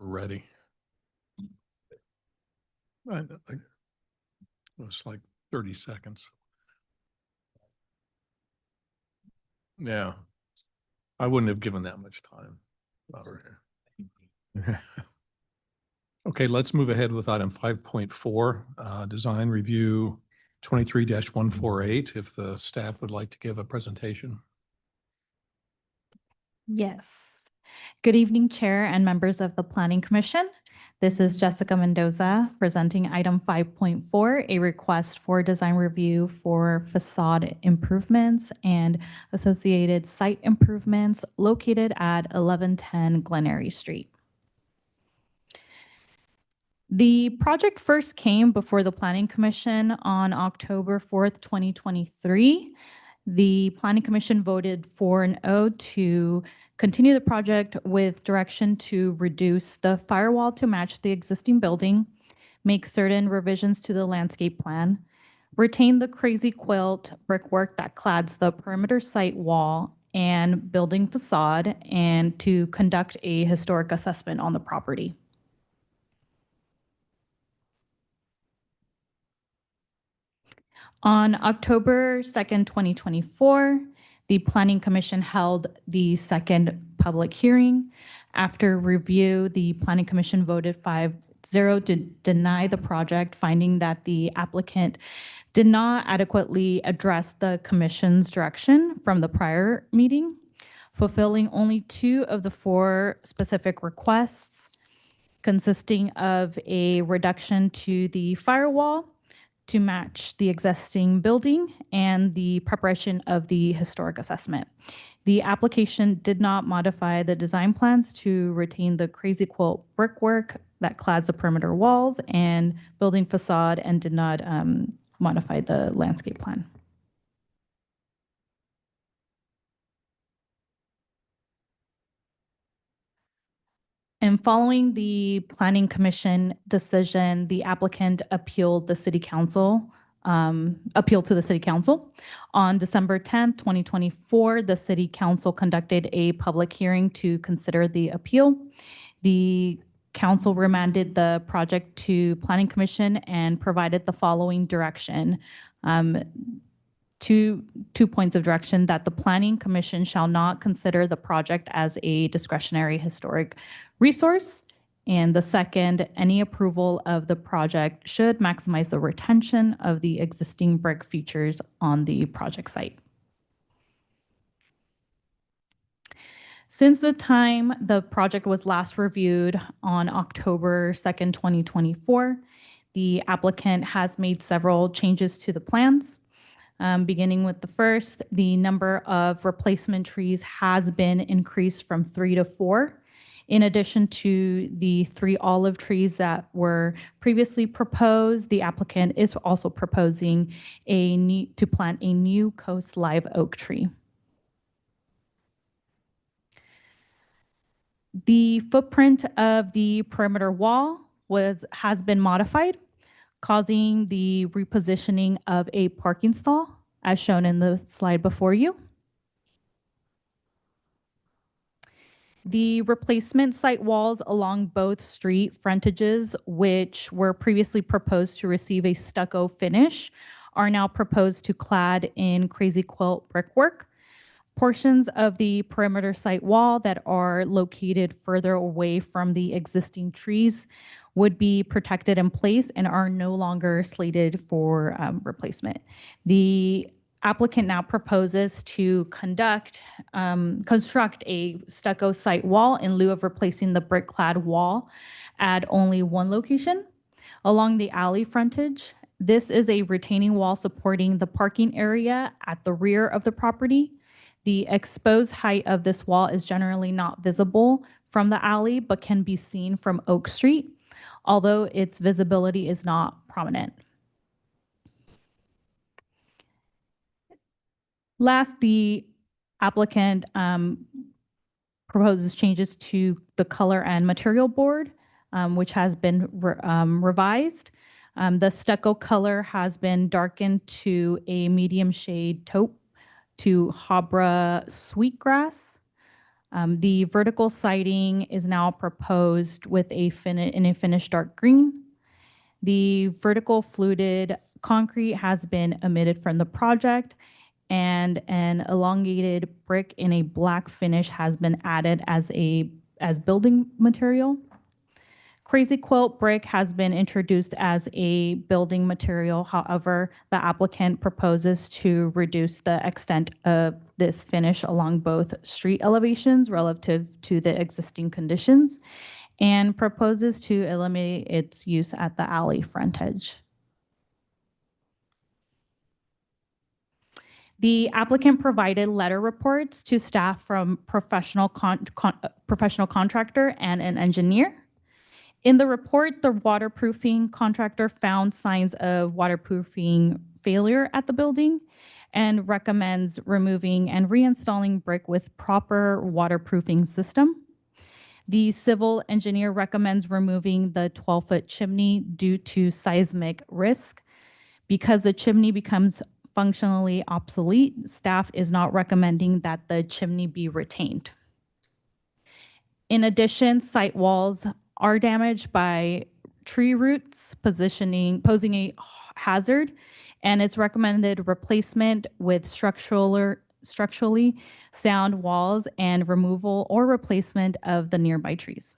Ready. It's like 30 seconds. Yeah. I wouldn't have given that much time. Okay, let's move ahead with item 5.4, design review 23-148, if the staff would like to give a presentation. Yes. Good evening, Chair and members of the Planning Commission. This is Jessica Mendoza presenting item 5.4, a request for design review for facade improvements and associated site improvements located at 1110 Glenary Street. The project first came before the Planning Commission on October 4th, 2023. The Planning Commission voted 4-0 to continue the project with direction to reduce the firewall to match the existing building, make certain revisions to the landscape plan, retain the crazy quilt brickwork that clads the perimeter site wall and building facade, and to conduct a historic assessment on the property. On October 2nd, 2024, the Planning Commission held the second public hearing. After review, the Planning Commission voted 5-0 to deny the project, finding that the applicant did not adequately address the Commission's direction from the prior meeting, fulfilling only 2 of the 4 specific requests, consisting of a reduction to the firewall to match the existing building and the preparation of the historic assessment. The application did not modify the design plans to retain the crazy quilt brickwork that clads the perimeter walls and building facade, and did not modify the landscape plan. And following the Planning Commission decision, the applicant appealed the City Council, appealed to the City Council. On December 10th, 2024, the City Council conducted a public hearing to consider the appeal. The Council remanded the project to Planning Commission and provided the following direction. Two points of direction: that the Planning Commission shall not consider the project as a discretionary historic resource. And the second, any approval of the project should maximize the retention of the existing brick features on the project site. Since the time the project was last reviewed on October 2nd, 2024, the applicant has made several changes to the plans. Beginning with the first, the number of replacement trees has been increased from 3 to 4. In addition to the 3 olive trees that were previously proposed, the applicant is also proposing to plant a new Coast live oak tree. The footprint of the perimeter wall has been modified, causing the repositioning of a parking stall, as shown in the slide before you. The replacement site walls along both street frontages, which were previously proposed to receive a stucco finish, are now proposed to clad in crazy quilt brickwork. Portions of the perimeter site wall that are located further away from the existing trees would be protected in place and are no longer slated for replacement. The applicant now proposes to construct a stucco site wall in lieu of replacing the brick-clad wall at only one location along the alley frontage. This is a retaining wall supporting the parking area at the rear of the property. The exposed height of this wall is generally not visible from the alley, but can be seen from Oak Street, although its visibility is not prominent. Last, the applicant proposes changes to the color and material board, which has been revised. The stucco color has been darkened to a medium shade taupe to Habra sweetgrass. The vertical siding is now proposed with in a finished dark green. The vertical fluted concrete has been omitted from the project, and an elongated brick in a black finish has been added as building material. Crazy Quilt brick has been introduced as a building material. However, the applicant proposes to reduce the extent of this finish along both street elevations relative to the existing conditions and proposes to eliminate its use at the alley frontage. The applicant provided letter reports to staff from professional contractor and an engineer. In the report, the waterproofing contractor found signs of waterproofing failure at the building and recommends removing and reinstalling brick with proper waterproofing system. The civil engineer recommends removing the 12-foot chimney due to seismic risk. Because the chimney becomes functionally obsolete, staff is not recommending that the chimney be retained. In addition, site walls are damaged by tree roots posing a hazard, and it's recommended replacement with structurally sound walls and removal or replacement of the nearby trees.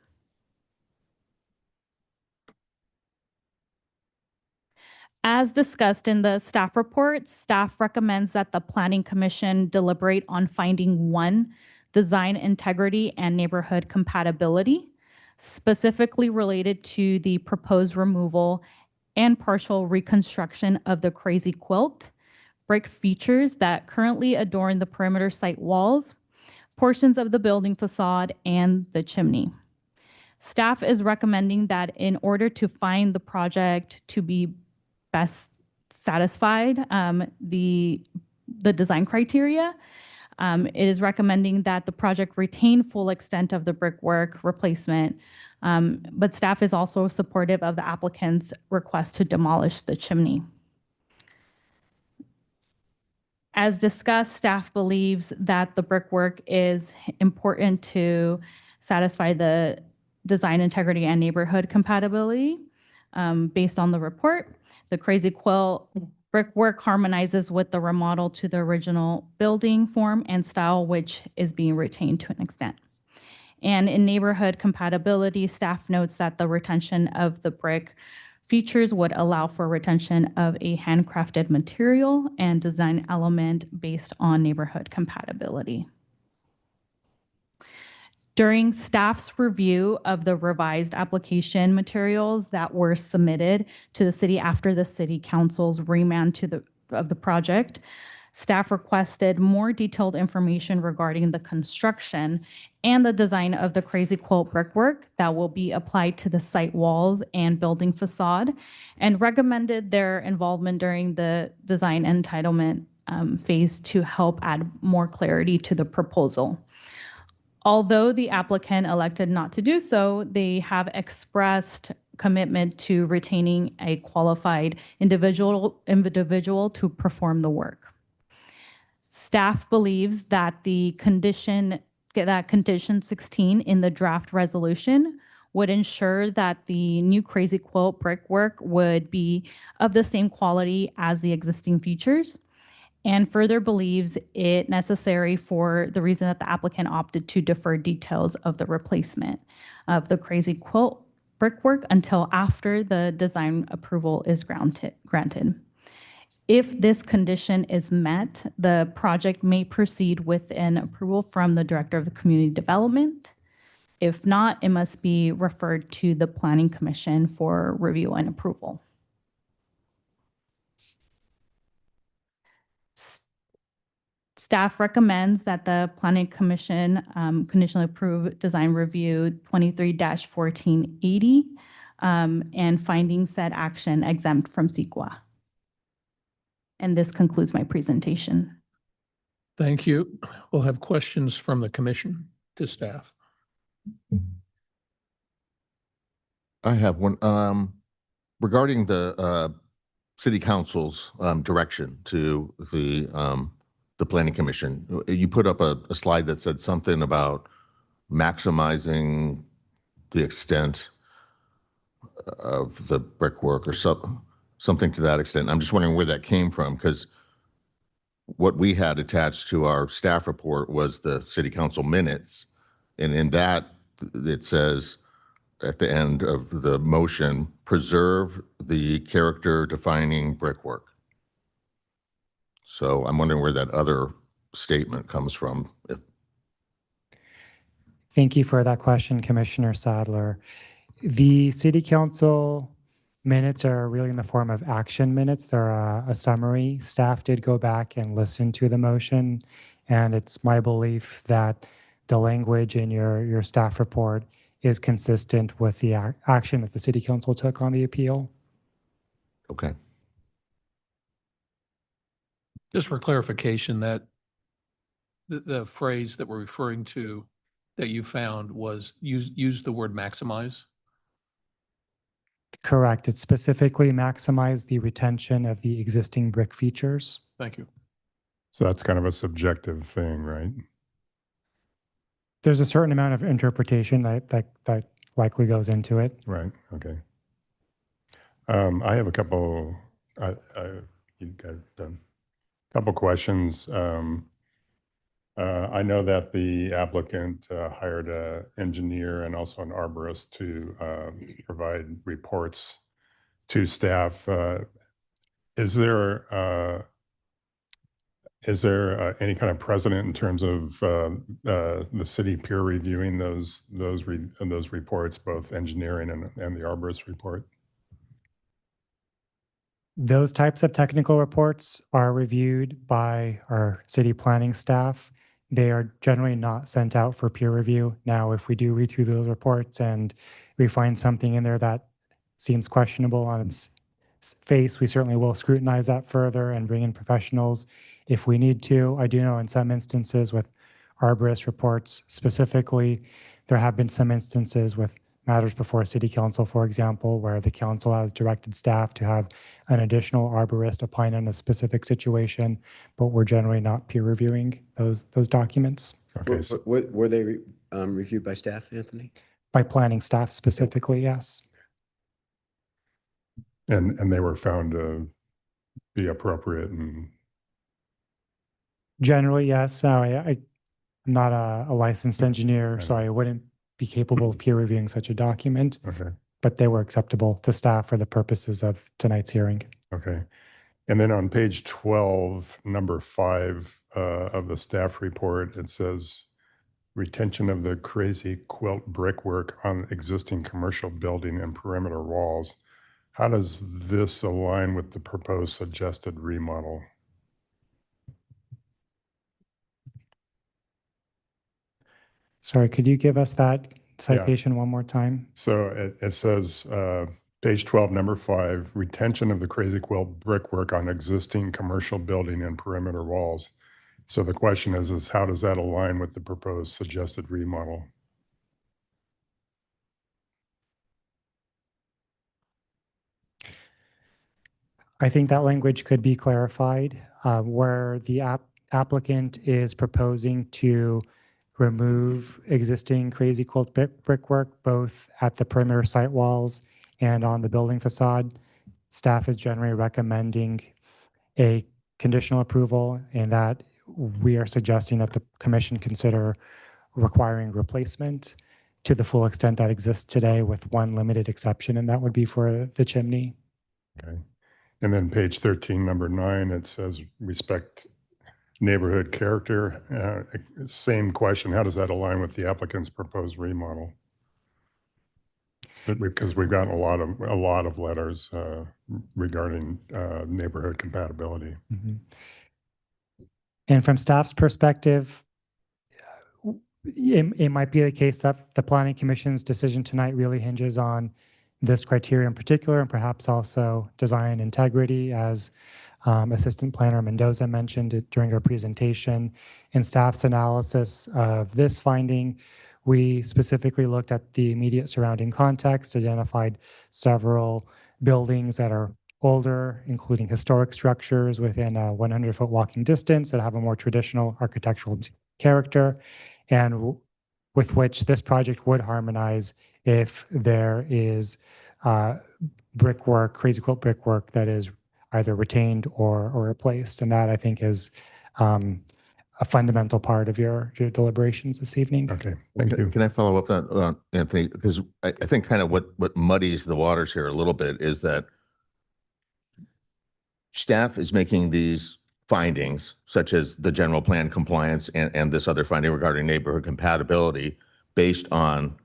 As discussed in the staff report, staff recommends that the Planning Commission deliberate on finding 1, design integrity and neighborhood compatibility, specifically related to the proposed removal and partial reconstruction of the Crazy Quilt brick features that currently adorn the perimeter site walls, portions of the building facade, and the chimney. Staff is recommending that in order to find the project to be best satisfied the design criteria, it is recommending that the project retain full extent of the brickwork replacement, but staff is also supportive of the applicant's request to demolish the chimney. As discussed, staff believes that the brickwork is important to satisfy the design integrity and neighborhood compatibility based on the report. The Crazy Quilt brickwork harmonizes with the remodel to the original building form and style, which is being retained to an extent. And in neighborhood compatibility, staff notes that the retention of the brick features would allow for retention of a handcrafted material and design element based on neighborhood compatibility. During staff's review of the revised application materials that were submitted to the city after the city council's remand of the project, staff requested more detailed information regarding the construction and the design of the Crazy Quilt brickwork that will be applied to the site walls and building facade, and recommended their involvement during the design entitlement phase to help add more clarity to the proposal. Although the applicant elected not to do so, they have expressed commitment to retaining a qualified individual to perform the work. Staff believes that condition 16 in the draft resolution would ensure that the new Crazy Quilt brickwork would be of the same quality as the existing features, and further believes it necessary for the reason that the applicant opted to defer details of the replacement of the Crazy Quilt brickwork until after the design approval is granted. If this condition is met, the project may proceed with an approval from the Director of the Community Development. If not, it must be referred to the Planning Commission for review and approval. Staff recommends that the Planning Commission conditionally approve design review 23-1480 and finding said action exempt from CEQA. And this concludes my presentation. Thank you. We'll have questions from the commission to staff. I have one regarding the city council's direction to the Planning Commission. You put up a slide that said something about maximizing the extent of the brickwork or something to that extent. I'm just wondering where that came from, because what we had attached to our staff report was the city council minutes. And in that, it says at the end of the motion, preserve the character defining brickwork. So I'm wondering where that other statement comes from. Thank you for that question, Commissioner Sadler. The city council minutes are really in the form of action minutes. They're a summary. Staff did go back and listen to the motion, and it's my belief that the language in your staff report is consistent with the action that the city council took on the appeal. Okay. Just for clarification, that the phrase that we're referring to that you found was use the word maximize? Correct. It specifically maximized the retention of the existing brick features. Thank you. So that's kind of a subjective thing, right? There's a certain amount of interpretation that likely goes into it. Right. Okay. I have a couple, you guys done? Couple questions. I know that the applicant hired an engineer and also an arborist to provide reports to staff. Is there any kind of precedent in terms of the city peer reviewing those reports, both engineering and the arborist report? Those types of technical reports are reviewed by our city planning staff. They are generally not sent out for peer review. Now, if we do read through those reports and we find something in there that seems questionable on its face, we certainly will scrutinize that further and bring in professionals if we need to. I do know in some instances with arborist reports specifically, there have been some instances with matters before city council, for example, where the council has directed staff to have an additional arborist opine on a specific situation, but we're generally not peer reviewing those documents. Okay. Were they reviewed by staff, Anthony? By planning staff specifically, yes. And they were found to be appropriate and Generally, yes. I'm not a licensed engineer, so I wouldn't be capable of peer reviewing such a document. Okay. But they were acceptable to staff for the purposes of tonight's hearing. Okay. And then on page 12, number 5 of the staff report, it says retention of the crazy quilt brickwork on existing commercial building and perimeter walls. How does this align with the proposed suggested remodel? Sorry, could you give us that citation one more time? So it says, page 12, number 5, retention of the crazy quilt brickwork on existing commercial building and perimeter walls. So the question is how does that align with the proposed suggested remodel? I think that language could be clarified where the applicant is proposing to remove existing crazy quilt brickwork, both at the perimeter site walls and on the building facade. Staff is generally recommending a conditional approval, and that we are suggesting that the commission consider requiring replacement to the full extent that exists today, with one limited exception, and that would be for the chimney. Okay. And then page 13, number 9, it says respect neighborhood character. Same question. How does that align with the applicant's proposed remodel? Because we've gotten a lot of letters regarding neighborhood compatibility. Mm-hmm. And from staff's perspective, it might be the case that the Planning Commission's decision tonight really hinges on this criteria in particular, and perhaps also design integrity, as Assistant Planner Mendoza mentioned it during our presentation. In staff's analysis of this finding, we specifically looked at the immediate surrounding context, identified several buildings that are older, including historic structures within a 100-foot walking distance that have a more traditional architectural character. And with which this project would harmonize if there is brickwork, crazy quilt brickwork that is either retained or replaced. And that, I think, is a fundamental part of your deliberations this evening. Okay, thank you. Can I follow up on Anthony? Because I think kind of what muddies the waters here a little bit is that staff is making these findings, such as the general plan compliance and this other finding regarding neighborhood compatibility, based on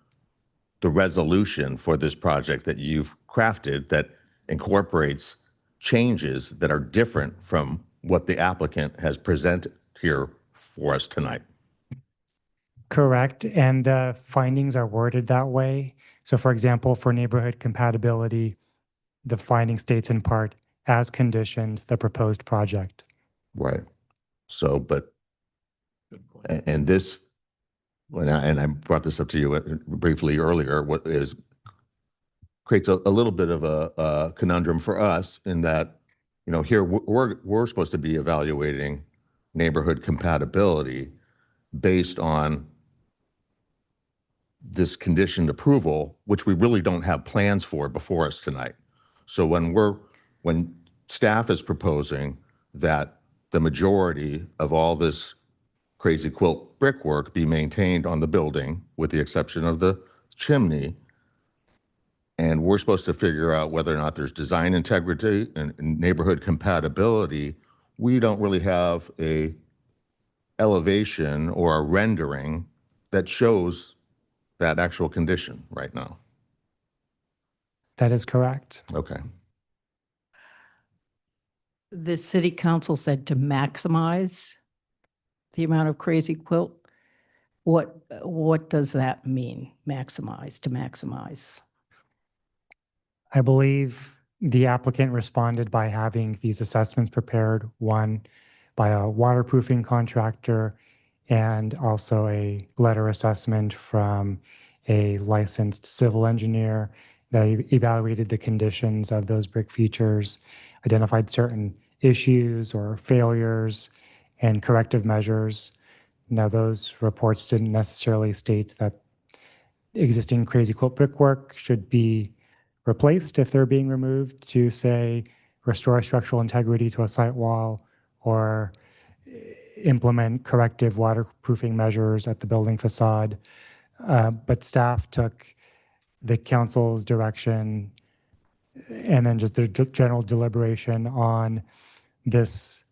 the resolution for this project that you've crafted that incorporates changes that are different from what the applicant has presented here for us tonight. Correct. And the findings are worded that way. So for example, for neighborhood compatibility, the finding states in part, as conditioned, the proposed project. Right. So, but, and this, and I brought this up to you briefly earlier, what is, creates a little bit of a conundrum for us in that, you know, here we're supposed to be evaluating neighborhood compatibility based on this conditioned approval, which we really don't have plans for before us tonight. So when staff is proposing that the majority of all this crazy quilt brickwork be maintained on the building, with the exception of the chimney, and we're supposed to figure out whether or not there's design integrity and neighborhood compatibility, we don't really have a elevation or a rendering that shows that actual condition right now. That is correct. Okay. The city council said to maximize the amount of crazy quilt. What does that mean? Maximize, to maximize? I believe the applicant responded by having these assessments prepared, one by a waterproofing contractor and also a letter assessment from a licensed civil engineer that evaluated the conditions of those brick features, identified certain issues or failures and corrective measures. Now, those reports didn't necessarily state that existing crazy quilt brickwork should be replaced if they're being removed to, say, restore structural integrity to a site wall or implement corrective waterproofing measures at the building facade. But staff took the council's direction and then just the general deliberation on this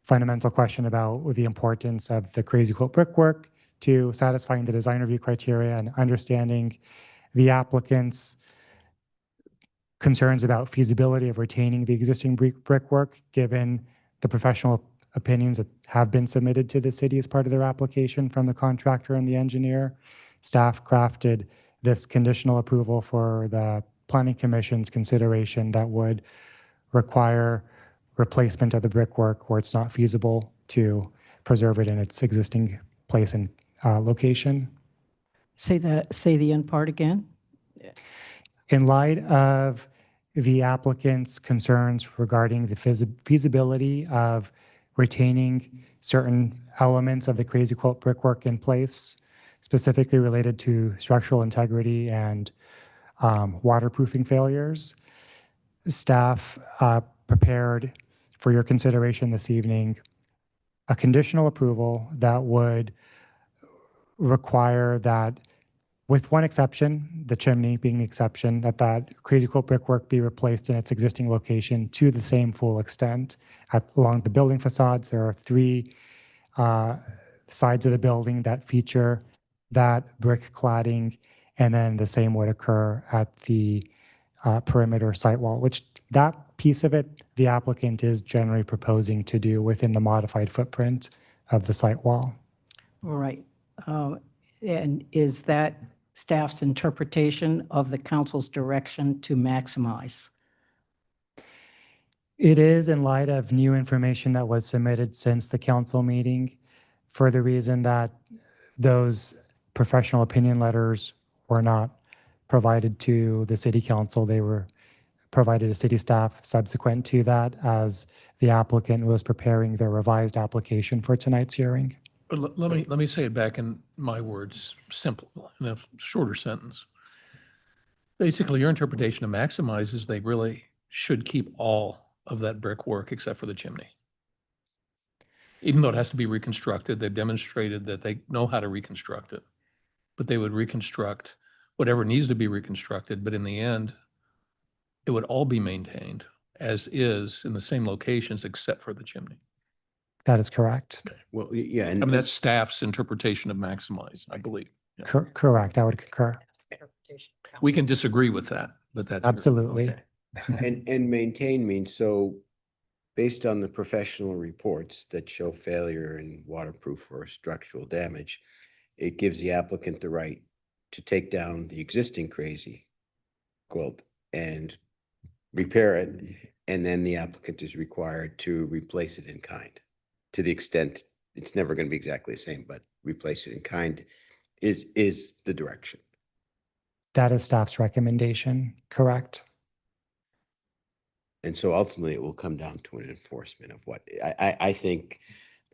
fundamental question about the importance of the crazy quilt brickwork to satisfying the design review criteria and understanding the applicant's concerns about feasibility of retaining the existing brickwork, given the professional opinions that have been submitted to the city as part of their application from the contractor and the engineer. Staff crafted this conditional approval for the Planning Commission's consideration that would require replacement of the brickwork where it's not feasible to preserve it in its existing place and location. Say the end part again. In light of the applicant's concerns regarding the feasibility of retaining certain elements of the crazy quilt brickwork in place, specifically related to structural integrity and waterproofing failures, staff prepared for your consideration this evening a conditional approval that would require that, with one exception, the chimney being the exception, that crazy quilt brickwork be replaced in its existing location to the same full extent. Along the building facades, there are 3 sides of the building that feature that brick cladding, and then the same would occur at the perimeter site wall, which that piece of it, the applicant is generally proposing to do within the modified footprint of the site wall. All right. And is that staff's interpretation of the council's direction to maximize? It is, in light of new information that was submitted since the council meeting, for the reason that those professional opinion letters were not provided to the city council. They were provided to city staff subsequent to that as the applicant was preparing their revised application for tonight's hearing. Let me say it back in my words, simple, in a shorter sentence. Basically, your interpretation of maximize is they really should keep all of that brickwork except for the chimney. Even though it has to be reconstructed, they've demonstrated that they know how to reconstruct it. But they would reconstruct whatever needs to be reconstructed, but in the end, it would all be maintained as is in the same locations except for the chimney. That is correct. Well, yeah, I mean, that's staff's interpretation of maximize, I believe. Yeah. Correct. I would concur. We can disagree with that, but that's. Absolutely. Okay. and maintain means, so based on the professional reports that show failure in waterproof or structural damage, it gives the applicant the right to take down the existing crazy quilt and repair it, and then the applicant is required to replace it in kind. To the extent it's never going to be exactly the same, but replace it in kind is the direction. That is staff's recommendation. Correct. And so ultimately it will come down to an enforcement of what I think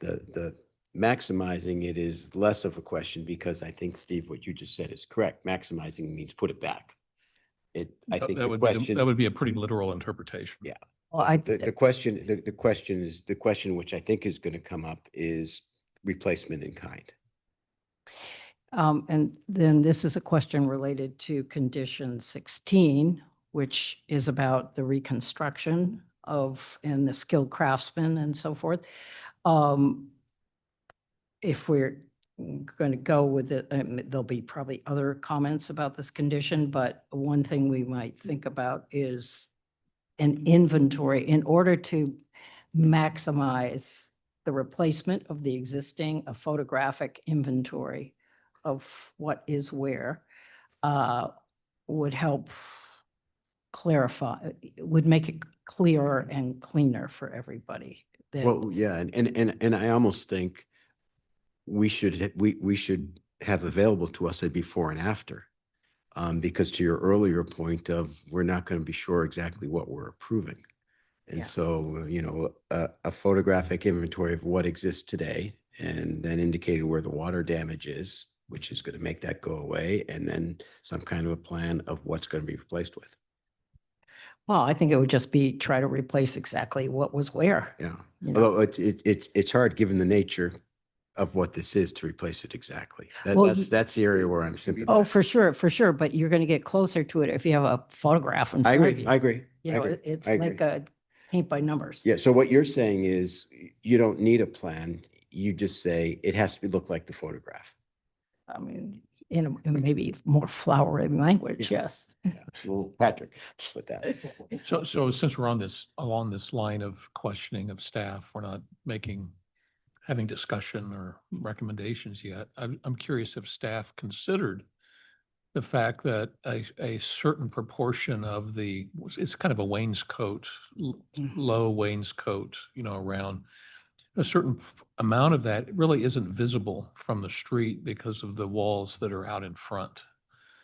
the maximizing it is less of a question, because I think, Steve, what you just said is correct. Maximizing means put it back. I think That would be a pretty literal interpretation. Yeah. Well, The question which I think is going to come up is replacement in kind. And then this is a question related to condition 16, which is about the reconstruction and the skilled craftsmen and so forth. If we're going to go with it, there'll be probably other comments about this condition, but one thing we might think about is an inventory in order to maximize the replacement of the existing, a photographic inventory of what is where would help clarify, would make it clearer and cleaner for everybody. Well, yeah, and I almost think we should have available to us a before and after. Because to your earlier point of, we're not going to be sure exactly what we're approving. And so, a photographic inventory of what exists today, and then indicated where the water damage is, which is going to make that go away, and then some kind of a plan of what's going to be replaced with. Well, I think it would just be try to replace exactly what was where. Yeah. You know? Although it's hard, given the nature of what this is, to replace it exactly. Well, That's the area where I'm sympathetic. Oh, for sure. But you're going to get closer to it if you have a photograph in I front of agree. you. I agree. You I know, agree. it's I agree. like a paint by numbers. Yeah. So what you're saying is you don't need a plan. You just say it has to look like the photograph. I mean, in maybe more flowery language, yes. Well, Patrick, with that. So since we're along this line of questioning of staff, we're not having discussion or recommendations yet. I'm curious if staff considered the fact that a certain proportion of it's kind of a wainscot, low wainscot, around a certain amount of that really isn't visible from the street because of the walls that are out in front.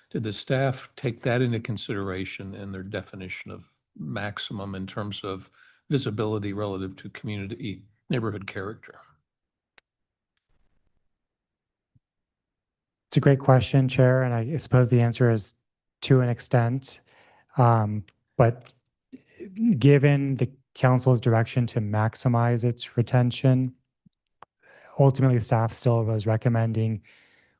Did the staff take that into consideration in their definition of maximum in terms of visibility relative to community neighborhood character? It's a great question, Chair, and I suppose the answer is to an extent. But given the council's direction to maximize its retention, ultimately staff still was recommending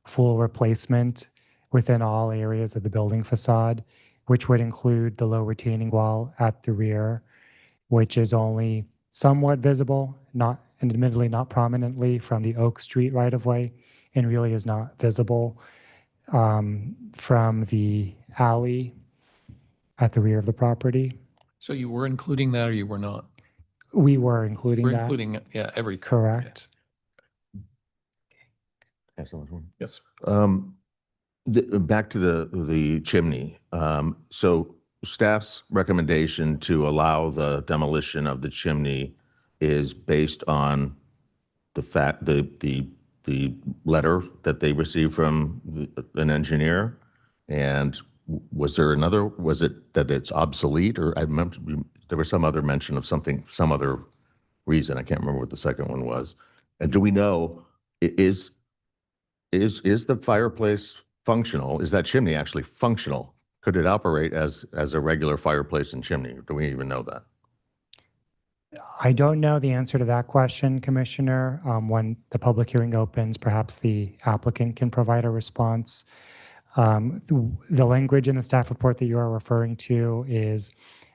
full replacement within all areas of the building facade, which would include the low retaining wall at the rear, which is only somewhat visible, and admittedly not prominently from the Oak Street right-of-way, and really is not visible from the alley at the rear of the property. So you were including that or you were not? We were including We're that. including, yeah, everything. Correct. Yes. Back to the chimney. So staff's recommendation to allow the demolition of the chimney is based on the fact, the letter that they received from an engineer. And was it that it's obsolete, or I remember there was some other mention of some other reason. I can't remember what the second one was. And do we know Is the fireplace functional? Is that chimney actually functional? Could it operate as a regular fireplace and chimney? Do we even know that? I don't know the answer to that question, Commissioner. When the public hearing opens, perhaps the applicant can provide a response. The language in the staff report that you are referring to is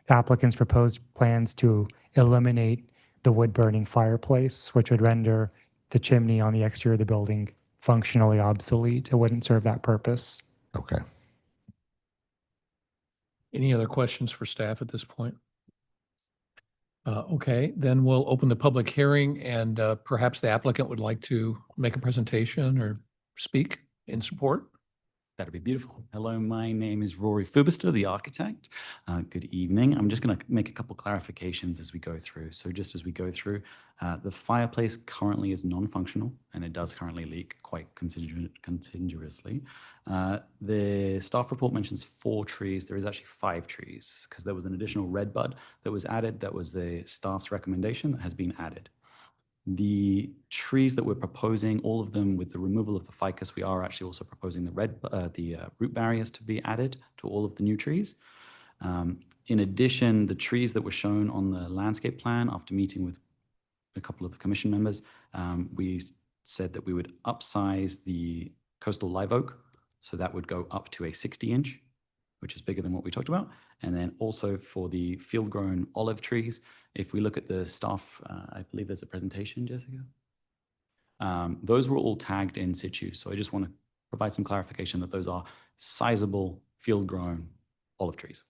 the applicant's proposed plans to eliminate the wood-burning fireplace, which would render the chimney on the exterior of the building functionally obsolete. It wouldn't serve that purpose. Okay. Any other questions for staff at this point? Okay, then we'll open the public hearing and perhaps the applicant would like to make a presentation or speak in support. That'd be beautiful. Hello, my name is Rory Fubister, the architect. Good evening. I'm just going to make a couple clarifications as we go through. So just as we go through, the fireplace currently is non-functional and it does currently leak quite continuously. The staff report mentions 4 trees. There is actually 5 trees because there was an additional red bud that was added. That was the staff's recommendation that has been added. The trees that we're proposing, all of them with the removal of the ficus, we are actually also proposing the root barriers to be added to all of the new trees. In addition, the trees that were shown on the landscape plan after meeting with a couple of the commission members, we said that we would upsize the coastal live oak. So that would go up to a 60-inch, which is bigger than what we talked about. And then also for the field-grown olive trees, if we look at the staff, I believe there's a presentation, Jessica. Those were all tagged in situ. So I just want to provide some clarification that those are sizable field-grown olive trees.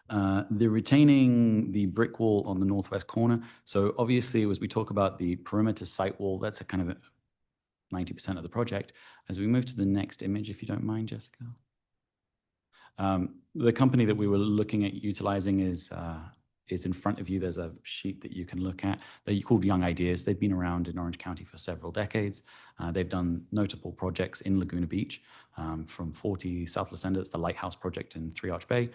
They're retaining the brick wall on the northwest corner. So obviously, as we talk about the perimeter site wall, that's a kind of 90% of the project. As we move to the next image, if you don't mind, Jessica. The company that we were looking at utilizing is in front of you. There's a sheet that you can look at. They're called Young Ideas. They've been around in Orange County for several decades. They've done notable projects in Laguna Beach, from 40 South La Senda, it's the Lighthouse project in Three Arch Bay.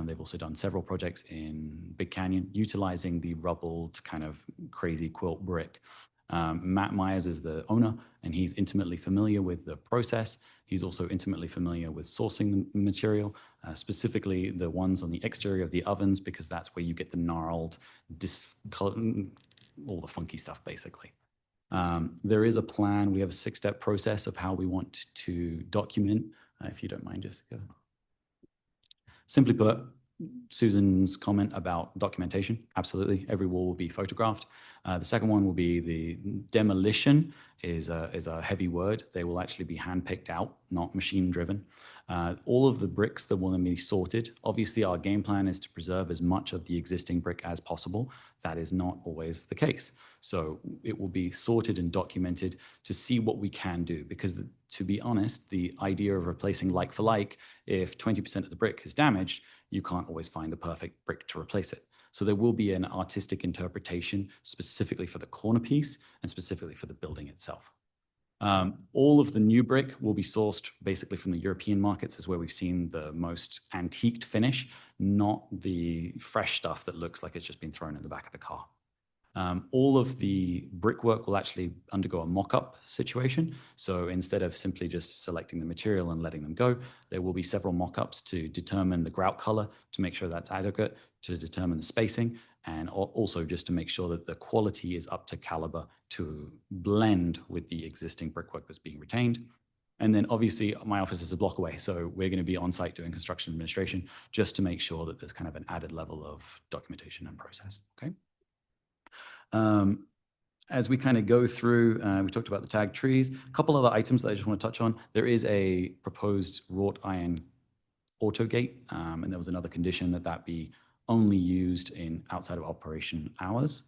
They've also done several projects in Big Canyon, utilizing the rubbled kind of crazy quilt brick. Matt Myers is the owner, and he's intimately familiar with the process. He's also intimately familiar with sourcing the material, specifically the ones on the exterior of the ovens, because that's where you get the gnarled, all the funky stuff, basically. There is a plan. We have a 6-step process of how we want to document, if you don't mind, Jessica. Simply put, Susan's comment about documentation, absolutely. Every wall will be photographed. The second one will be the demolition is a heavy word. They will actually be hand-picked out, not machine-driven. All of the bricks that will be sorted. Obviously, our game plan is to preserve as much of the existing brick as possible. That is not always the case. So it will be sorted and documented to see what we can do. Because to be honest, the idea of replacing like for like, if 20% of the brick is damaged, you can't always find the perfect brick to replace it. So there will be an artistic interpretation specifically for the corner piece and specifically for the building itself. All of the new brick will be sourced basically from the European markets, is where we've seen the most antiqued finish, not the fresh stuff that looks like it's just been thrown in the back of the car. All of the brickwork will actually undergo a mock-up situation. So instead of simply just selecting the material and letting them go, there will be several mock-ups to determine the grout color, to make sure that's adequate, to determine the spacing, and also just to make sure that the quality is up to caliber to blend with the existing brickwork that's being retained. And then obviously my office is a block away, so we're going to be on site doing construction administration just to make sure that there's kind of an added level of documentation and process, okay? As we kind of go through, we talked about the tag trees. A couple other items that I just want to touch on. There is a proposed wrought iron auto gate, and there was another condition that be only used in outside of operation hours.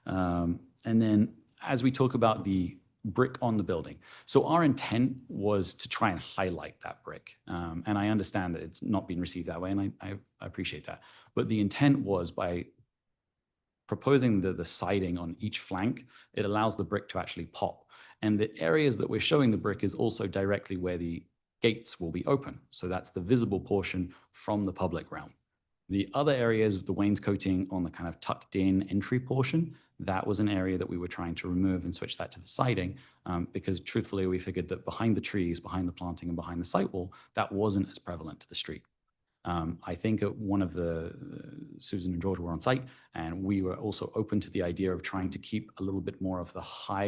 And then as we talk about the brick on the building. So our intent was to try and highlight that brick. And I understand that it's not been received that way, and I appreciate that. But the intent was by proposing the siding on each flank, it allows the brick to actually pop. And the areas that we're showing the brick is also directly where the gates will be open. So that's the visible portion from the public realm. The other areas, the wainscoting on the kind of tucked in entry portion, that was an area that we were trying to remove and switch that to the siding, because truthfully, we figured that behind the trees, behind the planting and behind the site wall, that wasn't as prevalent to the street. I think one of Susan and George were on site, and we were also open to the idea of trying to keep a little bit more of the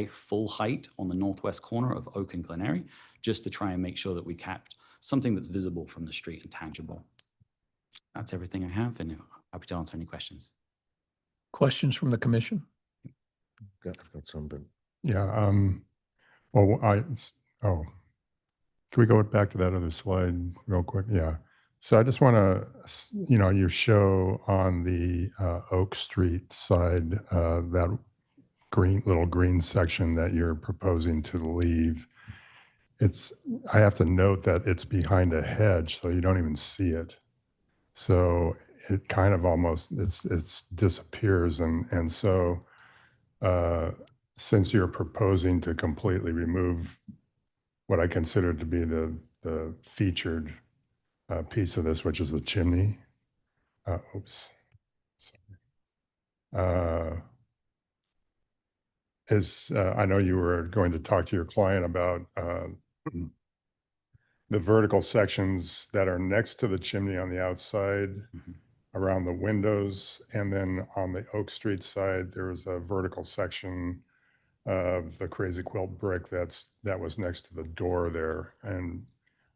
full height on the northwest corner of Oak and Glenary, just to try and make sure that we kept something that's visible from the street and tangible. That's everything I have, and happy to answer any questions. Questions from the commission? I've got some, but Yeah, well, can we go back to that other slide real quick? Yeah. So I just want to, you show on the Oak Street side, that little green section that you're proposing to leave. I have to note that it's behind a hedge, so you don't even see it. So it kind of almost, it's disappears. And so, since you're proposing to completely remove what I consider to be the featured piece of this, which is the chimney. Oops. Sorry. I know you were going to talk to your client about the vertical sections that are next to the chimney on the outside, around the windows, and then on the Oak Street side, there was a vertical section of the Crazy Quilt brick that was next to the door there. And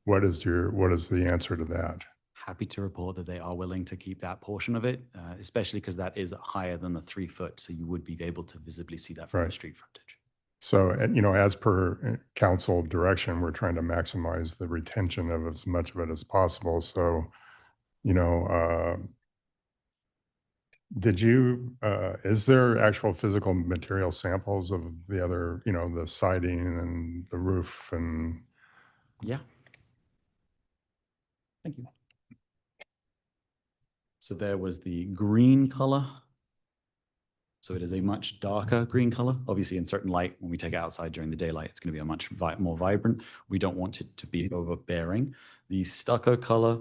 what is the answer to that? Happy to report that they are willing to keep that portion of it, especially because that is higher than the 3 foot, so you would be able to visibly see that from the street frontage. So, as per council direction, we're trying to maximize the retention of as much of it as possible. So, is there actual physical material samples of the other, the siding and the roof and? Yeah. Thank you. So there was the green color. So it is a much darker green color. Obviously, in certain light, when we take it outside during the daylight, it's going to be a much more vibrant. We don't want it to be overbearing. The stucco color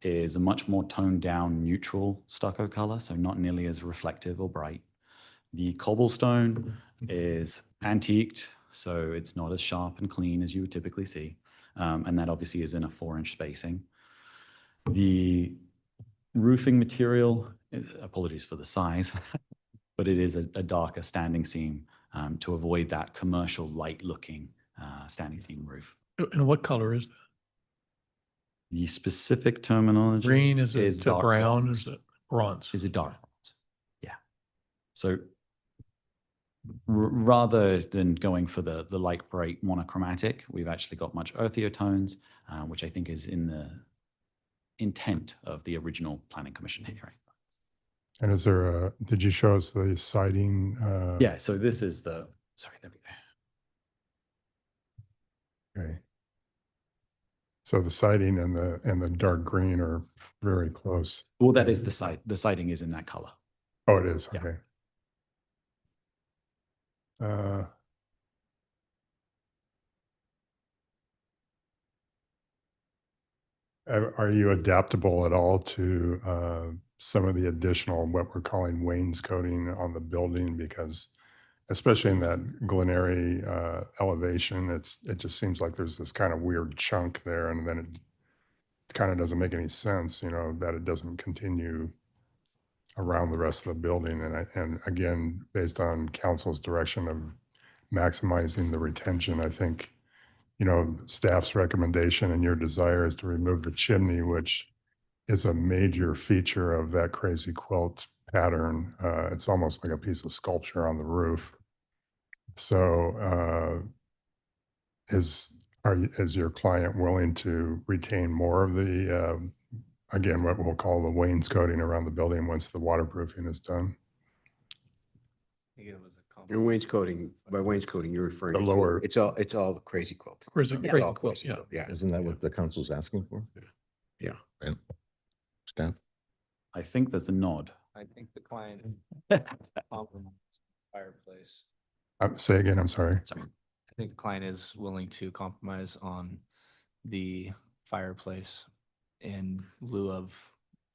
is a much more toned down, neutral stucco color, so not nearly as reflective or bright. The cobblestone is antiqued, so it's not as sharp and clean as you would typically see. And that obviously is in a 4-inch spacing. The roofing material, apologies for the size, but it is a darker standing seam to avoid that commercial light looking standing seam roof. And what color is that? The specific terminology Green, is it dark brown? bronze. Is it bronze? Is it dark bronze? Yeah. So rather than going for the light bright monochromatic, we've actually got much earthier tones, which I think is in the intent of the original Planning Commission hearing. And did you show us the siding? Yeah, so this is there we go. Okay. So the siding and the dark green are very close. Well, that is the siding is in that color. Oh, it is, Yeah. okay. Are you adaptable at all to some of the additional, what we're calling wainscoting on the building? Because especially in that Glenary elevation, it just seems like there's this kind of weird chunk there, and then it kind of doesn't make any sense, that it doesn't continue around the rest of the building. And again, based on council's direction of maximizing the retention, I think, staff's recommendation and your desire is to remove the chimney, which is a major feature of that Crazy Quilt pattern. It's almost like a piece of sculpture on the roof. So is your client willing to retain more of the, again, what we'll call the wainscoting around the building once the waterproofing is done? And wainscoting, by wainscoting, you're referring The to lower- it's all the Crazy Quilt. Crazy It's Crazy all Quilt, Crazy yeah. Quilt, Yeah. Isn't that what the council's asking for? Yeah. And staff? I think there's a nod. I think the client compromised fireplace. Say again, I'm sorry. I think the client is willing to compromise on the fireplace in lieu of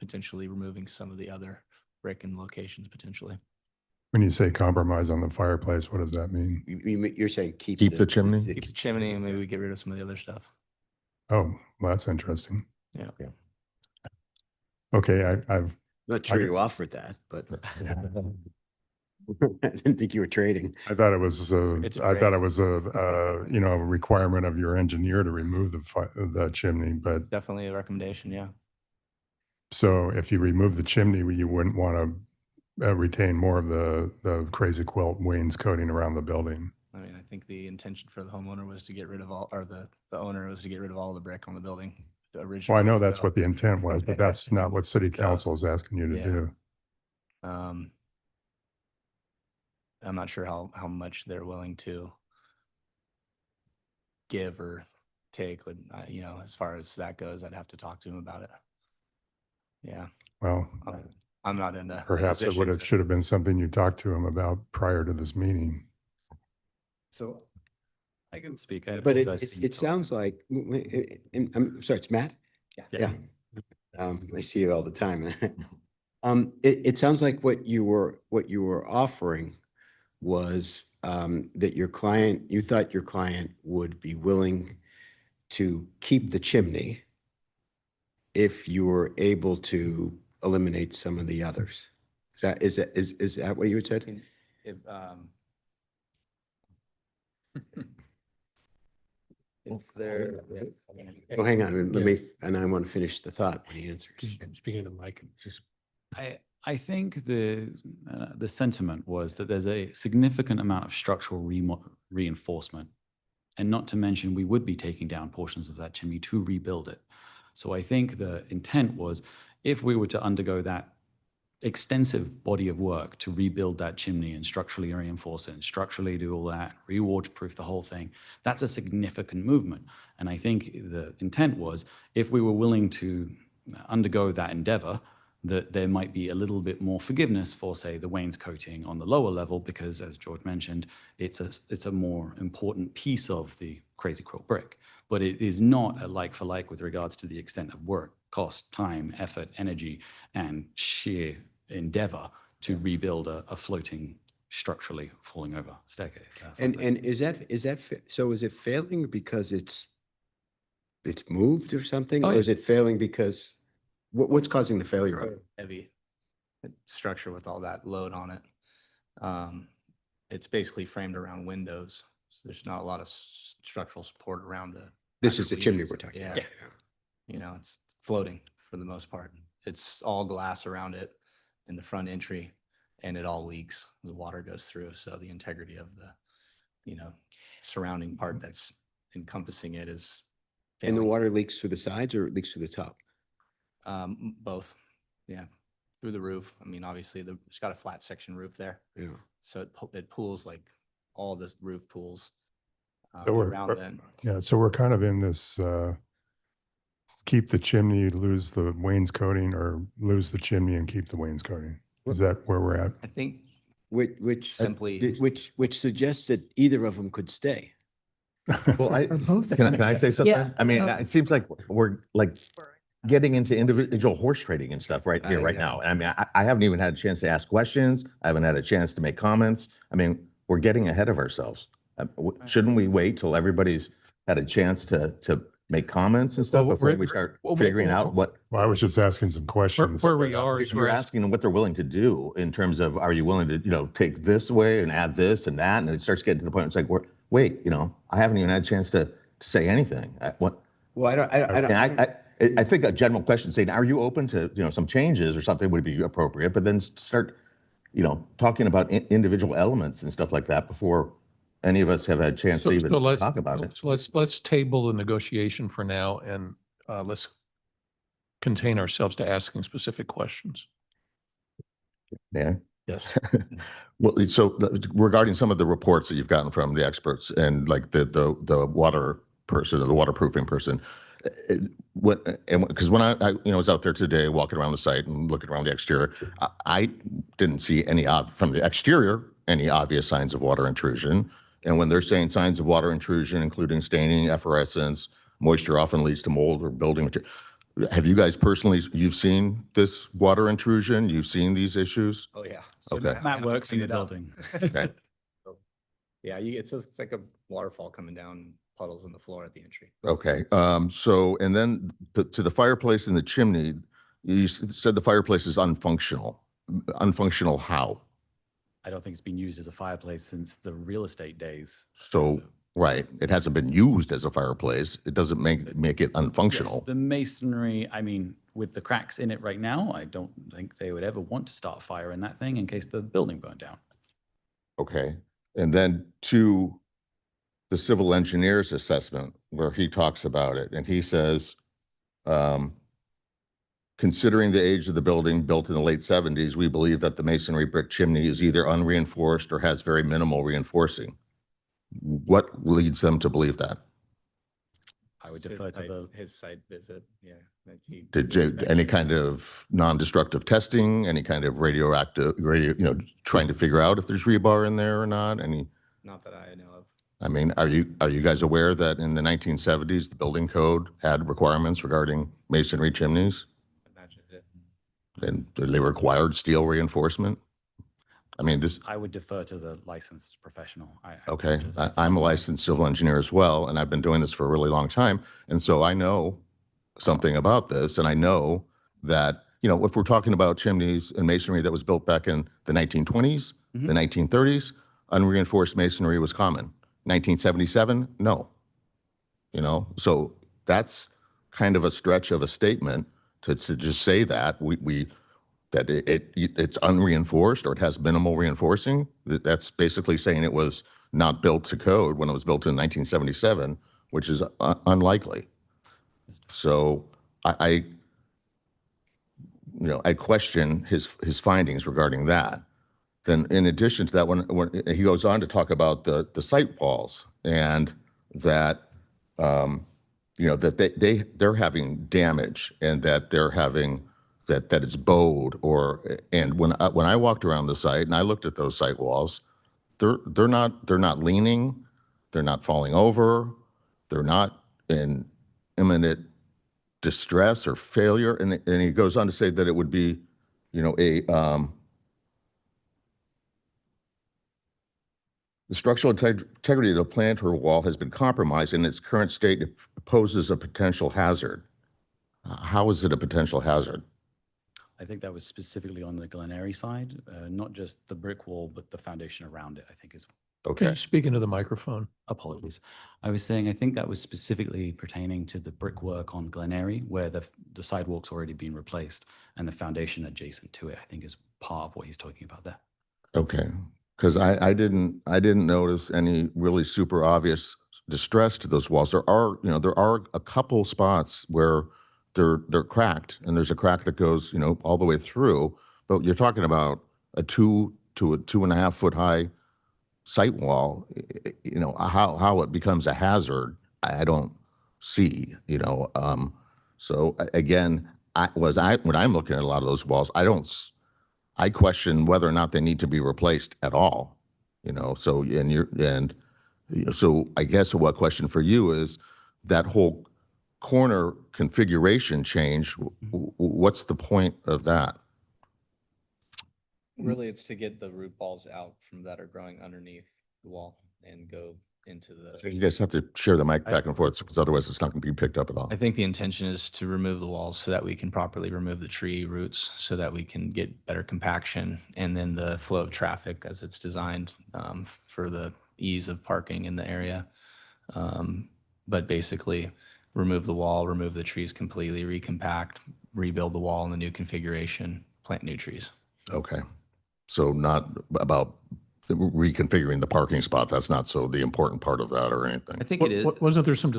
potentially removing some of the other brick in locations potentially. When you say compromise on the fireplace, what does that mean? You're saying keep. Keep the chimney? Keep the chimney and maybe we get rid of some of the other stuff. Oh, well, that's interesting. Yeah. Okay, I've. Not sure you offered that, but I didn't think you were trading. I thought it was, It's I thought great. it was a requirement of your engineer to remove the chimney, but Definitely a recommendation, yeah. so if you remove the chimney, you wouldn't want to retain more of the crazy quilt wainscoting around the building. I mean, I think the intention for the homeowner was to get rid of all, or the owner was to get rid of all the brick on the building. Well, I know that's what the intent was, but that's not what city council is asking you to yeah. do. I'm not sure how much they're willing to give or take, but as far as that goes, I'd have to talk to him about it. Yeah. Well, I'm not into. perhaps it should have been something you talked to him about prior to this meeting. So I can speak. I But apologize for it sounds like, I'm sorry, it's Matt? Yeah. I see you all the time. It sounds like what you were offering was that you thought your client would be willing to keep the chimney if you were able to eliminate some of the others. Is that what you had said? If there. Oh, hang on, let me, and I want to finish the thought when he answers. Speaking to the mic, just. I think the sentiment was that there's a significant amount of structural reinforcement, and not to mention we would be taking down portions of that chimney to rebuild it. So I think the intent was if we were to undergo that extensive body of work to rebuild that chimney and structurally reinforce it and structurally do all that, re-waterproof the whole thing, that's a significant movement. And I think the intent was if we were willing to undergo that endeavor, that there might be a little bit more forgiveness for, say, the wainscoting on the lower level, because as George mentioned, it's a more important piece of the Crazy Quilt brick. But it is not a like for like with regards to the extent of work, cost, time, effort, energy, and sheer endeavor to rebuild a floating, structurally falling over staircase. And is it failing because it's moved or something? Oh, Or yeah. is it failing because, what's causing the failure of it? Heavy structure with all that load on it. It's basically framed around windows, so there's not a lot of structural support around the. This is the actual chimney units. we're talking Yeah. about. It's floating for the most part. It's all glass around it in the front entry, and it all leaks. The water goes through, so the integrity of the, surrounding part that's encompassing it is. And the failing. water leaks through the sides or it leaks through the top? Both, yeah, through the roof. I mean, obviously, it's got a flat section roof there, Yeah. so it pools like all this roof pools So around then. yeah, so we're kind of in this, keep the chimney, lose the wainscoting, or lose the chimney and keep the wainscoting. Is that where we're at? I think Which Simply- which suggests that either of them could stay. Well, both. can I say something? Yeah. I mean, it seems like we're like getting into individual horse trading and stuff right here, right Yeah. now. I mean, I haven't even had a chance to ask questions. I haven't had a chance to make comments. I mean, we're getting ahead of ourselves. Shouldn't we wait till everybody's had a chance to make comments and stuff Well, before we're- we start well, figuring out what? Well, I was just asking some questions. Where we are is You're we're asking them what they're willing to do in terms of, are you willing to, take this away and add this and that? And it starts getting to the point, it's like, wait, I haven't even had a chance to say anything. Well, I don't. I think a general question saying, are you open to, some changes or something would be appropriate, but then start, talking about individual elements and stuff like that before any of us have had a chance to even talk about it. So let's table the negotiation for now, and let's contain ourselves to asking specific questions. Yeah. Yes. Well, so regarding some of the reports that you've gotten from the experts and like the water person or the waterproofing person, because when I was out there today walking around the site and looking around the exterior, I didn't see from the exterior any obvious signs of water intrusion. And when they're saying signs of water intrusion, including staining, effervescence, moisture often leads to mold or building material. Have you guys personally, you've seen this water intrusion? You've seen these issues? Oh, yeah. So Okay. Matt works in the Clean it up. building. Okay. Yeah, it's like a waterfall coming down, puddles in the floor at the entry. Okay, so, and then to the fireplace in the chimney, you said the fireplace is unfunctional. Unfunctional how? I don't think it's been used as a fireplace since the real estate days. So, right, it hasn't been used as a fireplace. It doesn't make it Yes, unfunctional. the masonry, I mean, with the cracks in it right now, I don't think they would ever want to start a fire in that thing in case the building burned down. Okay, and then to the civil engineer's assessment where he talks about it, and he says, considering the age of the building built in the late 70s, we believe that the masonry brick chimney is either unreinforced or has very minimal reinforcing. What leads them to believe that? I would defer to the, His site visit, yeah. that he Did you, any kind of non-destructive testing, any kind of radioactive, trying to figure out if there's rebar in there or not? Any, Not that I know of. I mean, are you guys aware that in the 1970s, the building code had requirements regarding masonry chimneys? Imagine it. And they required steel reinforcement? I mean, this, I would defer to the licensed professional. I okay, apologize, that's I'm a not- licensed civil engineer as well, and I've been doing this for a really long time. And so I know something about this, and I know that, if we're talking about chimneys and masonry that was built back in the 1920s, the 1930s, unreinforced masonry was common. 1977, no. So that's kind of a stretch of a statement to just say that that it's unreinforced or it has minimal reinforcing. That's basically saying it was not built to code when it was built in 1977, which is unlikely. So I question his findings regarding that. Then in addition to that, when he goes on to talk about the site walls and that, that they're having damage and that they're having, that it's bowed and when I walked around the site and I looked at those site walls, they're not leaning, they're not falling over, they're not in imminent distress or failure. And he goes on to say that it would be, the structural integrity of the planter wall has been compromised. In its current state, it poses a potential hazard. How is it a potential hazard? I think that was specifically on the Glen Eyrie side, not just the brick wall, but the foundation around it, I think is. Can you speak into the microphone? Apologies. I was saying, I think that was specifically pertaining to the brickwork on Glen Eyrie, where the sidewalk's already been replaced and the foundation adjacent to it, I think is part of what he's talking about there. Okay, because I didn't notice any really super obvious distress to those walls. There are a couple spots where they're cracked, and there's a crack that goes all the way through. But you're talking about a 2 to 2.5 foot high site wall. How it becomes a hazard, I don't see. So again, when I'm looking at a lot of those walls, I question whether or not they need to be replaced at all. So so I guess what question for you is that whole corner configuration change. What's the point of that? Really, it's to get the root balls out from that are growing underneath the wall and go into the. You guys have to share the mic back and forth because otherwise it's not going to be picked up at all. I think the intention is to remove the walls so that we can properly remove the tree roots so that we can get better compaction and then the flow of traffic as it's designed for the ease of parking in the area. But basically remove the wall, remove the trees completely, recompact, rebuild the wall in the new configuration, plant new trees. Okay. So not about reconfiguring the parking spot. That's not so the important part of that or anything. I think it is. Wasn't there some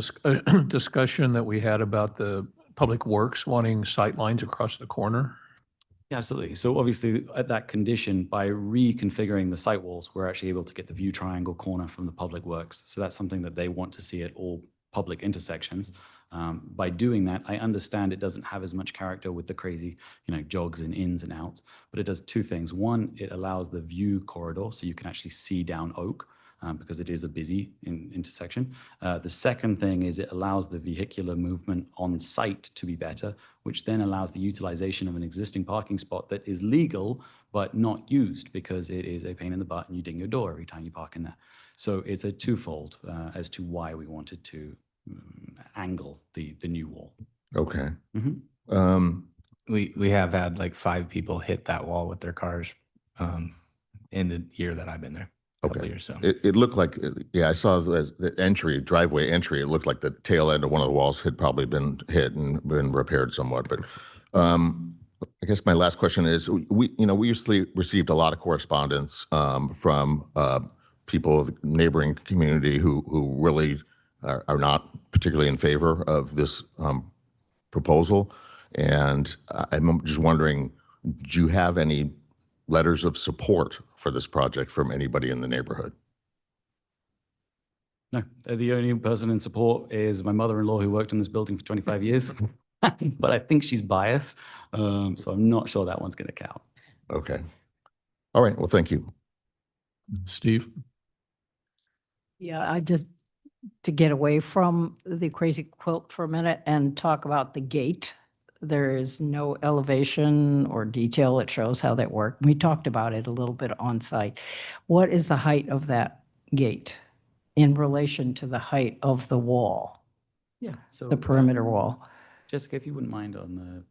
discussion that we had about the Public Works wanting sight lines across the corner? Yeah, absolutely. So obviously at that condition, by reconfiguring the site walls, we're actually able to get the view triangle corner from the Public Works. So that's something that they want to see at all public intersections. By doing that, I understand it doesn't have as much character with the crazy, jogs and ins and outs, but it does two things. One, it allows the view corridor so you can actually see down Oak. because it is a busy intersection. The second thing is it allows the vehicular movement on site to be better, which then allows the utilization of an existing parking spot that is legal but not used because it is a pain in the butt and you ding your door every time you park in there. So it's a twofold as to why we wanted to angle the new wall. Okay. We have had like 5 people hit that wall with their cars in the year that I've been there. Couple Okay. years, so. It looked like, yeah, I saw the entry, driveway entry. It looked like the tail end of one of the walls had probably been hit and been repaired somewhat. But I guess my last question is, we usually received a lot of correspondence from people of the neighboring community who really are not particularly in favor of this proposal. And I'm just wondering, do you have any letters of support for this project from anybody in the neighborhood? No, the only person in support is my mother-in-law who worked in this building for 25 years, but I think she's biased, so I'm not sure that one's going to count. Okay. All right. Well, thank you. Steve? Yeah, to get away from the crazy quilt for a minute and talk about the gate. There is no elevation or detail that shows how that worked. We talked about it a little bit on site. What is the height of that gate in relation to the height of the wall, Yeah. So the perimeter wall? Jessica, if you wouldn't mind on the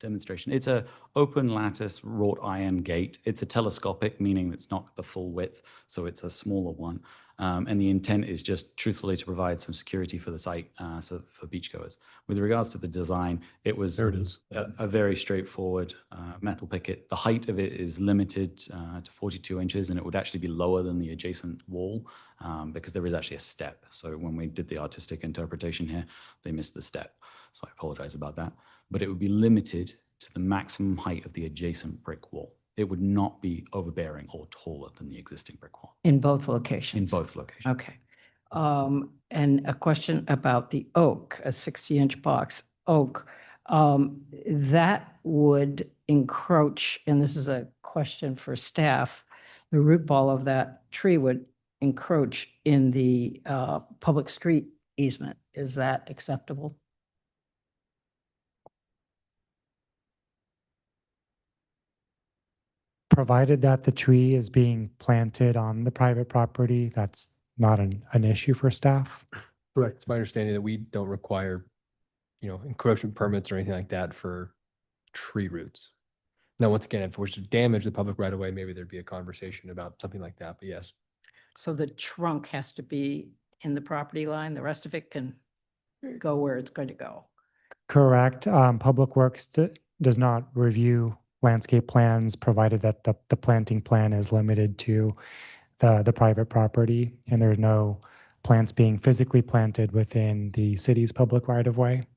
demonstration. It's a open lattice wrought iron gate. It's a telescopic, meaning it's not the full width, so it's a smaller one. And the intent is just truthfully to provide some security for the site, so for beachgoers. With regards to the design, it was There it is. a very straightforward metal picket. The height of it is limited to 42 inches, and it would actually be lower than the adjacent wall because there is actually a step. So when we did the artistic interpretation here, they missed the step. So I apologize about that. But it would be limited to the maximum height of the adjacent brick wall. It would not be overbearing or taller than the existing brick wall. In both locations? In both locations. Okay. And a question about the oak, a 60-inch box oak. That would encroach, and this is a question for staff, the root ball of that tree would encroach in the public street easement. Is that acceptable? Provided that the tree is being planted on the private property, that's not an issue for staff. Correct. It's my understanding that we don't require, encroachment permits or anything like that for tree roots. Now, once again, if it was to damage the public right of way, maybe there'd be a conversation about something like that, but yes. So the trunk has to be in the property line, the rest of it can go where it's going to go. Correct. Public Works does not review landscape plans, provided that the planting plan is limited to the private property, and there's no plants being physically planted within the city's public right-of-way.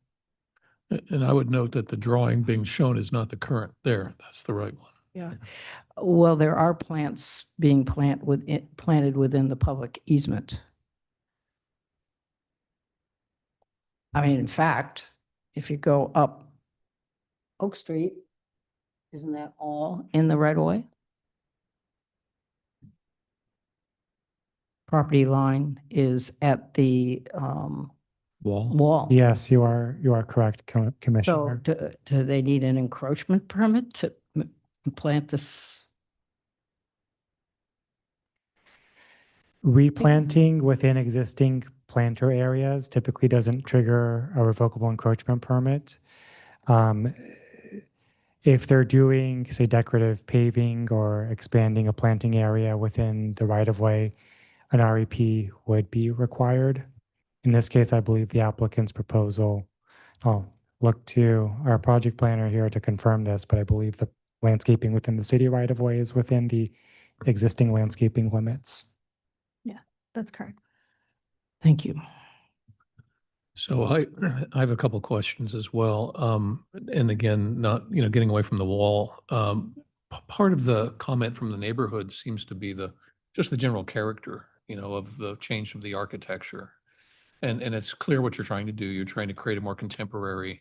And I would note that the drawing being shown is not the current there. That's the right one. Yeah. Well, there are plants being planted within the public easement. I mean, in fact, if you go up Oak Street, isn't that all in the right of way? Property line is at the wall. Yes, you are correct, So Commissioner. do they need an encroachment permit to plant this? Replanting within existing planter areas typically doesn't trigger a revocable encroachment permit. If they're doing, say, decorative paving or expanding a planting area within the right-of-way, an REP would be required. In this case, I believe the applicant's proposal, I'll look to our project planner here to confirm this, but I believe the landscaping within the city right-of-way is within the existing landscaping limits. Yeah, that's correct. Thank you. So I have a couple questions as well. And again, not, getting away from the wall. Part of the comment from the neighborhood seems to be just the general character, of the change of the architecture. And it's clear what you're trying to do. You're trying to create a more contemporary,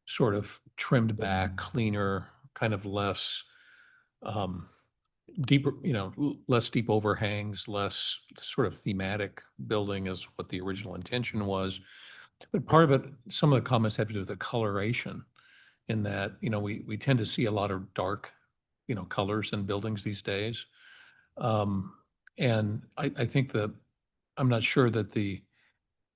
sort of trimmed back, cleaner, kind of less deeper, less deep overhangs, less sort of thematic building is what the original intention was. But part of it, some of the comments have to do with the coloration in that, we tend to see a lot of dark, colors in buildings these days. And I think that, I'm not sure that the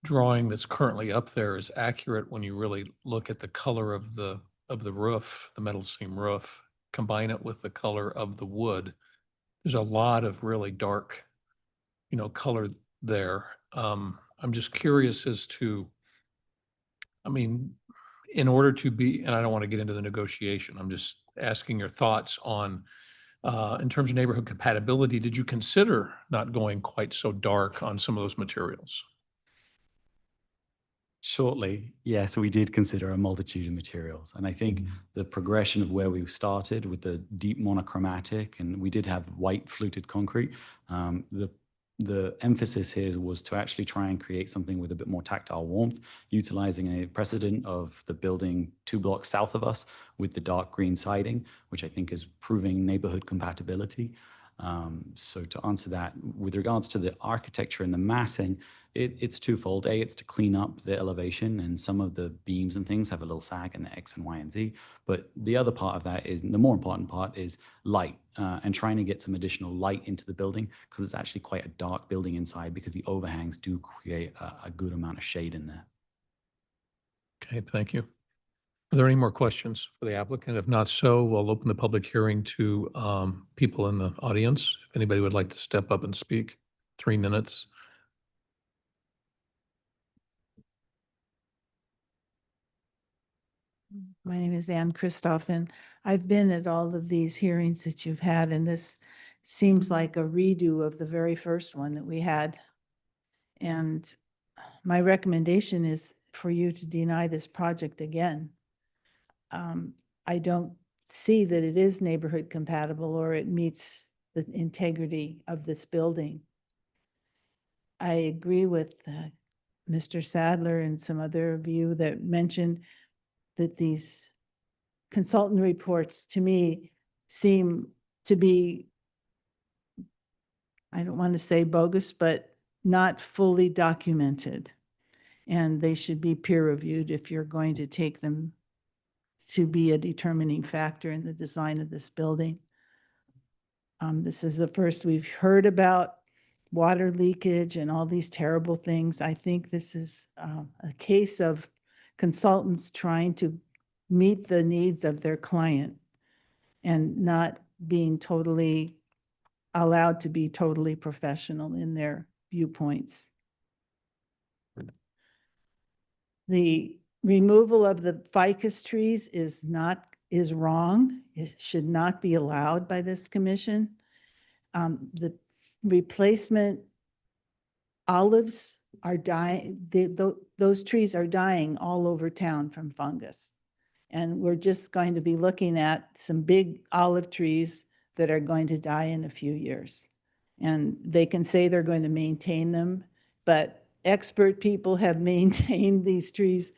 drawing that's currently up there is accurate when you really look at the color of the roof, the metal seam roof, combine it with the color of the wood. There's a lot of really dark, color there. I'm just curious as to, in order to be, and I don't want to get into the negotiation, I'm just asking your thoughts on, in terms of neighborhood compatibility, did you consider not going quite so dark on some of those materials? Shortly, yes, we did consider a multitude of materials. And I think the progression of where we started with the deep monochromatic, and we did have white fluted concrete. The emphasis here was to actually try and create something with a bit more tactile warmth, utilizing a precedent of the building 2 blocks south of us with the dark green siding, which I think is proving neighborhood compatibility. So to answer that, with regards to the architecture and the massing, it's twofold. A, it's to clean up the elevation, and some of the beams and things have a little sag in the X and Y and Z. But the other part of that is, the more important part is light, and trying to get some additional light into the building, because it's actually quite a dark building inside, because the overhangs do create a good amount of shade in there. Okay, thank you. Are there any more questions for the applicant? If not so, we'll open the public hearing to people in the audience. If anybody would like to step up and speak, 3 minutes. My name is Ann Christoph, and I've been at all of these hearings that you've had, and this seems like a redo of the very first one that we had. And my recommendation is for you to deny this project again. I don't see that it is neighborhood compatible or it meets the integrity of this building. I agree with Mr. Sadler and some other of you that mentioned that these consultant reports to me seem to be, I don't want to say bogus, but not fully documented. And they should be peer reviewed if you're going to take them to be a determining factor in the design of this building. This is the first we've heard about water leakage and all these terrible things. I think this is a case of consultants trying to meet the needs of their client and not being totally allowed to be totally professional in their viewpoints. The removal of the ficus trees is wrong. It should not be allowed by this commission. The replacement olives are dying. Those trees are dying all over town from fungus. And we're just going to be looking at some big olive trees that are going to die in a few years. And they can say they're going to maintain them, but expert people have maintained these trees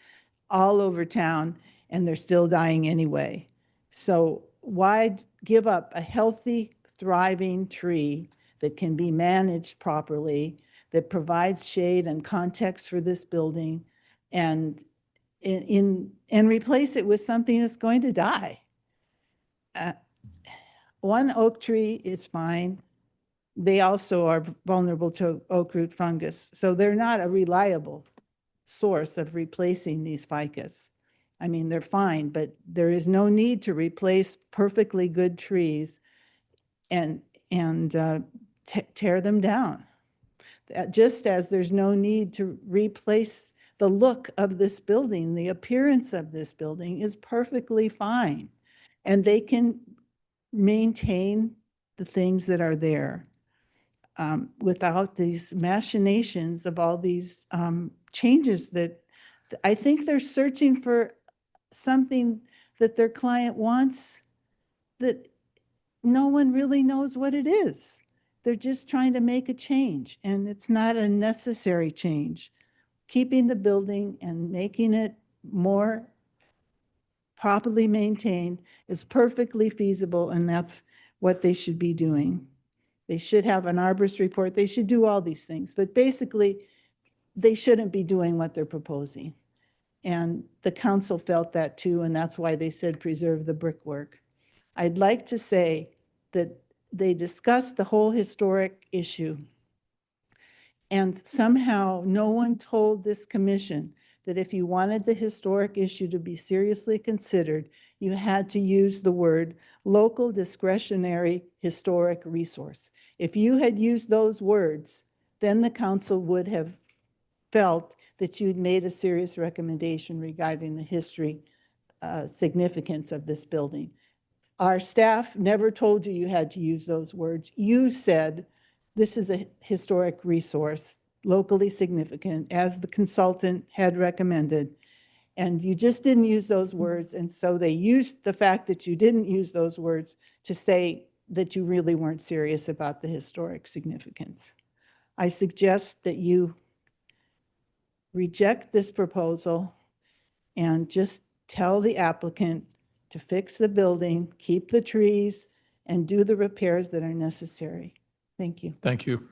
all over town and they're still dying anyway. So why give up a healthy, thriving tree that can be managed properly, that provides shade and context for this building, and replace it with something that's going to die? One oak tree is fine. They also are vulnerable to oak root fungus. So they're not a reliable source of replacing these ficus. I mean, they're fine, but there is no need to replace perfectly good trees and tear them down. Just as there's no need to replace the look of this building, the appearance of this building is perfectly fine. And they can maintain the things that are there without these machinations of all these changes that I think they're searching for something that their client wants that no one really knows what it is. They're just trying to make a change, and it's not a necessary change. Keeping the building and making it more properly maintained is perfectly feasible, and that's what they should be doing. They should have an arborist report. They should do all these things, but basically they shouldn't be doing what they're proposing. And the council felt that too, and that's why they said preserve the brickwork. I'd like to say that they discussed the whole historic issue. And somehow no one told this commission that if you wanted the historic issue to be seriously considered, you had to use the word local discretionary historic resource. If you had used those words, then the council would have felt that you'd made a serious recommendation regarding the history significance of this building. Our staff never told you you had to use those words. You said this is a historic resource, locally significant, as the consultant had recommended. And you just didn't use those words. And so they used the fact that you didn't use those words to say that you really weren't serious about the historic significance. I suggest that you reject this proposal and just tell the applicant to fix the building, keep the trees, and do the repairs that are necessary. Thank you. Thank you.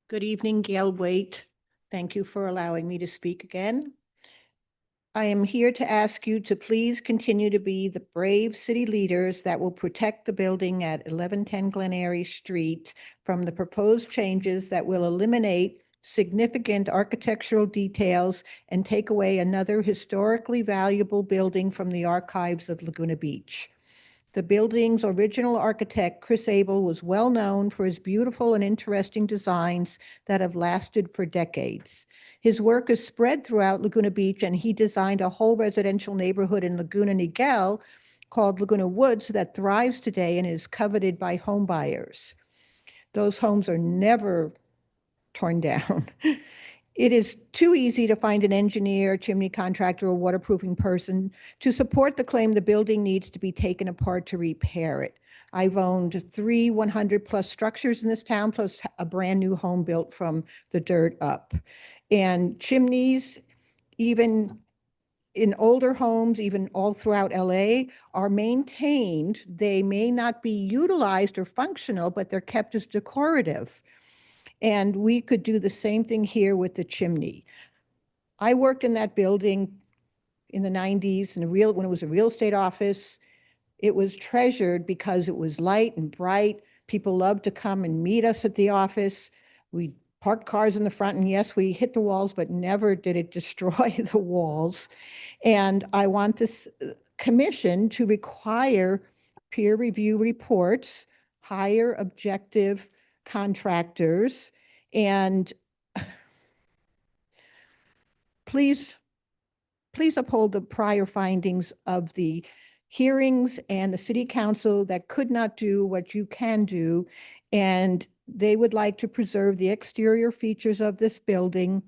Good evening, Gail Waite. Thank you for allowing me to speak again. I am here to ask you to please continue to be the brave city leaders that will protect the building at 1110 Glen Eyrie Street from the proposed changes that will eliminate significant architectural details and take away another historically valuable building from the archives of Laguna Beach. The building's original architect, Chris Abel, was well known for his beautiful and interesting designs that have lasted for decades. His work is spread throughout Laguna Beach, and he designed a whole residential neighborhood in Laguna Niguel called Laguna Woods that thrives today and is coveted by home buyers. Those homes are never torn down. It is too easy to find an engineer, chimney contractor, or waterproofing person to support the claim the building needs to be taken apart to repair it. I've owned 3 100+ structures in this town, plus a brand new home built from the dirt up. And chimneys, even in older homes, even all throughout LA, are maintained. They may not be utilized or functional, but they're kept as decorative. And we could do the same thing here with the chimney. I worked in that building in the 90s when it was a real estate office. It was treasured because it was light and bright. People loved to come and meet us at the office. We parked cars in the front, and yes, we hit the walls, but never did it destroy the walls. And I want this commission to require peer review reports, hire objective contractors, and please uphold the prior findings of the hearings and the city council that could not do what you can do. And they would like to preserve the exterior features of this building.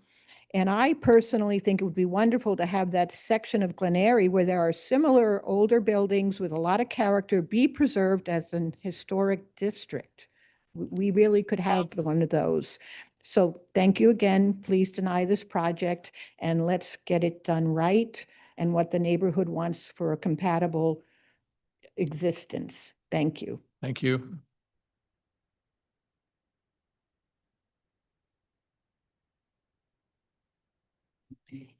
And I personally think it would be wonderful to have that section of Glen Eyrie where there are similar older buildings with a lot of character be preserved as an historic district. We really could have one of those. So thank you again. Please deny this project and let's get it done right and what the neighborhood wants for a compatible existence. Thank you. Thank you.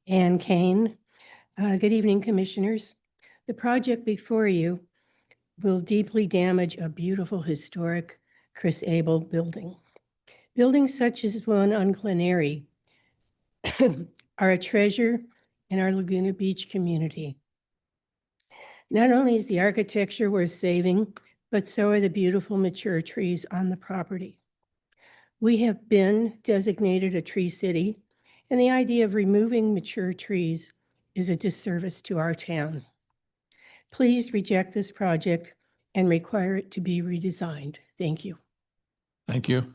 Ann Kane. Good evening, Commissioners. The project before you will deeply damage a beautiful historic Chris Abel building. Buildings such as one on Glen Eyrie are a treasure in our Laguna Beach community. Not only is the architecture worth saving, but so are the beautiful mature trees on the property. We have been designated a tree city, and the idea of removing mature trees is a disservice to our town. Please reject this project and require it to be redesigned. Thank you. Thank you.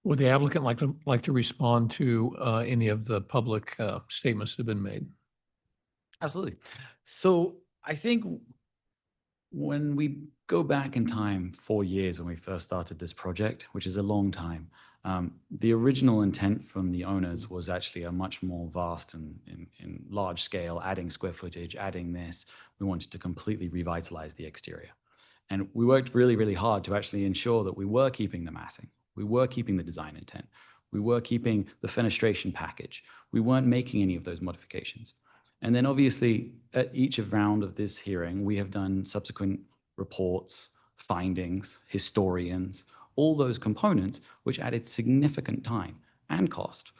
Would the applicant like to respond to any of the public statements that have been made? Absolutely. So I think when we go back in time 4 years when we first started this project, which is a long time, The original intent from the owners was actually a much more vast and in large scale, adding square footage, adding this. We wanted to completely revitalize the exterior. And we worked really, really hard to actually ensure that we were keeping the massing. We were keeping the design intent. We were keeping the fenestration package. We weren't making any of those modifications. And then obviously at each round of this hearing, we have done subsequent reports, findings, historians, all those components, which added significant time and cost.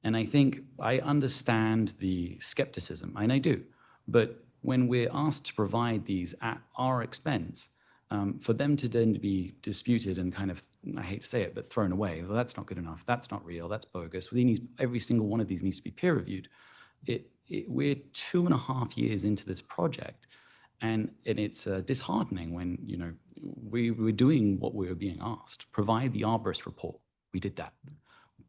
And I think I understand the skepticism, and I do. But when we're asked to provide these at our expense, for them to then be disputed and kind of, I hate to say it, but thrown away, well, that's not good enough, that's not real, that's bogus. Every single one of these needs to be peer reviewed. We're 2.5 years into this project, and it's disheartening when, you know, we were doing what we were being asked. Provide the arborist report. We did that.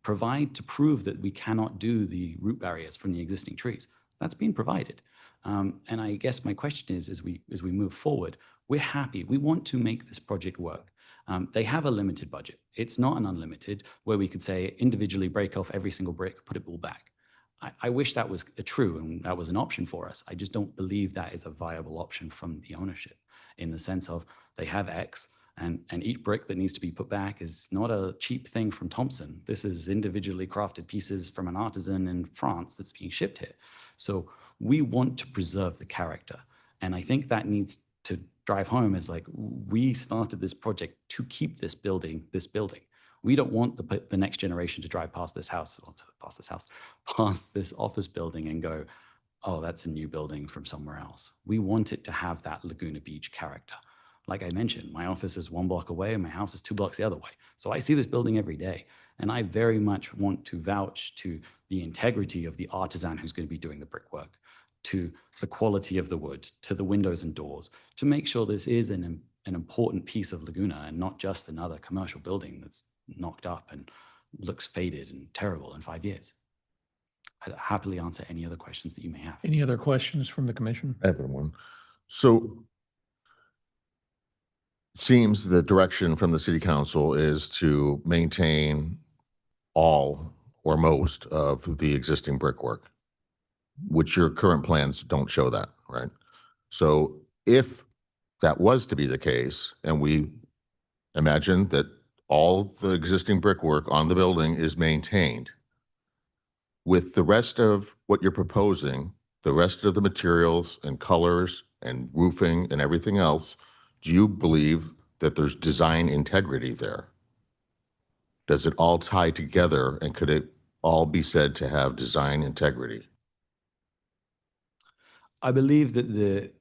Provide to prove that we cannot do the root barriers from the existing trees. That's been provided. And I guess my question is, as we move forward, we're happy. We want to make this project work. They have a limited budget. It's not an unlimited where we could say individually break off every single brick, put it all back. I wish that was true and that was an option for us. I just don't believe that is a viable option from the ownership, in the sense of they have X, and each brick that needs to be put back is not a cheap thing from Thompson. This is individually crafted pieces from an artisan in France that's being shipped here. So we want to preserve the character. And I think that needs to drive home is like, we started this project to keep this building. We don't want the next generation to drive past this house, past this office building and go, oh, that's a new building from somewhere else. We want it to have that Laguna Beach character. Like I mentioned, my office is 1 block away and my house is 2 blocks the other way. So I see this building every day. And I very much want to vouch to the integrity of the artisan who's going to be doing the brickwork, to the quality of the wood, to the windows and doors, to make sure this is an important piece of Laguna and not just another commercial building that's knocked up and looks faded and terrible in 5 years. I'd happily answer any other questions that you may have. Any other questions from the commission? Everyone. So seems the direction from the city council is to maintain all or most of the existing brickwork, which your current plans don't show that, right? So if that was to be the case, and we imagine that all the existing brickwork on the building is maintained, with the rest of what you're proposing, the rest of the materials and colors and roofing and everything else, do you believe that there's design integrity there? Does it all tie together, and could it all be said to have design integrity? I believe that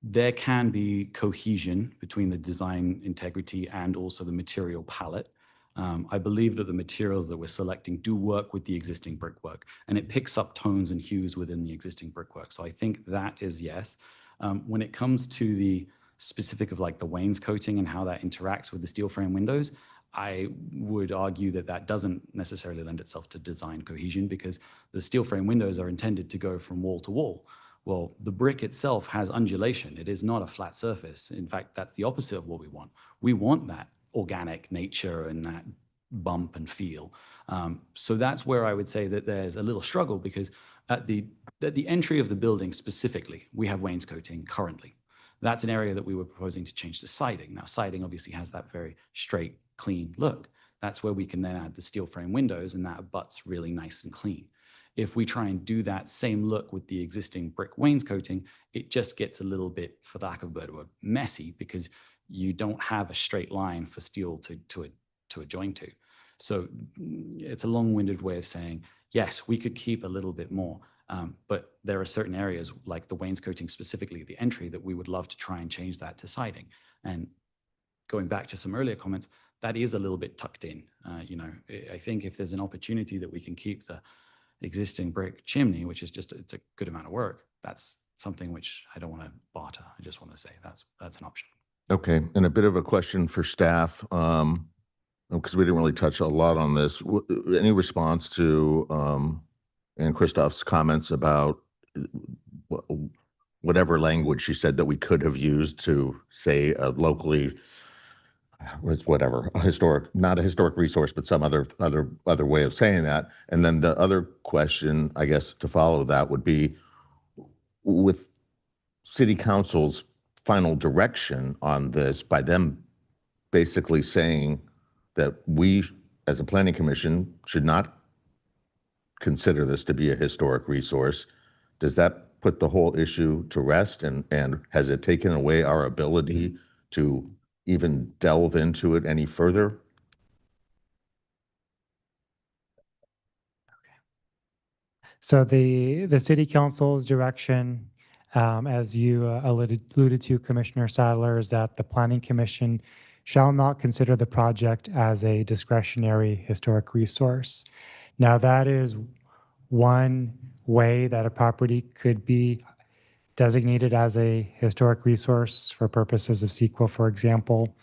there can be cohesion between the design integrity and also the material palette. I believe that the materials that we're selecting do work with the existing brickwork, and it picks up tones and hues within the existing brickwork. So I think that is yes. When it comes to the specific of like the wainscoting and how that interacts with the steel frame windows, I would argue that that doesn't necessarily lend itself to design cohesion, because the steel frame windows are intended to go from wall to wall. Well, the brick itself has undulation. It is not a flat surface. In fact, that's the opposite of what we want. We want that organic nature and that bump and feel. So that's where I would say that there's a little struggle, because at the entry of the building specifically, we have wainscoting currently. That's an area that we were proposing to change to siding. Now, siding obviously has that very straight, clean look. That's where we can then add the steel frame windows, and that abuts really nice and clean. If we try and do that same look with the existing brick wainscoting, it just gets a little bit, for lack of a better word, messy, because you don't have a straight line for steel to join to. So it's a long-winded way of saying, yes, we could keep a little bit more, but there are certain areas like the wainscoting, specifically the entry, that we would love to try and change that to siding. And going back to some earlier comments, that is a little bit tucked in. I think if there's an opportunity that we can keep the existing brick chimney, which is just, it's a good amount of work, that's something which I don't want to barter. I just want to say that's an option. Okay, and a bit of a question for staff, because we didn't really touch a lot on this. Any response to Ann Christoph's comments about whatever language she said that we could have used to say a locally it's whatever, a historic, not a historic resource, but some other way of saying that. And then the other question, I guess, to follow that would be, with city council's final direction on this, by them basically saying that we, as a planning commission, should not consider this to be a historic resource, does that put the whole issue to rest? And has it taken away our ability to even delve into it any further? So the city council's direction, as you alluded to, Commissioner Sadler, is that the planning commission shall not consider the project as a discretionary historic resource. Now, that is one way that a property could be designated as a historic resource for purposes of CEQA, for example.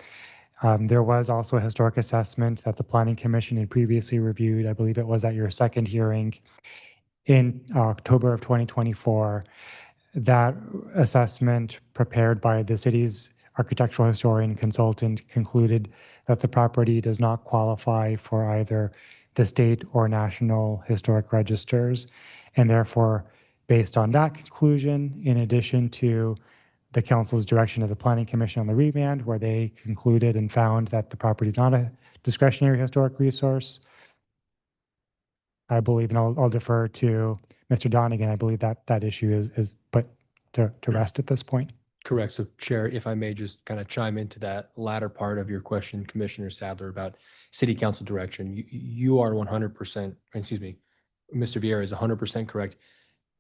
There was also a historic assessment that the planning commission had previously reviewed. I believe it was at your second hearing in October of 2024. That assessment, prepared by the city's architectural historian consultant, concluded that the property does not qualify for either the state or national historic registers. And therefore, based on that conclusion, in addition to the council's direction to the planning commission on the remand, where they concluded and found that the property is not a discretionary historic resource, I believe, and I'll defer to Mr. Donegan, I believe that that issue is put to rest at this point. Correct. So Chair, if I may just kind of chime into that latter part of your question, Commissioner Sadler, about city council direction, you are 100%, excuse me, Mr. Vieira is 100% correct.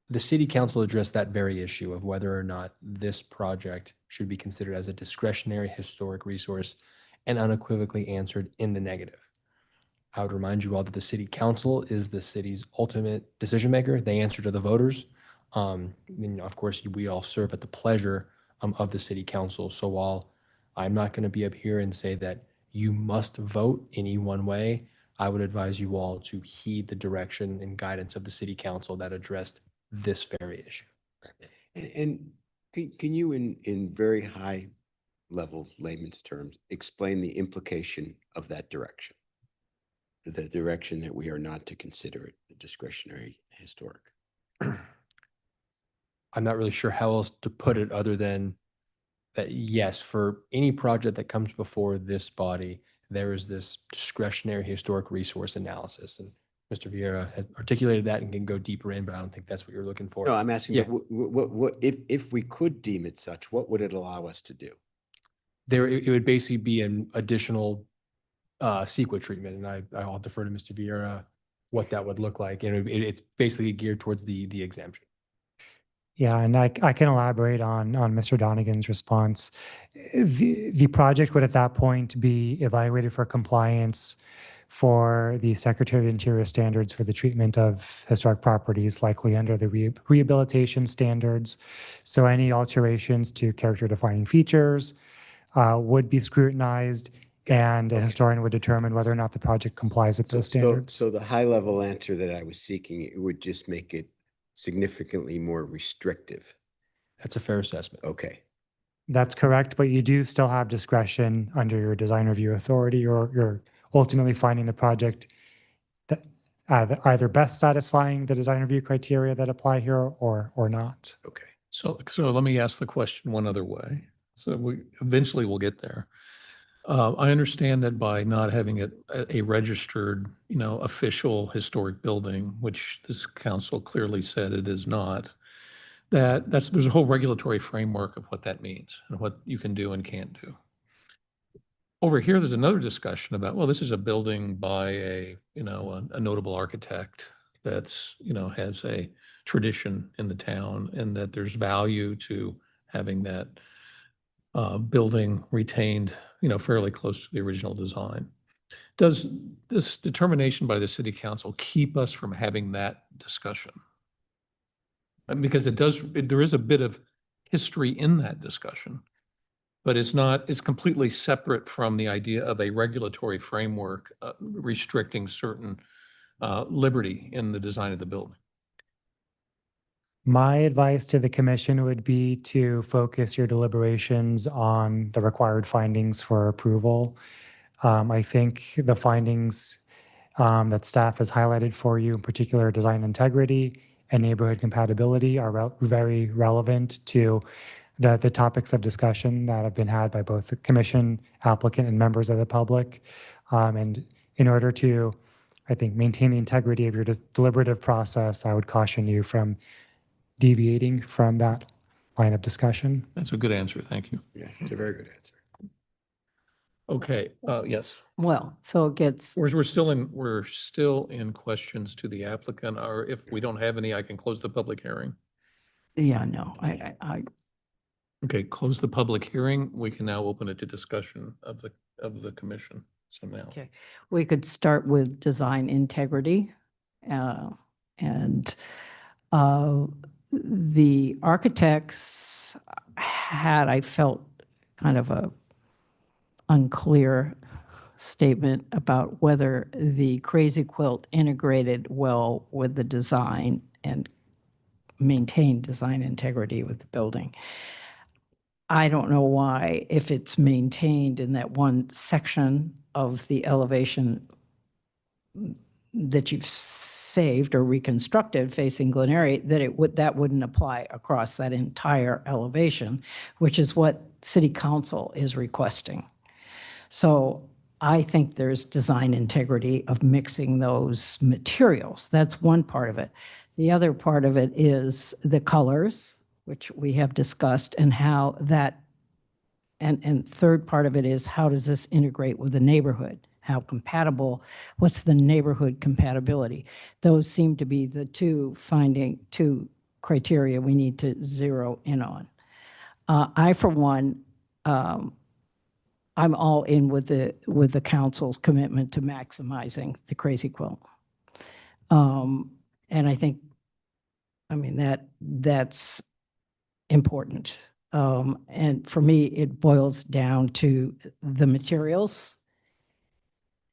The city council addressed that very issue of whether or not this project should be considered as a discretionary historic resource, and unequivocally answered in the negative. I would remind you all that the city council is the city's ultimate decision maker. They answer to the voters. And of course, we all serve at the pleasure of the city council. So while I'm not going to be up here and say that you must vote any one way, I would advise you all to heed the direction and guidance of the city council that addressed this very issue. And can you, in very high level layman's terms, explain the implication of that direction? The direction that we are not to consider it a discretionary historic. I'm not really sure how else to put it other than that, yes, for any project that comes before this body, there is this discretionary historic resource analysis. And Mr. Vieira had articulated that and can go deeper in, but I don't think that's what you're looking for. No, I'm asking, Yeah. what if we could deem it such, what would it allow us to do? It would basically be an additional CEQA treatment, and I'll defer to Mr. Vieira what that would look like. And it's basically geared towards the exemption. Yeah, and I can elaborate on Mr. Donegan's response. The project would at that point be evaluated for compliance for the Secretary of the Interior standards for the treatment of historic properties, likely under the rehabilitation standards. So any alterations to character defining features would be scrutinized, and a historian would determine whether or not the project complies with those standards. So the high level answer that I was seeking, it would just make it significantly more restrictive. That's a fair assessment. Okay. That's correct, but you do still have discretion under your design review authority, or you're ultimately finding the project that either best satisfying the design review criteria that apply here or not. Okay. So let me ask the question one other way. So we eventually we'll get there. I understand that by not having it a registered, official historic building, which this council clearly said it is not, there's a whole regulatory framework of what that means and what you can do and can't do. Over here, there's another discussion about, well, this is a building by a notable architect that's, has a tradition in the town, and that there's value to having that building retained, fairly close to the original design. Does this determination by the city council keep us from having that discussion? Because there is a bit of history in that discussion, but it's completely separate from the idea of a regulatory framework restricting certain liberty in the design of the building. My advice to the commission would be to focus your deliberations on the required findings for approval. I think the findings that staff has highlighted for you, in particular design integrity and neighborhood compatibility, are very relevant to the topics of discussion that have been had by both the commission, applicant, and members of the public. And in order to, I think, maintain the integrity of your deliberative process, I would caution you from deviating from that line of discussion. That's a good answer. Thank you. Yeah, it's a very good answer. Okay, yes. Well, so it gets, We're still in questions to the applicant, or if we don't have any, I can close the public hearing. yeah, no, I Okay, close the public hearing. We can now open it to discussion of the commission. So now. Okay, we could start with design integrity. And the architects had, I felt, kind of a unclear statement about whether the Crazy Quilt integrated well with the design and maintained design integrity with the building. I don't know why, if it's maintained in that one section of the elevation that you've saved or reconstructed facing Glen Eyrie, that wouldn't apply across that entire elevation, which is what City Council is requesting. So I think there's design integrity of mixing those materials. That's one part of it. The other part of it is the colors, which we have discussed, and how that, and third part of it is how does this integrate with the neighborhood? How compatible, what's the neighborhood compatibility? Those seem to be the two criteria we need to zero in on. I, for one, I'm all in with the council's commitment to maximizing the Crazy Quilt. And I think, I mean, that's important. And for me, it boils down to the materials,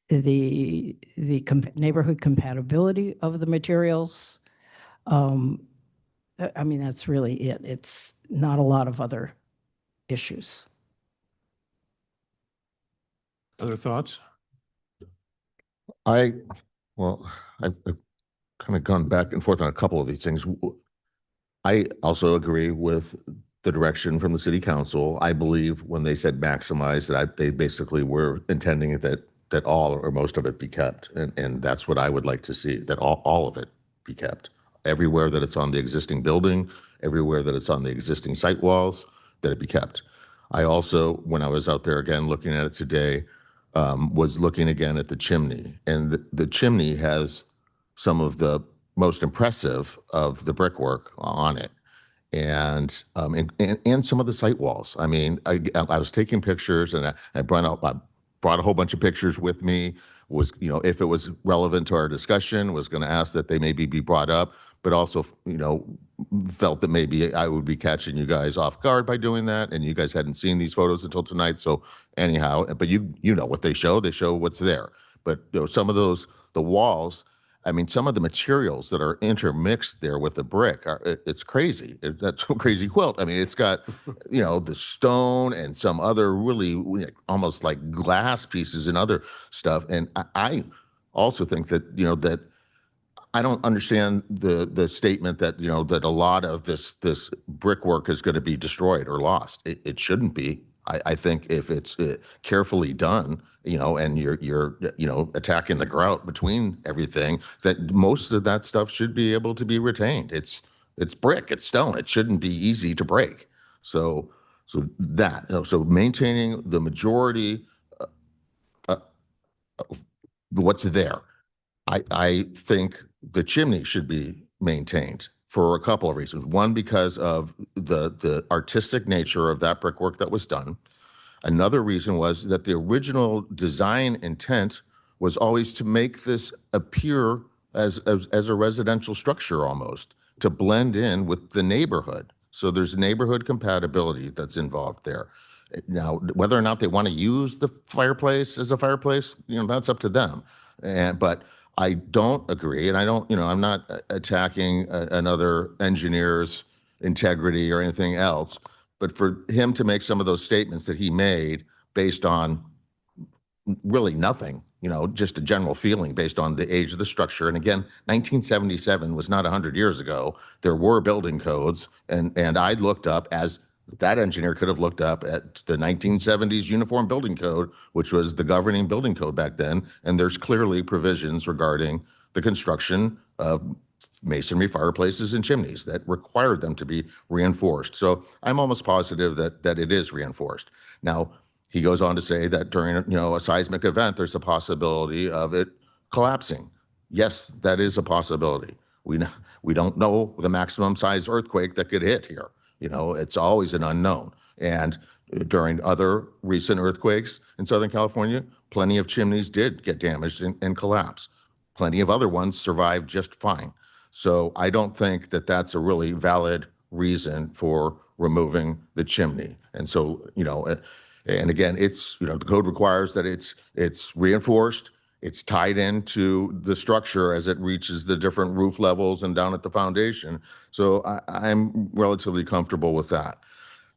the neighborhood compatibility of the materials. I mean, that's really it. It's not a lot of other issues. Other thoughts? I've kind of gone back and forth on a couple of these things. I also agree with the direction from the city council. I believe when they said maximize, that they basically were intending that all or most of it be kept. And that's what I would like to see, that all of it be kept. Everywhere that it's on the existing building, everywhere that it's on the existing site walls, that it be kept. I also, when I was out there again looking at it today, was looking again at the chimney. And the chimney has some of the most impressive of the brickwork on it. And some of the site walls. I mean, I was taking pictures, and I brought a whole bunch of pictures with me. Was, you know, if it was relevant to our discussion, was going to ask that they maybe be brought up, but also, you know, felt that maybe I would be catching you guys off guard by doing that, and you guys hadn't seen these photos until tonight. So anyhow, but you know what they show what's there. But you know, some of those, the walls, I mean, some of the materials that are intermixed there with the brick it's crazy. That's a Crazy Quilt. I mean, it's got, you know, the stone and some other really almost like glass pieces and other stuff. And I also think that, you know, that I don't understand the statement that, you know, that a lot of this brickwork is going to be destroyed or lost. It shouldn't be. I think if it's carefully done, you know, and you're you know, attacking the grout between everything, that most of that stuff should be able to be retained. It's brick, it's stone. It shouldn't be easy to break. So that, you know, so maintaining the majority of what's there. I think the chimney should be maintained for a couple of reasons. One, because of the artistic nature of that brickwork that was done. Another reason was that the original design intent was always to make this appear as a residential structure almost, to blend in with the neighborhood. So there's neighborhood compatibility that's involved there. Now, whether or not they want to use the fireplace as a fireplace, you know, that's up to them. But I don't agree, and I don't, I'm not attacking another engineer's integrity or anything else, but for him to make some of those statements that he made based on really nothing, just a general feeling based on the age of the structure. And again, 1977 was not 100 years ago. There were building codes, and I looked up, as that engineer could have looked up, at the 1970s Uniform Building Code, which was the governing building code back then. And there's clearly provisions regarding the construction of masonry fireplaces and chimneys that required them to be reinforced. So I'm almost positive that it is reinforced. Now, he goes on to say that during a seismic event, there's a possibility of it collapsing. Yes, that is a possibility. We don't know the maximum size earthquake that could hit here. It's always an unknown. And during other recent earthquakes in Southern California, plenty of chimneys did get damaged and collapse. Plenty of other ones survived just fine. So I don't think that that's a really valid reason for removing the chimney. And so, and again, it's, the code requires that it's reinforced, it's tied into the structure as it reaches the different roof levels and down at the foundation. So I'm relatively comfortable with that.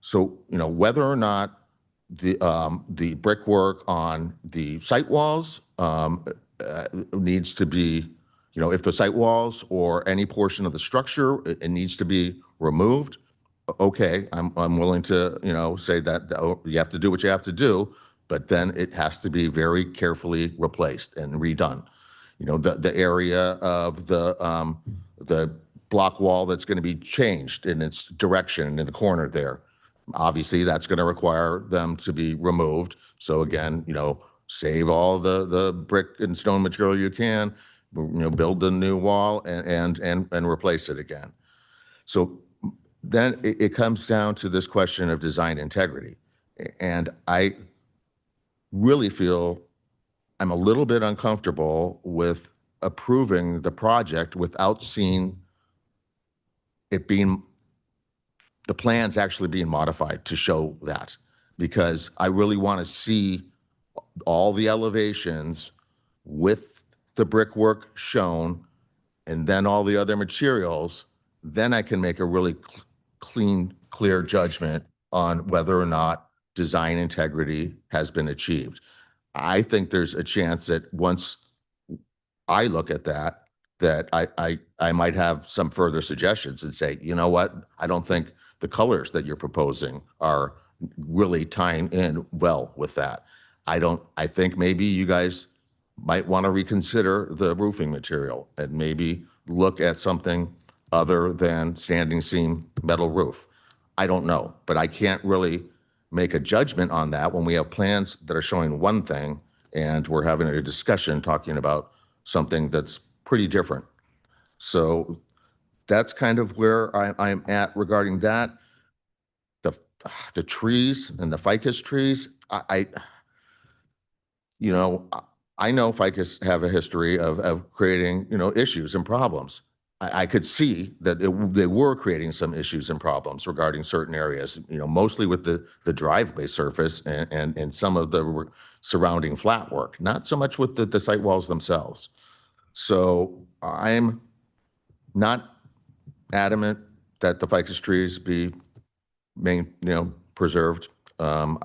So, whether or not the brickwork on the site walls needs to be, if the site walls or any portion of the structure, it needs to be removed, okay, I'm willing to, say that you have to do what you have to do, but then it has to be very carefully replaced and redone. The area of the block wall that's going to be changed in its direction in the corner there, obviously that's going to require them to be removed. So again, save all the brick and stone material you can, build the new wall and replace it again. So then it comes down to this question of design integrity. And I really feel I'm a little bit uncomfortable with approving the project without seeing it being, the plans actually being modified to show that, because I really want to see all the elevations with the brickwork shown and then all the other materials. Then I can make a really clean, clear judgment on whether or not design integrity has been achieved. I think there's a chance that once I look at that, I might have some further suggestions and say, you know what, I don't think the colors that you're proposing are really tying in well with that. I think maybe you guys might want to reconsider the roofing material and maybe look at something other than standing seam metal roof. I don't know, but I can't really make a judgment on that when we have plans that are showing one thing and we're having a discussion talking about something that's pretty different. So that's kind of where I'm at regarding that. The trees and the ficus trees, I know ficus have a history of creating, issues and problems. I could see that they were creating some issues and problems regarding certain areas, mostly with the driveway surface and some of the surrounding flat work, not so much with the site walls themselves. So I'm not adamant that the ficus trees be preserved. I'm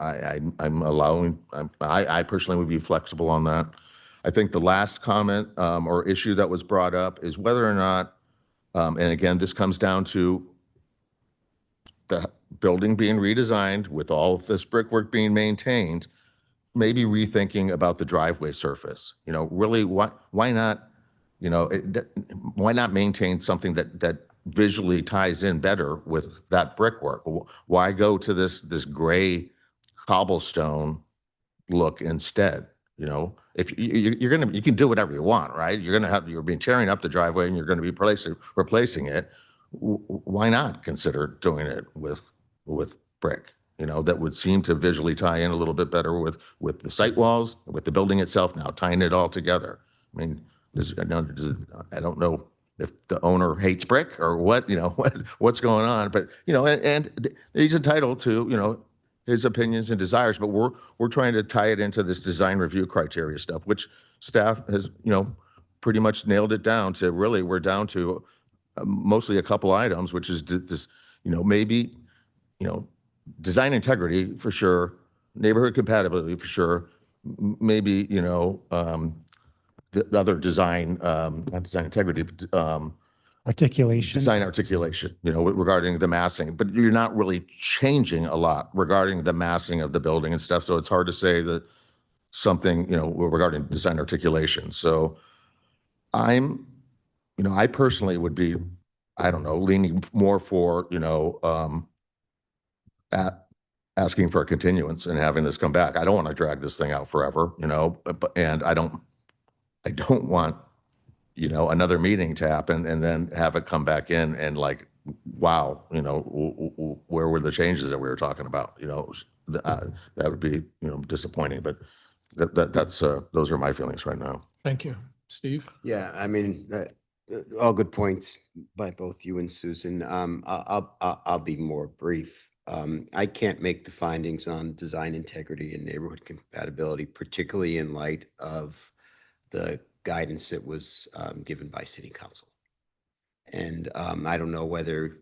allowing, I personally would be flexible on that. I think the last comment or issue that was brought up is whether or not, and again, this comes down to the building being redesigned with all of this brickwork being maintained, maybe rethinking about the driveway surface. Really, why not, why not maintain something that visually ties in better with that brickwork? Why go to this gray cobblestone look instead? If you can do whatever you want, right? You're being tearing up the driveway and you're going to be replacing it. Why not consider doing it with brick? That would seem to visually tie in a little bit better with the site walls, with the building itself. Now tying it all together. I mean, I don't know if the owner hates brick or what, what's going on, but and he's entitled to his opinions and desires, but we're trying to tie it into this design review criteria stuff, which staff has pretty much nailed it down to really, we're down to mostly a couple items, which is this, maybe, design integrity for sure, neighborhood compatibility for sure, maybe, the other design, not design integrity, but Articulation. design articulation, regarding the massing, but you're not really changing a lot regarding the massing of the building and stuff. So it's hard to say that something, regarding design articulation. So I personally would be, I don't know, leaning more for, asking for a continuance and having this come back. I don't want to drag this thing out forever, and I don't want, another meeting to happen and then have it come back in and like, wow, where were the changes that we were talking about? That would be, disappointing, but that's those are my feelings right now. Thank you. Steve? Yeah, I mean, all good points by both you and Susan. I'll be more brief. I can't make the findings on design integrity and neighborhood compatibility, particularly in light of the guidance that was given by City Council. And I don't know whether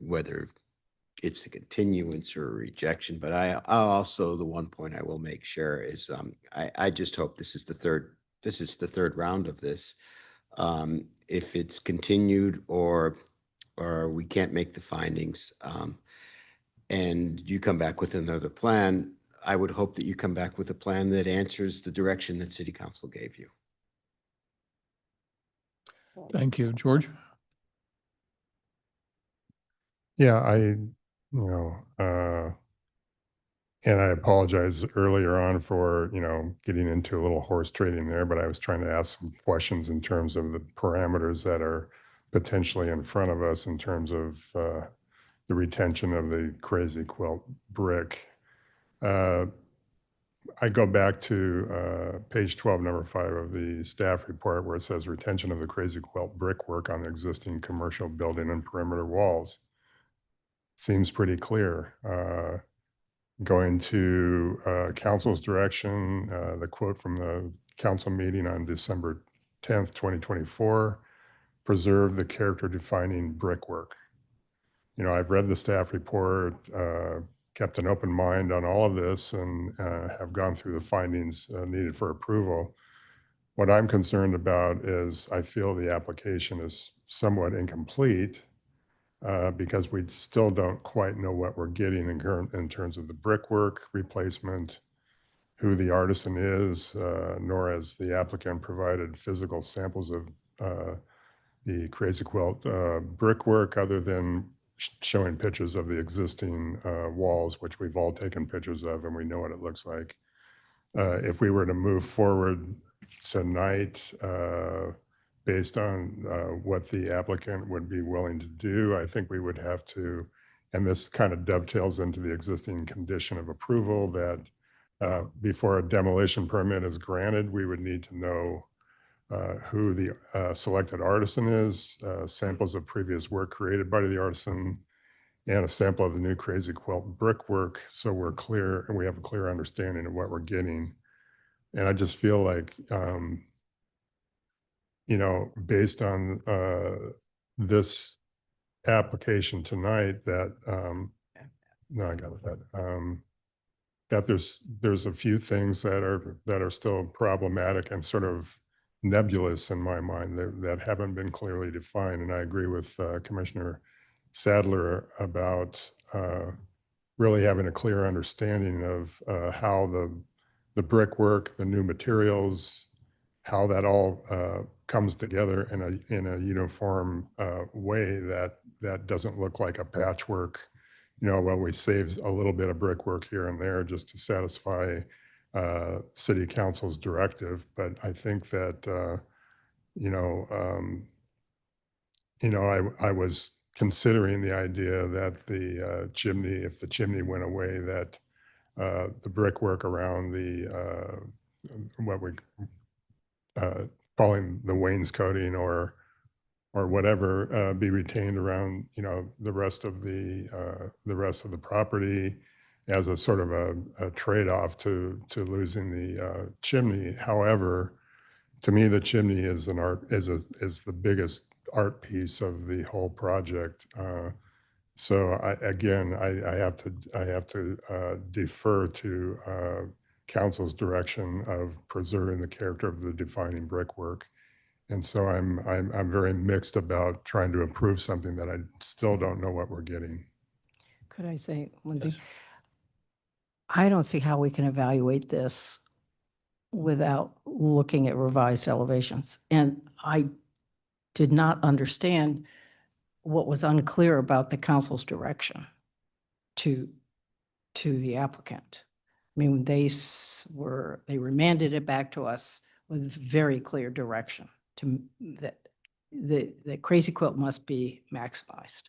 it's a continuance or a rejection, but I also, the one point I will make sure is I just hope this is the third round of this. If it's continued or we can't make the findings and you come back with another plan, I would hope that you come back with a plan that answers the direction that City Council gave you. Thank you. George? Yeah, and I apologize earlier on for, getting into a little horse trading there, but I was trying to ask some questions in terms of the parameters that are potentially in front of us in terms of the retention of the Crazy Quilt brick. I go back to page 12, number 5 of the staff report where it says retention of the Crazy Quilt brickwork on the existing commercial building and perimeter walls. Seems pretty clear. Going to council's direction, the quote from the council meeting on December 10th, 2024, preserve the character defining brickwork. I've read the staff report, kept an open mind on all of this and have gone through the findings needed for approval. What I'm concerned about is I feel the application is somewhat incomplete because we still don't quite know what we're getting in terms of the brickwork replacement, who the artisan is, nor has the applicant provided physical samples of the Crazy Quilt brickwork other than showing pictures of the existing walls, which we've all taken pictures of and we know what it looks like. If we were to move forward tonight, based on what the applicant would be willing to do, I think we would have to, and this kind of dovetails into the existing condition of approval that before a demolition permit is granted, we would need to know who the selected artisan is, samples of previous work created by the artisan, and a sample of the new Crazy Quilt brickwork, so we're clear and we have a clear understanding of what we're getting. And I just feel like, based on this application tonight, that that there's a few things that are still problematic and sort of nebulous in my mind that haven't been clearly defined. And I agree with Commissioner Sadler about really having a clear understanding of how the brickwork, the new materials, how that all comes together in a uniform way that doesn't look like a patchwork. Well, we save a little bit of brickwork here and there just to satisfy City Council's directive, but I think that I was considering the idea that the chimney, if the chimney went away, that the brickwork around the what we calling the wainscoting or whatever be retained around the rest of the property as a sort of a trade-off to losing the chimney. However, to me, the chimney is an art, is the biggest art piece of the whole project. So I have to defer to council's direction of preserving the character of the defining brickwork. And so I'm very mixed about trying to improve something that I still don't know what we're getting. Could I say one thing? I don't see how we can evaluate this without looking at revised elevations. And I did not understand what was unclear about the council's direction to the applicant. I mean, they remanded it back to us with very clear direction to that the Crazy Quilt must be maximized.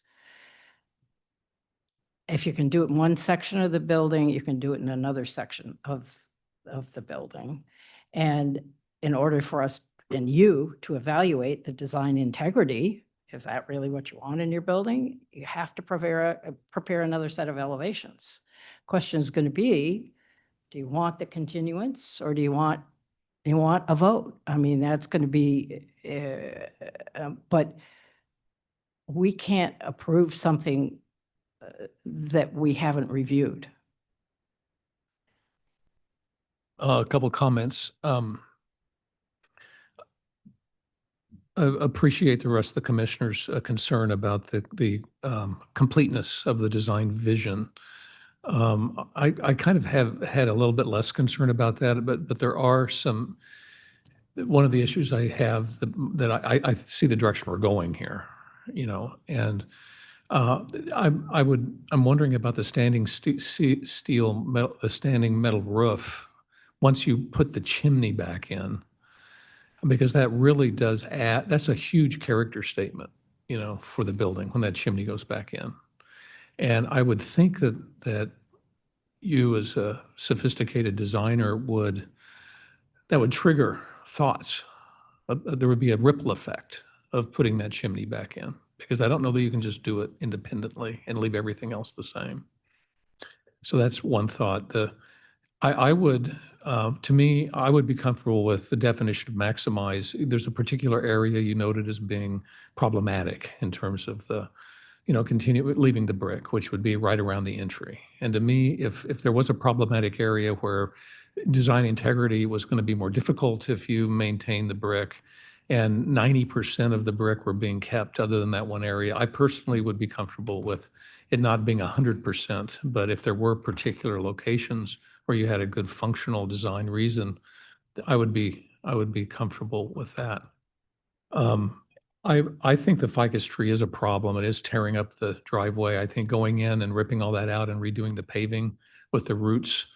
If you can do it in one section of the building, you can do it in another section of the building. And in order for us and you to evaluate the design integrity, is that really what you want in your building? You have to prepare another set of elevations. Question is going to be, do you want the continuance or do you want a vote? I mean, that's going to be, but we can't approve something that we haven't reviewed. A couple comments. Appreciate the rest of the commissioners' concern about the completeness of the design vision. I kind of have had a little bit less concern about that, but there are some. One of the issues I have that I see the direction we're going here, and I'm wondering about the standing steel metal, the standing metal roof once you put the chimney back in, because that really does add, that's a huge character statement, for the building when that chimney goes back in. And I would think that you as a sophisticated designer that would trigger thoughts. There would be a ripple effect of putting that chimney back in, because I don't know that you can just do it independently and leave everything else the same. So that's one thought. I would, to me, I would be comfortable with the definition of maximize. There's a particular area you noted as being problematic in terms of the, leaving the brick, which would be right around the entry. And to me, if there was a problematic area where design integrity was going to be more difficult if you maintain the brick, and 90% of the brick were being kept other than that one area, I personally would be comfortable with it not being 100%. But if there were particular locations where you had a good functional design reason, I would be comfortable with that. I think the ficus tree is a problem. It is tearing up the driveway. I think going in and ripping all that out and redoing the paving with the roots,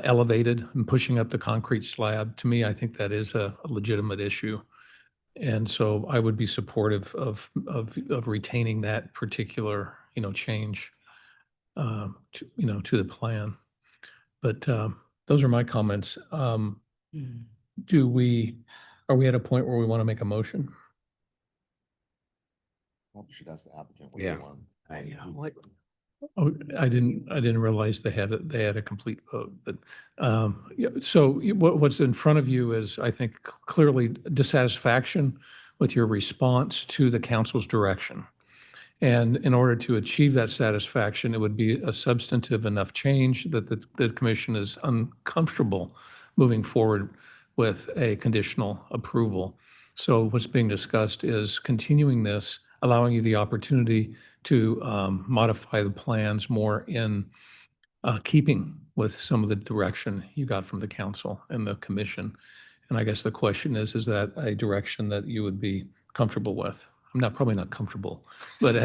elevated and pushing up the concrete slab, to me, I think that is a legitimate issue. And so I would be supportive of retaining that particular, change, to the plan. But those are my comments. Are we at a point where we want to make a motion? You should ask the applicant. Yeah. What? Oh, I didn't realize they had a complete vote, but so what's in front of you is, I think, clearly dissatisfaction with your response to the council's direction. And in order to achieve that satisfaction, it would be a substantive enough change that the commission is uncomfortable moving forward with a conditional approval. So what's being discussed is continuing this, allowing you the opportunity to modify the plans more in keeping with some of the direction you got from the council and the commission. And I guess the question is that a direction that you would be comfortable with? I'm probably not comfortable, but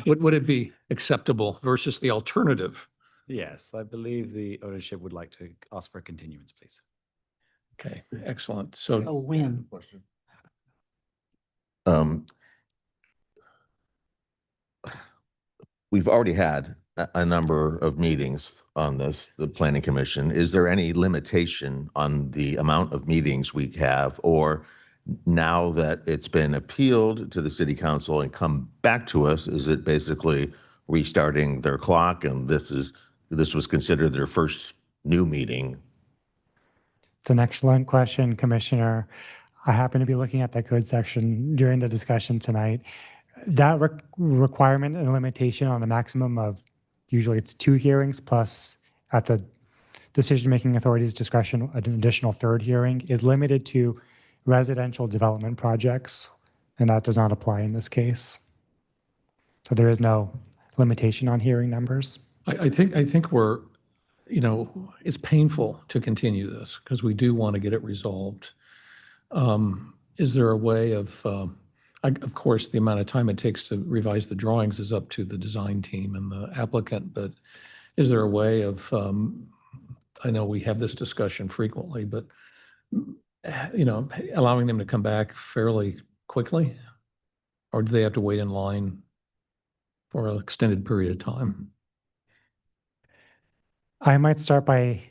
would it be acceptable versus the alternative? Yes, I believe the ownership would like to ask for a continuance, please. Okay, excellent. So A win. We've already had a number of meetings on this, the planning commission. Is there any limitation on the amount of meetings we have, or now that it's been appealed to the city council and come back to us, is it basically restarting their clock and this was considered their first new meeting? It's an excellent question, Commissioner. I happen to be looking at the code section during the discussion tonight. That requirement and limitation on a maximum of, usually it's 2 hearings plus at the decision-making authority's discretion, an additional 3rd hearing is limited to residential development projects, and that does not apply in this case. So there is no limitation on hearing numbers. I think we're, it's painful to continue this because we do want to get it resolved. Is there a way of course, the amount of time it takes to revise the drawings is up to the design team and the applicant, but is there a way of, I know we have this discussion frequently, but, allowing them to come back fairly quickly? Or do they have to wait in line for an extended period of time? I might start by,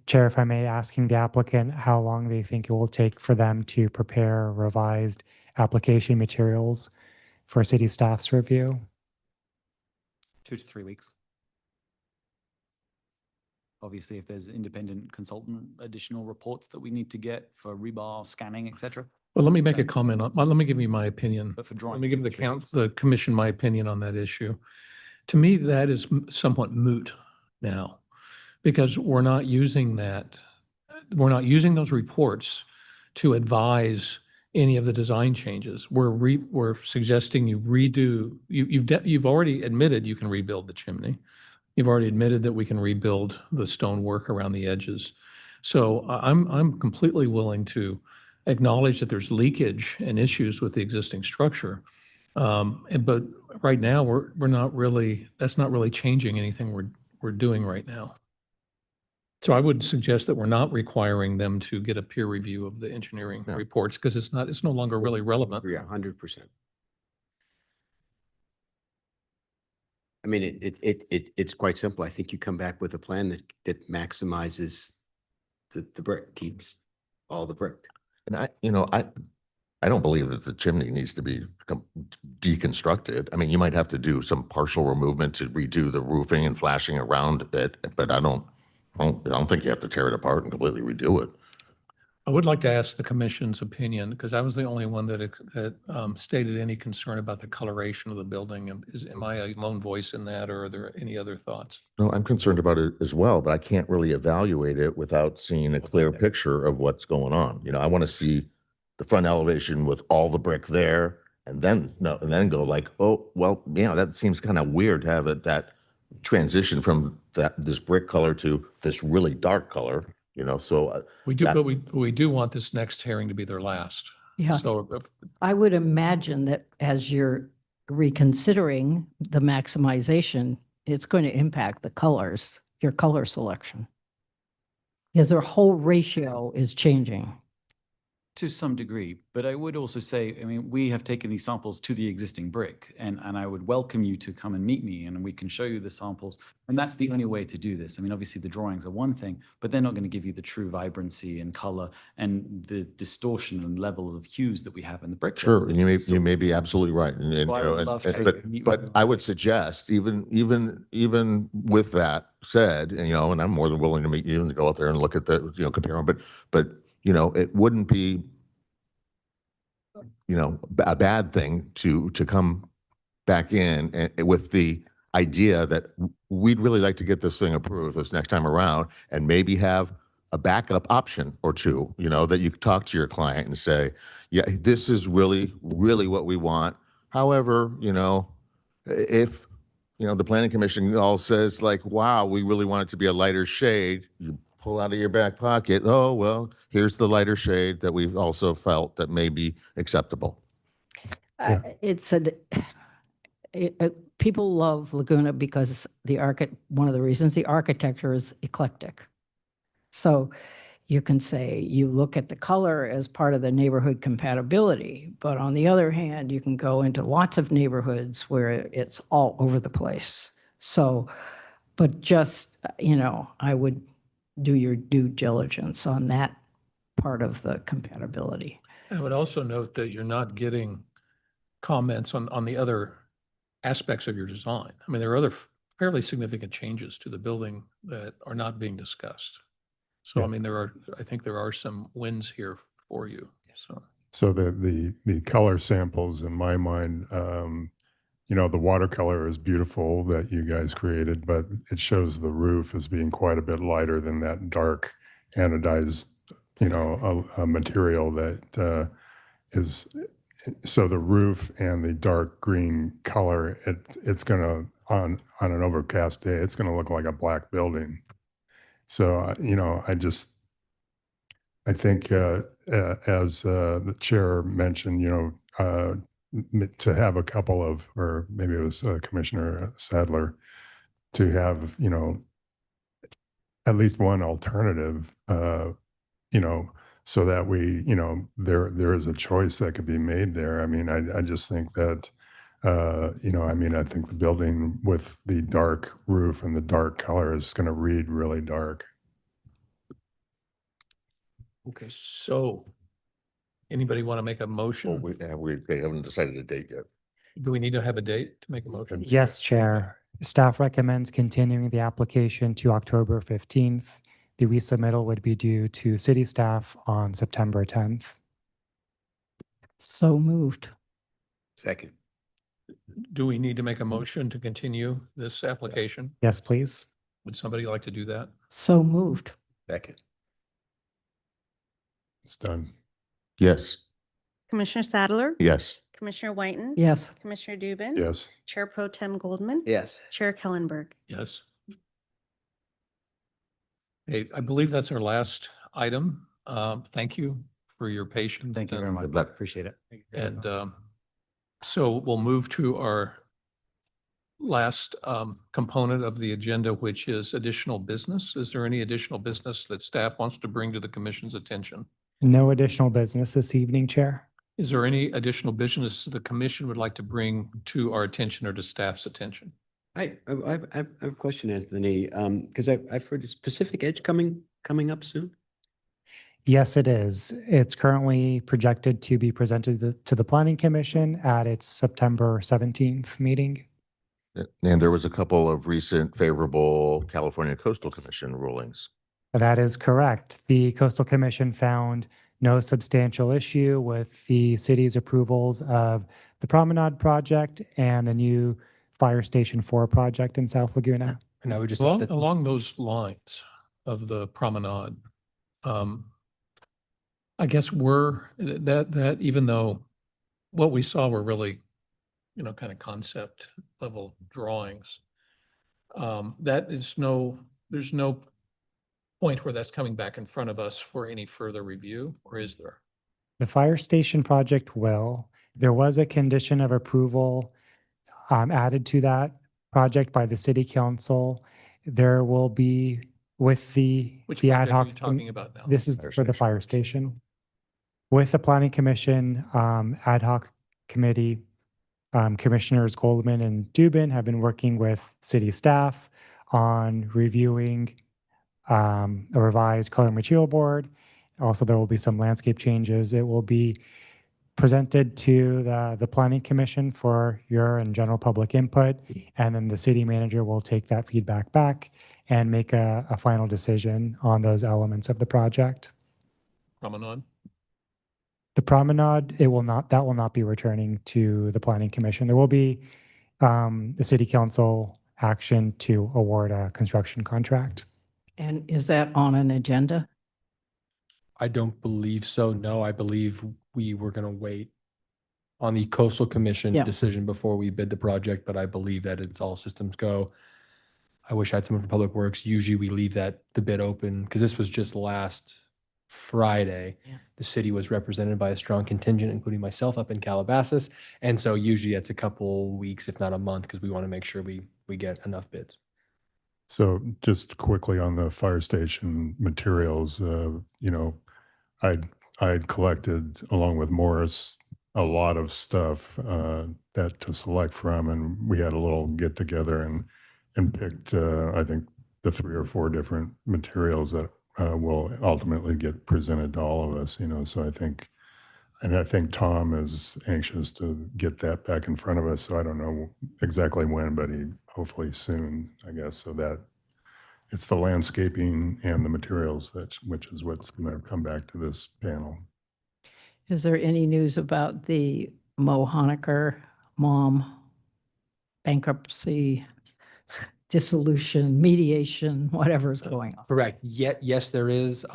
Chair, if I may, asking the applicant how long they think it will take for them to prepare revised application materials for city staff's review. 2 to 3 weeks. Obviously, if there's independent consultant additional reports that we need to get for rebar scanning, et cetera. Well, let me make a comment on, let me give you my opinion. But for drawing. Let me give the commission my opinion on that issue. To me, that is somewhat moot now, because we're not using those reports to advise any of the design changes. We're suggesting you redo, you've already admitted you can rebuild the chimney. You've already admitted that we can rebuild the stonework around the edges. So I'm completely willing to acknowledge that there's leakage and issues with the existing structure. But right now, we're not really, that's not really changing anything we're doing right now. So I would suggest that we're not requiring them to get a peer review of the engineering reports because it's no longer really relevant. Yeah, 100%. I mean, it's quite simple. I think you come back with a plan that maximizes the brick, keeps all the brick. And I don't believe that the chimney needs to be deconstructed. I mean, you might have to do some partial removement to redo the roofing and flashing around it, but I don't think you have to tear it apart and completely redo it. I would like to ask the commission's opinion, because I was the only one that stated any concern about the coloration of the building. Am I a lone voice in that, or are there any other thoughts? No, I'm concerned about it as well, but I can't really evaluate it without seeing a clear picture of what's going on. I want to see the front elevation with all the brick there, and then go like, oh, well, that seems kind of weird to have that transition from this brick color to this really dark color. So we do, but we do want this next hearing to be their last. Yeah. So I would imagine that as you're reconsidering the maximization, it's going to impact the colors, your color selection. Because their whole ratio is changing. To some degree, but I would also say, I mean, we have taken these samples to the existing brick, and I would welcome you to come and meet me, and we can show you the samples. And that's the only way to do this. I mean, obviously the drawings are one thing, but they're not going to give you the true vibrancy and color and the distortion and levels of hues that we have in the brick. sure, and you may be absolutely right. But I would suggest, even with that said, and I'm more than willing to meet you and to go out there and look at the, compare them, but it wouldn't be, a bad thing to come back in with the idea that we'd really like to get this thing approved this next time around, and maybe have a backup option or two, that you talk to your client and say, yeah, this is really, really what we want. However, if, the planning commission all says like, wow, we really want it to be a lighter shade, you pull out of your back pocket, oh, well, here's the lighter shade that we've also felt that may be acceptable. People love Laguna because one of the reasons the architecture is eclectic. So you can say you look at the color as part of the neighborhood compatibility, but on the other hand, you can go into lots of neighborhoods where it's all over the place. So, but just, I would do your due diligence on that part of the compatibility. I would also note that you're not getting comments on the other aspects of your design. I mean, there are other fairly significant changes to the building that are not being discussed. So I Yeah. mean, I think there are some wins here for you, so. So the color samples in my mind, you know, the watercolor is beautiful that you guys created, but it shows the roof as being quite a bit lighter than that dark anodized, you know, a material that is, so the roof and the dark green color, it's gonna, on an overcast day, it's gonna look like a black building. So, you know, I think, as the chair mentioned, you know, to have a couple of, or maybe it was Commissioner Sadler, to have, you know, at least one alternative, you know, so that we, you know, there is a choice that could be made there. I mean, I just think that, you know, I mean, I think the building with the dark roof and the dark color is going to read really dark. Okay, so anybody want to make a Well, motion? they haven't decided a date yet. Do we need to have a date to make a motion? Yes, Chair. Staff recommends continuing the application to October 15th. The resubmittal would be due to city staff on September 10th. So moved. Second. Do we need to make a motion to continue this application? Yes, please. Would somebody like to do that? So moved. Second. It's done. Yes. Commissioner Sadler? Yes. Commissioner Whiten? Yes. Commissioner Dubin? Yes. Chair Pro Tem Goldman? Yes. Chair Kellenberg? Yes. Hey, I believe that's our last item. Thank you for your patience. Thank you very and- much. Good luck. Appreciate it. And so we'll move to our last component of the agenda, which is additional business. Is there any additional business that staff wants to bring to the commission's attention? No additional business this evening, Chair. Is there any additional business the commission would like to bring to our attention or to staff's attention? I have a question, Anthony, because I've heard is Pacific Edge coming up soon? Yes, it is. It's currently projected to be presented to the Planning Commission at its September 17th meeting. And there was a couple of recent favorable California Coastal Commission rulings. That is correct. The Coastal Commission found no substantial issue with the city's approvals of the Promenade project and the new Fire Station 4 project in South Laguna. And I would just. Along those lines of the promenade, I guess that even though what we saw were really, you know, kind of concept level drawings, there's no point where that's coming back in front of us for any further review, or is there? The Fire Station project will. There was a condition of approval added to that project by the City Council. There will be with the Which ad project are hoc. you talking about now? This is for the fire station. With the Planning Commission ad hoc committee, Commissioners Goldman and Dubin have been working with city staff on reviewing a revised color material board. Also, there will be some landscape changes. It will be presented to the Planning Commission for your and general public input, and then the city manager will take that feedback back and make a final decision on those elements of the project. Promenade? The promenade, that will not be returning to the Planning Commission. There will be the City Council action to award a construction contract. And is that on an agenda? I don't believe so. No, I believe we were going to wait on the Coastal Commission Yeah. decision before we bid the project, but I believe that it's all systems go. I wish I had someone from Public Works. Usually we leave the bid open because this was just last Friday. Yeah. The city was represented by a strong contingent, including myself up in Calabasas. And so usually it's a couple weeks, if not a month, because we want to make sure we get enough bids. So just quickly on the fire station materials, you know, I'd collected along with Morris a lot of stuff that to select from, and we had a little get together and picked I think the 3 or 4 different materials that will ultimately get presented to all of us. You know, so I think Tom is anxious to get that back in front of us. So I don't know exactly when, but hopefully soon, I guess, so that It's the landscaping and the materials which is what's going to come back to this panel. Is there any news about the Mo Honecker mom bankruptcy, dissolution, mediation, whatever's going on? Correct. Yet, yes, there is.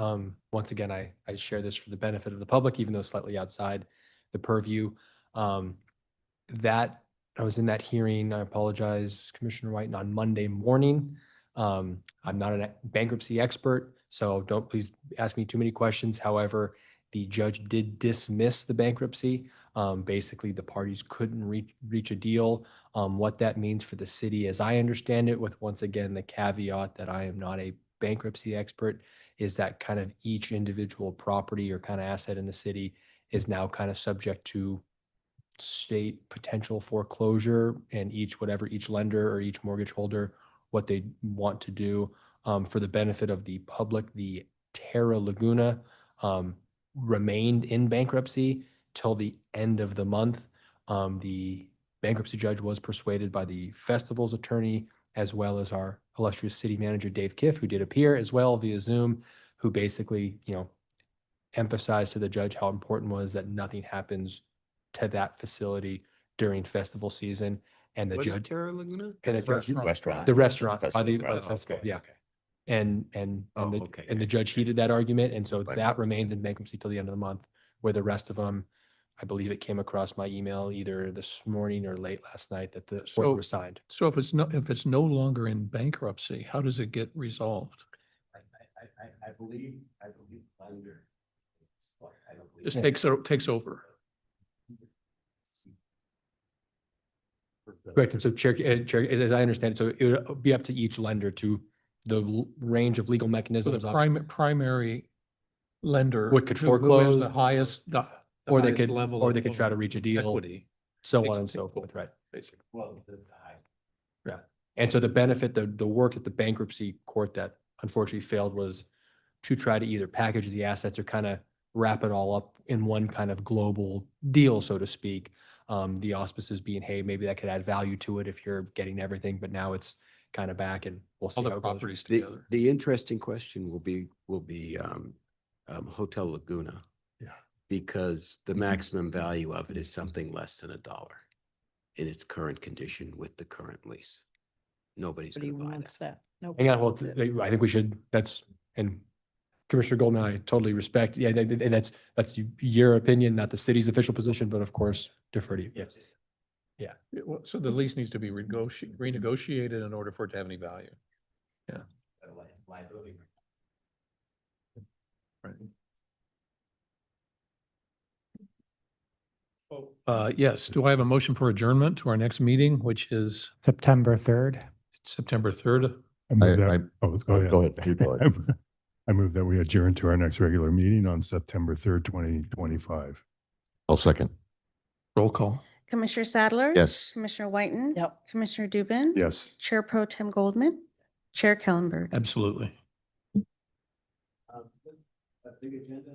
Once again, I share this for the benefit of the public, even though slightly outside the purview. That I was in that hearing. I apologize, Commissioner White, on Monday morning. I'm not a bankruptcy expert, so don't please ask me too many questions. However, the judge did dismiss the bankruptcy. Basically, the parties couldn't reach a deal. What that means for the city, as I understand it, with once again the caveat that I am not a bankruptcy expert, is that kind of each individual property or kind of asset in the city is now kind of subject to state potential foreclosure, and whatever each lender or each mortgage holder, what they want to do. For the benefit of the public, the Terra Laguna remained in bankruptcy till the end of the month. The bankruptcy judge was persuaded by the festival's attorney, as well as our illustrious city manager, Dave Kiff, who did appear as well via Zoom, who basically, emphasized to the judge how important was that nothing happens to that facility during festival season. And the What is judge, Terra Laguna? and the Restaurant. the restaurant by Festival, the right. festival, Okay, yeah. okay. And Oh, the okay, and the okay, judge heeded that argument, and so Right. that remains in bankruptcy till the end of the month. Where the rest of them, I believe it came across my email either this morning or late last night that the So- court was signed. So if it's no longer in bankruptcy, how does it get resolved? I believe under. Just takes over. Correct. And so Chair, as I understand it, so it would be up to each lender to the range of legal So mechanisms. the primary lender. What could who has foreclose, the highest, or they highest could, level or they of- could try to reach a deal, equity so takes on it and so over, forth, right? basically. Well, Yeah. And so the benefit, the work at the bankruptcy court that unfortunately failed was to try to either package the assets or kind of wrap it all up in one kind of global deal, so to speak. The auspices being, hey, maybe that could add value to it if you're getting everything, but now it's kind of back and we'll see All the how it goes. properties The, together. the interesting question will be Hotel Laguna. Yeah. Because the maximum value of it is something less than $1 in its current condition with the current lease. Nobody's Nobody gonna buy wants that. that. Hang on, well, I think we should, and Commissioner Goldman, I totally respect, yeah, that's your opinion, not the city's official position, but of course defer to you. Yes. So the lease needs to be renegotiated in order for it to have any value. Yeah. Right. Yes, do I have a motion for adjournment to our next meeting, which is September 3rd. September 3rd? I move I- that, oh, go ahead. Go ahead. You go ahead. I move that we adjourn to our next regular meeting on September 3rd, 2025. I'll second. Roll call. Commissioner Sadler? Yes. Commissioner Whiten? Yep. Commissioner Dubin? Yes. Chair Pro Tem Goldman? Chair Kellenberg? Absolutely. Big agenda.